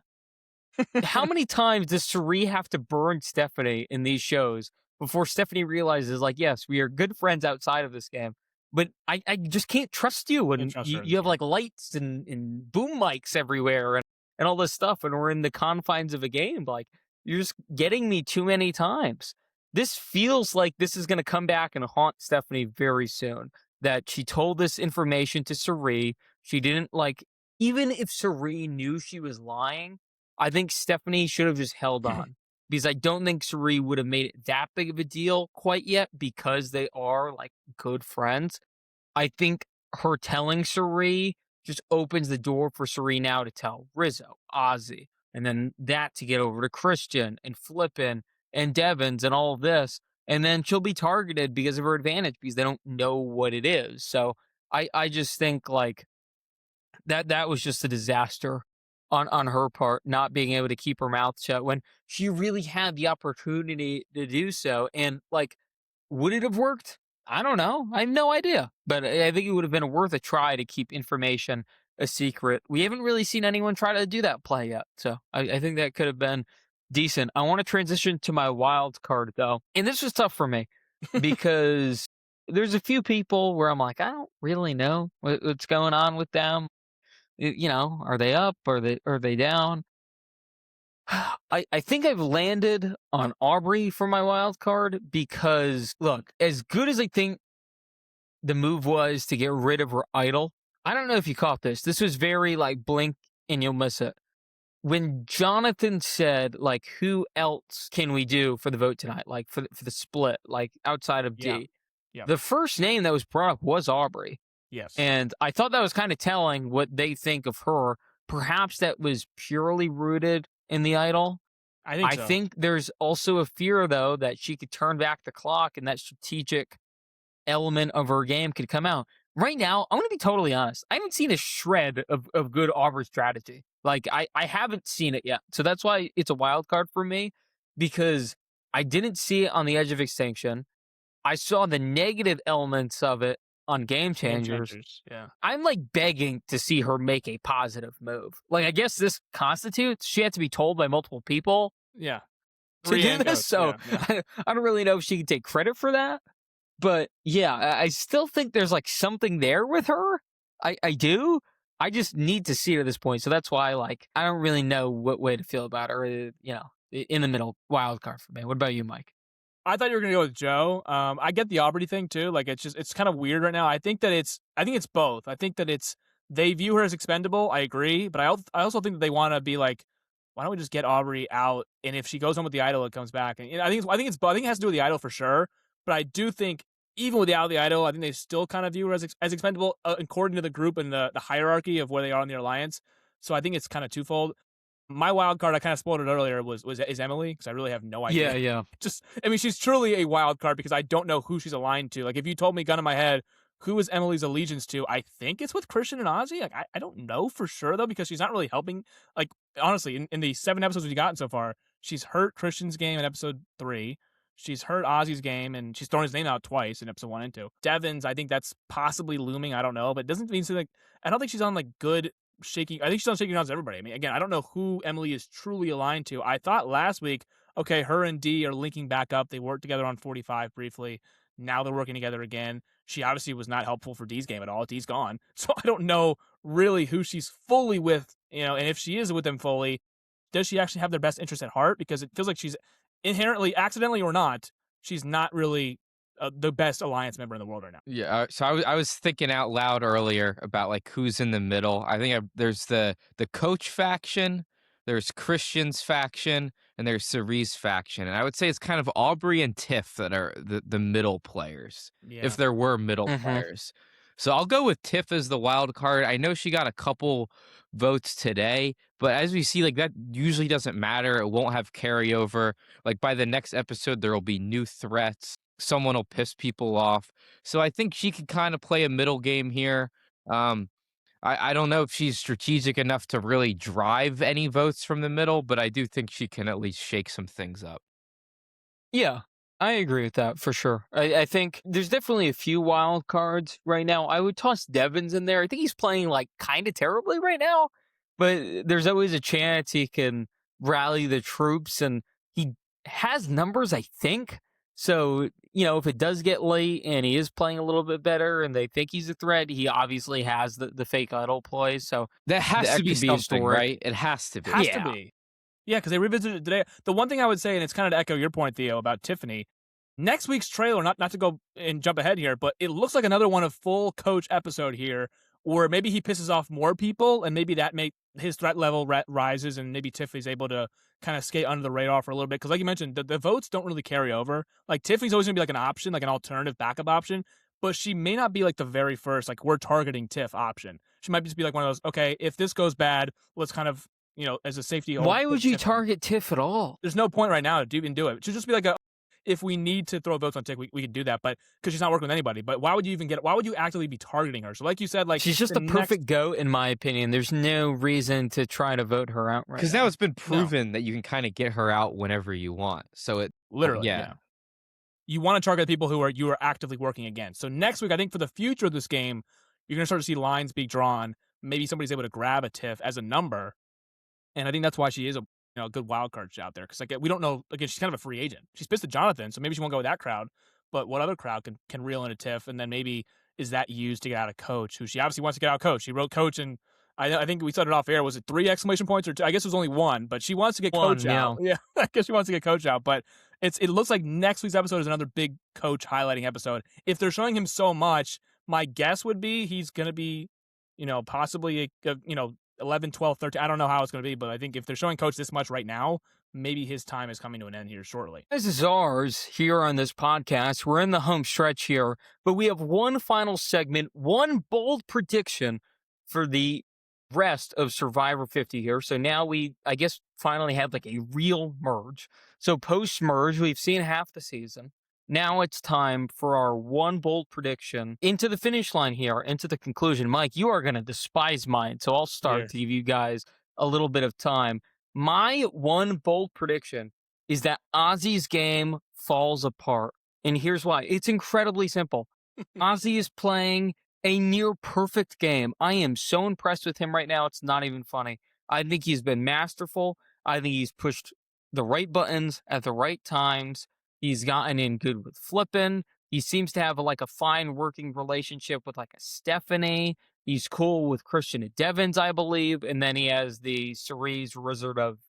How many times does Suri have to burn Stephanie in these shows before Stephanie realizes, like, yes, we are good friends outside of this game, but I just can't trust you. Can't And trust her you, in you this have game. like lights and boom mics everywhere and all this stuff. And we're in the confines of a game. Like, you're just getting me too many times. This feels like this is going to come back and haunt Stephanie very soon. That she told this information to Sari. She didn't like, even if Sari knew she was lying, I think Stephanie should have just held on because I don't think Sari would have made it that big of a deal quite yet because they are like good friends. I think her telling Sari just opens the door for Sari now to tell Rizzo, Ozzy, and then that to get over to Christian and Flippin and Devins and all of this. And then she'll be targeted because of her advantage because they don't know what it is. So I just think like that was just a disaster on her part, not being able to keep her mouth shut when she really had the opportunity to do so. And like, would it have worked? I don't know. I have no idea. But I think it would have been worth a try to keep information a secret. We haven't really seen anyone try to do that play yet. So I think that could have been decent. I want to transition to my wild card though. And this was tough for me because there's a few people where I'm like, I don't really know what's going on with them. You know, are they up? Are they down? I think I've landed on Aubrey for my wild card because look, as good as I think the move was to get rid of her idol, I don't know if you caught this. This was very like blink and you'll miss it. When Jonathan said like, who else can we do for the vote tonight? Like for the split, like outside of Yeah. D. Yeah. The first name that was brought up was Aubrey. Yes. And I thought that was kind of telling what they think of her. Perhaps that was purely rooted in the idol. I think I so. think there's also a fear, though, that she could turn back the clock and that strategic element of her game could come out. Right now, I'm going to be totally honest. I haven't seen a shred of good Aubrey strategy. Like, I haven't seen it yet. So that's why it's a wild card for me because I didn't see it on the edge of extinction. I saw the negative elements of it on Game Changers. Yeah. I'm like begging to see her make a positive move. Like, I guess this constitutes she had to be told by multiple people Yeah. to do this. So yeah. I don't really know if she can take credit for that. But yeah, I still think there's like something there with her. I do. I just need to see it at this point. So that's why like I don't really know what way to feel about her. You know, in the middle wild card for me. What about you, Mike? I thought you were gonna go with Joe. I get the Aubrey thing too. Like it's kind of weird right now. I think it's both. I think that they view her as expendable. I agree, but I also think that they want to be like, why don't we just get Aubrey out? And if she goes on with the idol, it comes back. And I think it has to do with the idol for sure. But I do think even without the idol, I think they still kind of view her as expendable according to the group and the hierarchy of where they are in the alliance. So I think it's kind of twofold. My wild card, I kind of spoiled it earlier, is Emily because I really have no idea. Yeah. I mean, she's truly a wild card because I don't know who she's aligned to. Like, if you told me, gun in my head, who is Emily's allegiance to? I think it's with Christian and Ozzy. Like, I don't know for sure though because she's not really helping. Like, honestly, in the 7 episodes we've gotten so far, she's hurt Christian's game in episode 3. She's hurt Ozzy's game, and she's thrown his name out twice in episode 1 and 2. Devins, I think that's possibly looming. I don't know, but it doesn't mean like I don't think she's on like good. I think she's on shaking hands with everybody. I mean, again, I don't know who Emily is truly aligned to. I thought last week, okay, her and D are linking back up. They worked together on 45 briefly. Now they're working together again. She obviously was not helpful for D's game at all. D's gone. So I don't know really who she's fully with, and if she is with them fully, does she actually have their best interest at heart? Because it feels like she's inherently, accidentally or not, she's not really the best alliance member in the world right now. Yeah, so I was thinking out loud earlier about like who's in the middle. I think there's the coach faction, there's Christian's faction, and there's Cerie's faction. And I would say it's kind of Aubrey and Tiff that are the middle players, if there were middle players. So I'll go with Tiff as the wild card. I know she got a couple votes today, but as we see, like that usually doesn't matter. It won't have carryover. Like by the next episode, there will be new threats. Someone will piss people off. So I think she could kind of play a middle game here. I don't know if she's strategic enough to really drive any votes from the middle, but I do think she can at least shake some things up. Yeah, I agree with that for sure. I think there's definitely a few wild cards right now. I would toss Devins in there. I think he's playing like kind of terribly right now, but there's always a chance he can rally the troops and he has numbers, I think. So, if it does get late and he is playing a little bit better and they think he's a threat, he obviously has the fake idol play. So That has that to be could be something, historic. right? It has to be. Has to Yeah. be. Yeah, because they revisited it today. The one thing I would say, and it's kind of to echo your point, Theo, about Tiffany, next week's trailer, not to go and jump ahead here, but it looks like another one of full coach episode here, where maybe he pisses off more people, and maybe that his threat level rises, and maybe Tiffany's able to kind of skate under the radar for a little bit. Because like you mentioned, the votes don't really carry over. Like Tiffany's always going to be like an option, like an alternative backup option, but she may not be like the very first, like we're targeting Tiff option. She might just be like one of those, okay, if this goes bad, let's kind of, as a safety. Why would you Tiff target Tiff at all? There's no point right now to even do it. It should just be like if we need to throw votes on Tiff, we could do that, but because she's not working with anybody. But why would you actively be targeting her? So like you said, like she's just the perfect goat in my opinion. There's no reason to try to vote her out right now. Because now it's been proven that you can kind of get her out whenever you want. So it literally, yeah. You want to target people who you are actively working against. So next week, I think for the future of this game, you're going to start to see lines be drawn. Maybe somebody's able to grab a Tiff as a number, and I think that's why she is a good wild card out there. Because we don't know. Again, she's kind of a free agent. She's pissed at Jonathan, so maybe she won't go with that crowd. But what other crowd can reel in a Tiff, and then maybe is that used to get out of Coach, who she obviously wants to get out of Coach. She wrote Coach, and I think we said it off air. Was it 3 exclamation points or 2? I guess it was only 1, but she wants to get Coach out. Yeah, I guess she wants to get Coach out. But it looks like next week's episode is another big Coach highlighting episode. If they're showing him so much, my guess would be he's going to be, possibly 11, 12, 13. I don't know how it's going to be, but I think if they're showing Coach this much right now, maybe his time is coming to an end here shortly. This is ours here on this podcast. We're in the home stretch here, but we have one final segment, one bold prediction for the rest of Survivor 50 here. So now we, I guess, finally have like a real merge. So post-merge, we've seen half the season. Now it's time for our one bold prediction into the finish line here, into the conclusion. Mike, you are going to despise mine, so I'll start to give you guys a little bit of time. My one bold prediction is that Ozzy's game falls apart. And here's why. It's incredibly simple. Ozzy is playing a near perfect game. I am so impressed with him right now. It's not even funny. I think he's been masterful. I think he's pushed the right buttons at the right times. He's gotten in good with flipping. He seems to have a fine working relationship with a Stephanie. He's cool with Christian and Devins, I believe. And then he has the Cerise Wizard of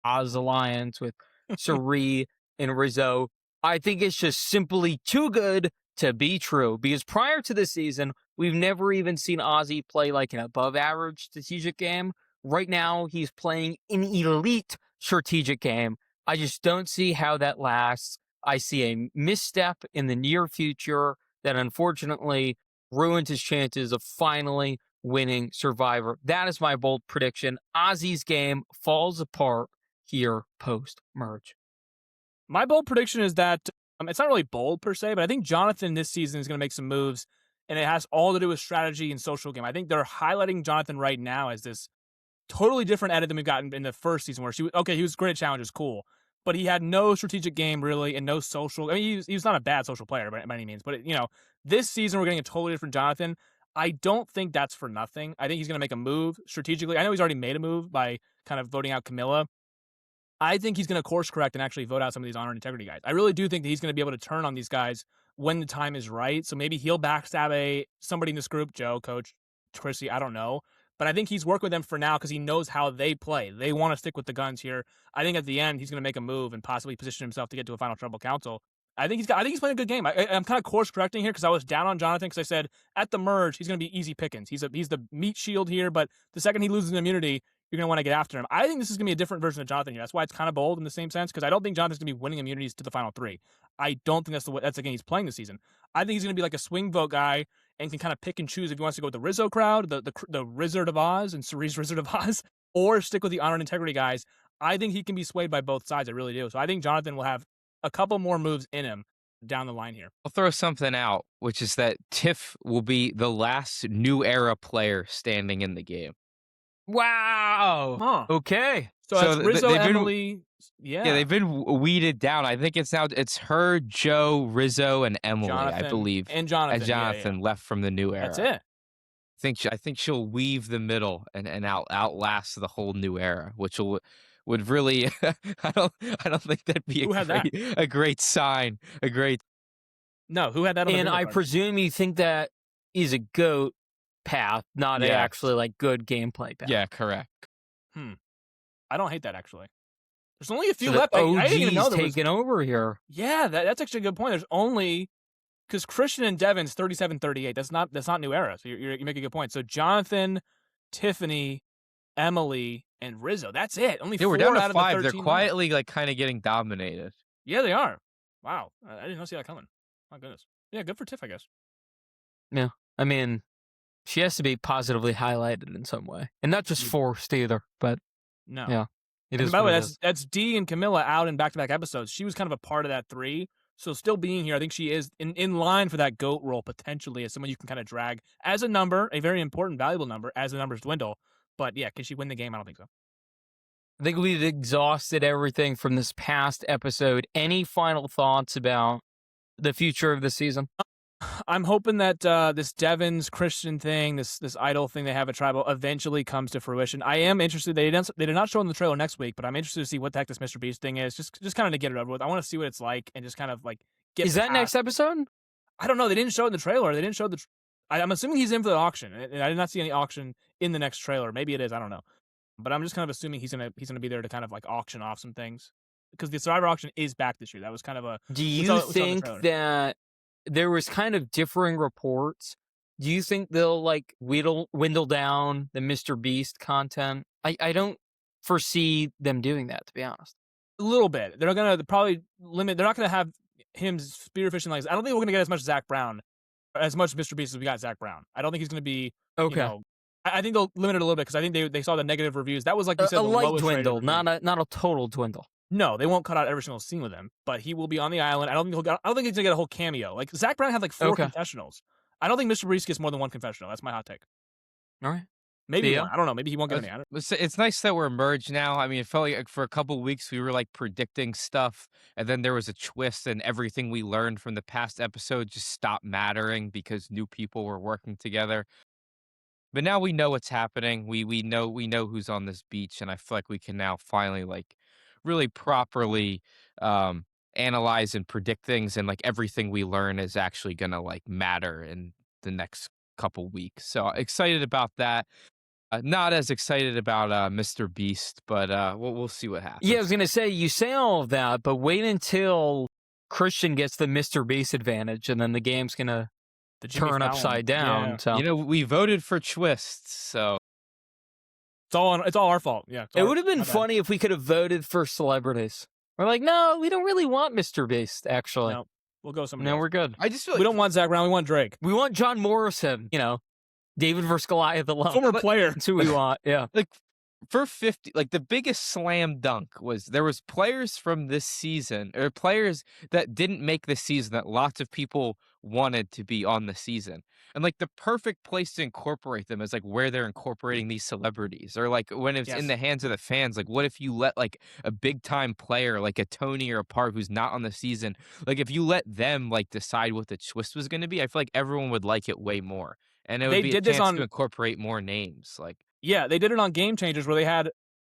Oz alliance with Cerise and Rizzo. I think it's just simply too good to be true, because prior to this season, we've never even seen Ozzy play an above average strategic game. Right now, he's playing an elite strategic game. I just don't see how that lasts. I see a misstep in the near future that unfortunately ruined his chances of finally winning Survivor. That is my bold prediction. Ozzy's game falls apart here post-merge. My bold prediction is that it's not really bold per se, but I think Jonathan this season is going to make some moves, and it has all to do with strategy and social game. I think they're highlighting Jonathan right now as this totally different edit than we've gotten in the first season, where he was great at challenges, cool, but he had no strategic game really and no social. I mean, he was not a bad social player by any means, but this season we're getting a totally different Jonathan. I don't think that's for nothing. I think he's going to make a move strategically. I know he's already made a move by kind of voting out Camilla. I think he's going to course correct and actually vote out some of these honor and integrity guys. I really do think that he's going to be able to turn on these guys when the time is right. So maybe he'll backstab somebody in this group, Joe, Coach, Chrissy, I don't know. But I think he's working with them for now because he knows how they play. They want to stick with the guns here. I think at the end he's going to make a move and possibly position himself to get to a final tribal council. I think he's playing a good game. I'm kind of course correcting here because I was down on Jonathan because I said at the merge he's going to be easy pickings. He's the meat shield here, but the second he loses an immunity, you're going to want to get after him. I think this is going to be a different version of Jonathan here. That's why it's kind of bold in the same sense, because I don't think Jonathan's going to be winning immunities to the final 3. I don't think that's the game he's playing this season. I think he's going to be like a swing vote guy and can kind of pick and choose if he wants to go with the Rizzo crowd, the Wizard of Oz and Cerise Wizard of Oz, or stick with the honor and integrity guys. I think he can be swayed by both sides. I really do. So I think Jonathan will have a couple more moves in him down the line here. I'll throw something out, which is that Tiff will be the last new era player standing in the game. Wow. Huh. Okay. So that's Rizzo, Emily. Yeah, they've been weeded down. I think it's her, Joe, Rizzo, and Emily, Jonathan, I believe. And Jonathan. Left from the new era. That's it. I think she'll weave the middle and outlast the whole new era, which will would really I don't think that'd be Who had that? a great sign. A great No, who had that on the And bingo I card? presume you think that is a GOAT path, not a Yes. actually like good gameplay path. Yeah, correct. I don't hate that actually. There's only a few So the left. I didn't even know OG's there was. taking over here. Yeah, that's actually a good point. There's only because Christian and Devin's 37-38. That's not New Era. So you make a good point. So Jonathan, Tiffany, Emily, and Rizzo. That's it. Only Yeah, we're 4 down out to of the 5. 13 They're left. quietly like kind of getting dominated. Yeah, they are. Wow, I did not see that coming. My goodness. Yeah, good for Tiff, I guess. I mean, she has to be positively highlighted in some way, and not just forced either. But No. Yeah, it And is. by the way, what it is. that's Dee and Camilla out in back-to-back episodes. She was kind of a part of that 3. So still being here, I think she is in line for that GOAT role potentially as someone you can kind of drag as a number, a very important, valuable number as the numbers dwindle. But yeah, can she win the game? I don't think so. I think we've exhausted everything from this past episode. Any final thoughts about the future of the season? I'm hoping that this Devon's Christian thing, this idol thing they have at Tribal, eventually comes to fruition. I am interested. They did not show in the trailer next week, but I'm interested to see what the heck this Mr. Beast thing is. Just kind of to get it over with. I want to see what it's like and just kind of like get. Is that next episode? I don't know. They didn't show it in the trailer. They didn't show the. I'm assuming he's in for the auction, and I did not see any auction in the next trailer. Maybe it is. I don't know, but I'm just kind of assuming he's gonna be there to kind of like auction off some things because the Survivor auction is back this year. That was kind of a. Do we you saw it in the think trailer. that there was kind of differing reports? Do you think they'll like dwindle down the Mr. Beast content? I don't foresee them doing that, to be honest. A little bit. They're gonna probably limit. They're not gonna have him spearfishing like. I don't think we're gonna get as much Zach Brown, as much Mr. Beast as we got Zach Brown. I don't think he's gonna be. Okay. You know, I think they'll limit it a little bit because I think they saw the negative reviews. That was like you said, A the light lowest rated dwindle, review. not a total dwindle. No, they won't cut out every single scene with him, but he will be on the island. I don't think he's gonna get a whole cameo. Like Zach Brown had like 4 Okay. confessionals. I don't think Mr. Beast gets more than 1 confessional. That's my hot take. All right. Maybe Theo? 1. I don't know. Maybe he won't get any. It's nice that we're merged now. I mean, it felt like for a couple weeks we were like predicting stuff, and then there was a twist, and everything we learned from the past episode just stopped mattering because new people were working together. But now we know what's happening. We know who's on this beach, and I feel like we can now finally like really properly analyze and predict things, and like everything we learn is actually gonna like matter in the next couple weeks. So excited about that. Not as excited about Mr. Beast, but we'll see what happens. Yeah, I was gonna say you say all of that, but wait until Christian gets the Mr. Beast advantage, and then the game's gonna turn upside down. Yeah. So You know, we voted for twists, so It's all our fault. Yeah. it would have been my bad. funny if we could have voted for celebrities. We're like, no, we don't really want Mr. Beast. Actually, No, we'll go somewhere. no, we're good. I just feel We like don't want Zach Brown. We want Drake, We want John Morrison. You know, David versus Goliath alone. former player. That's who we want. Yeah. like for 50, like the biggest slam dunk was there was players from this season or players that didn't make the season that lots of people wanted to be on the season. And like the perfect place to incorporate them is like where they're incorporating these celebrities or like when it's in Yes. the hands of the fans. Like what if you let like a big time player like a Tony or a Park who's not on the season, like if you let them like decide what the twist was going to be, I feel like everyone would like it way more. And it would They be a did this chance on- to incorporate more names. Like Yeah, they did it on Game Changers where they had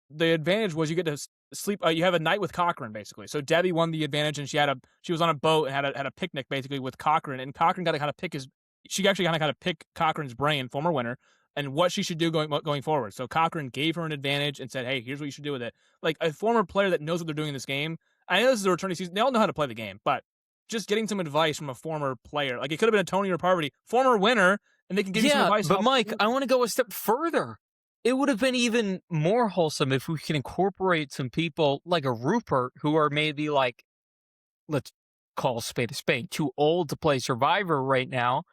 the advantage was you get to sleep. You have a night with Cochran basically. So Debbie won the advantage, and she was on a boat and had a picnic basically with Cochran, and Cochran got to kind of pick his. She actually kind of pick Cochran's brain, former winner, and what she should do going forward. So Cochran gave her an advantage and said, "Hey, here's what you should do with it." Like a former player that knows what they're doing in this game. I know this is a returning season; they all know how to play the game, but just getting some advice from a former player, like it could have been a Tony or Parvati, former winner, and they can give you some advice. But how- Mike, I want to go a step further. It would have been even more wholesome if we can incorporate some people like a Rupert who are maybe like, let's call a spade, too old to play Survivor right now,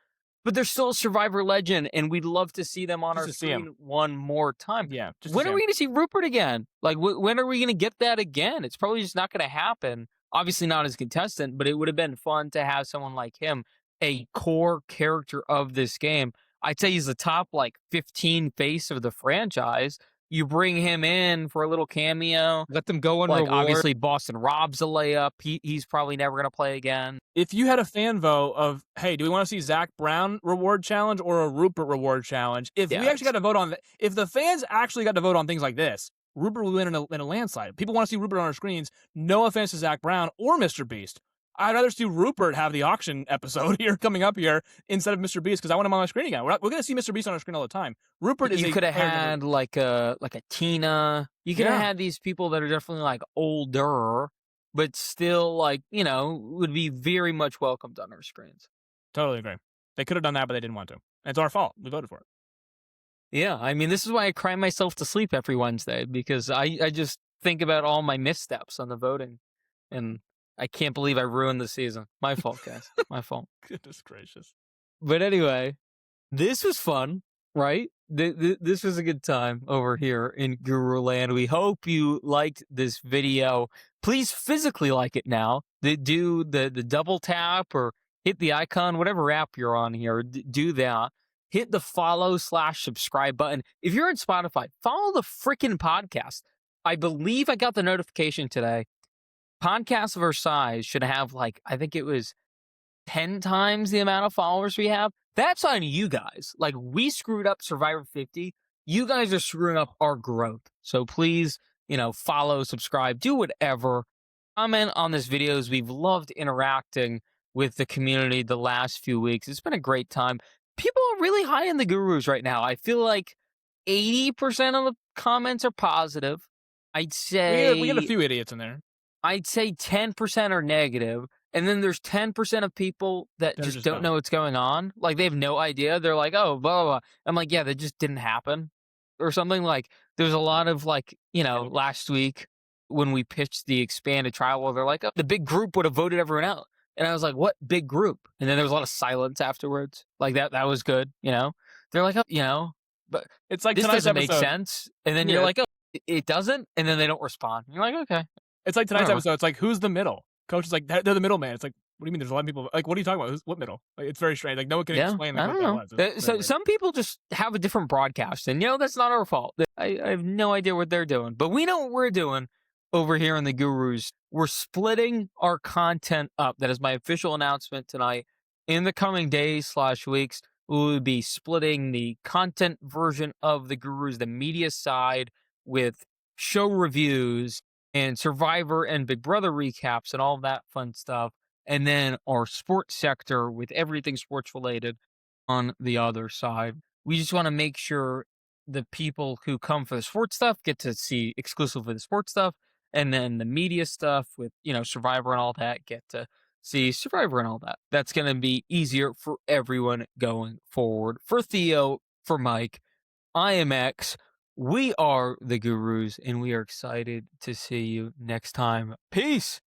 but they're still a Survivor legend, and we'd love to see them on Just our to see 'em. screen one more time. yeah. Just When to are say- we going to see Rupert again? Like, when are we going to get that again? It's probably just not going to happen. Obviously not as a contestant, but it would have been fun to have someone like him, a core character of this game. I'd say he's the top, like, 15 face of the franchise. You bring him in for a little cameo. let them go on Like, reward. obviously, Boston Rob's a layup. He's probably never going to play again. If you had a fan vote of, hey, do we want to see Zach Brown reward challenge or a Rupert reward challenge? If we Yeah. actually got to vote on, if the fans actually got to vote on things like this, Rupert would win in a landslide. People want to see Rupert on our screens. No offense to Zach Brown or Mr. Beast. I'd rather see Rupert have the auction episode here coming up here instead of Mr. Beast because I want him on my screen again. We're going to see Mr. Beast on our screen all the time. Rupert is. You could have had like a Tina. You could have had these people that are definitely like older, but still like would be very much welcomed on our screens. Totally agree. They could have done that, but they didn't want to. It's our fault. We voted for it. Yeah, I mean, this is why I cry myself to sleep every Wednesday because I just think about all my missteps on the voting, and I can't believe I ruined the season. My fault, guys. My fault. Goodness gracious. But anyway, this was fun, right? This was a good time over here in Guru Land. We hope you liked this video. Please physically like it now. Do the double tap or hit the icon, whatever app you're on here. Do that. Hit the follow/subscribe button. If you're on Spotify, follow the freaking podcast. I believe I got the notification today. Podcasts of our size should have like, I think it was 10 times the amount of followers we have. That's on you guys. Like, we screwed up Survivor 50. You guys are screwing up our growth. So please, follow, subscribe, do whatever. Comment on this videos. We've loved interacting with the community the last few weeks. It's been a great time. People are really high in the Gurus right now. I feel like 80% of the comments are positive. I'd say we got a few idiots in there. I'd say 10% are negative, and then there's 10% of people that just don't know what's going on. Like, they have no idea. They're like, oh, blah, blah, blah. I'm like, yeah, that just didn't happen. Or something like, there's a lot of like, last week when we pitched the expanded trial, well, they're like, oh, the big group would have voted everyone out. And I was like, what big group? And then there was a lot of silence afterwards. Like, that was good, They're like, oh, but it's like this tonight's doesn't episode. make sense. And then you're like, oh, it doesn't? And then they don't respond. You're like, okay. It's like tonight's episode. It's like, who's the middle? Coach is like, they're the middle man. It's like, what do you mean? There's a lot of people. Like, what are you talking about? What middle? Like, it's very strange. Like, no one can explain like, I don't know. So some people just have a different broadcast, and that's not our fault. I have no idea what they're doing, but we know what we're doing over here in the Gurus. We're splitting our content up. That is my official announcement tonight. In the coming days/weeks, we will be splitting the content version of the Gurus, the media side, with show reviews and Survivor and Big Brother recaps and all of that fun stuff. And then our sports sector with everything sports related on the other side. We just want to make sure the people who come for the sports stuff get to see exclusively the sports stuff. And then the media stuff with, Survivor and all that get to see Survivor and all that. That's going to be easier for everyone going forward. For Theo, for Mike, I am X. We are the Gurus, and we are excited to see you next time. Peace.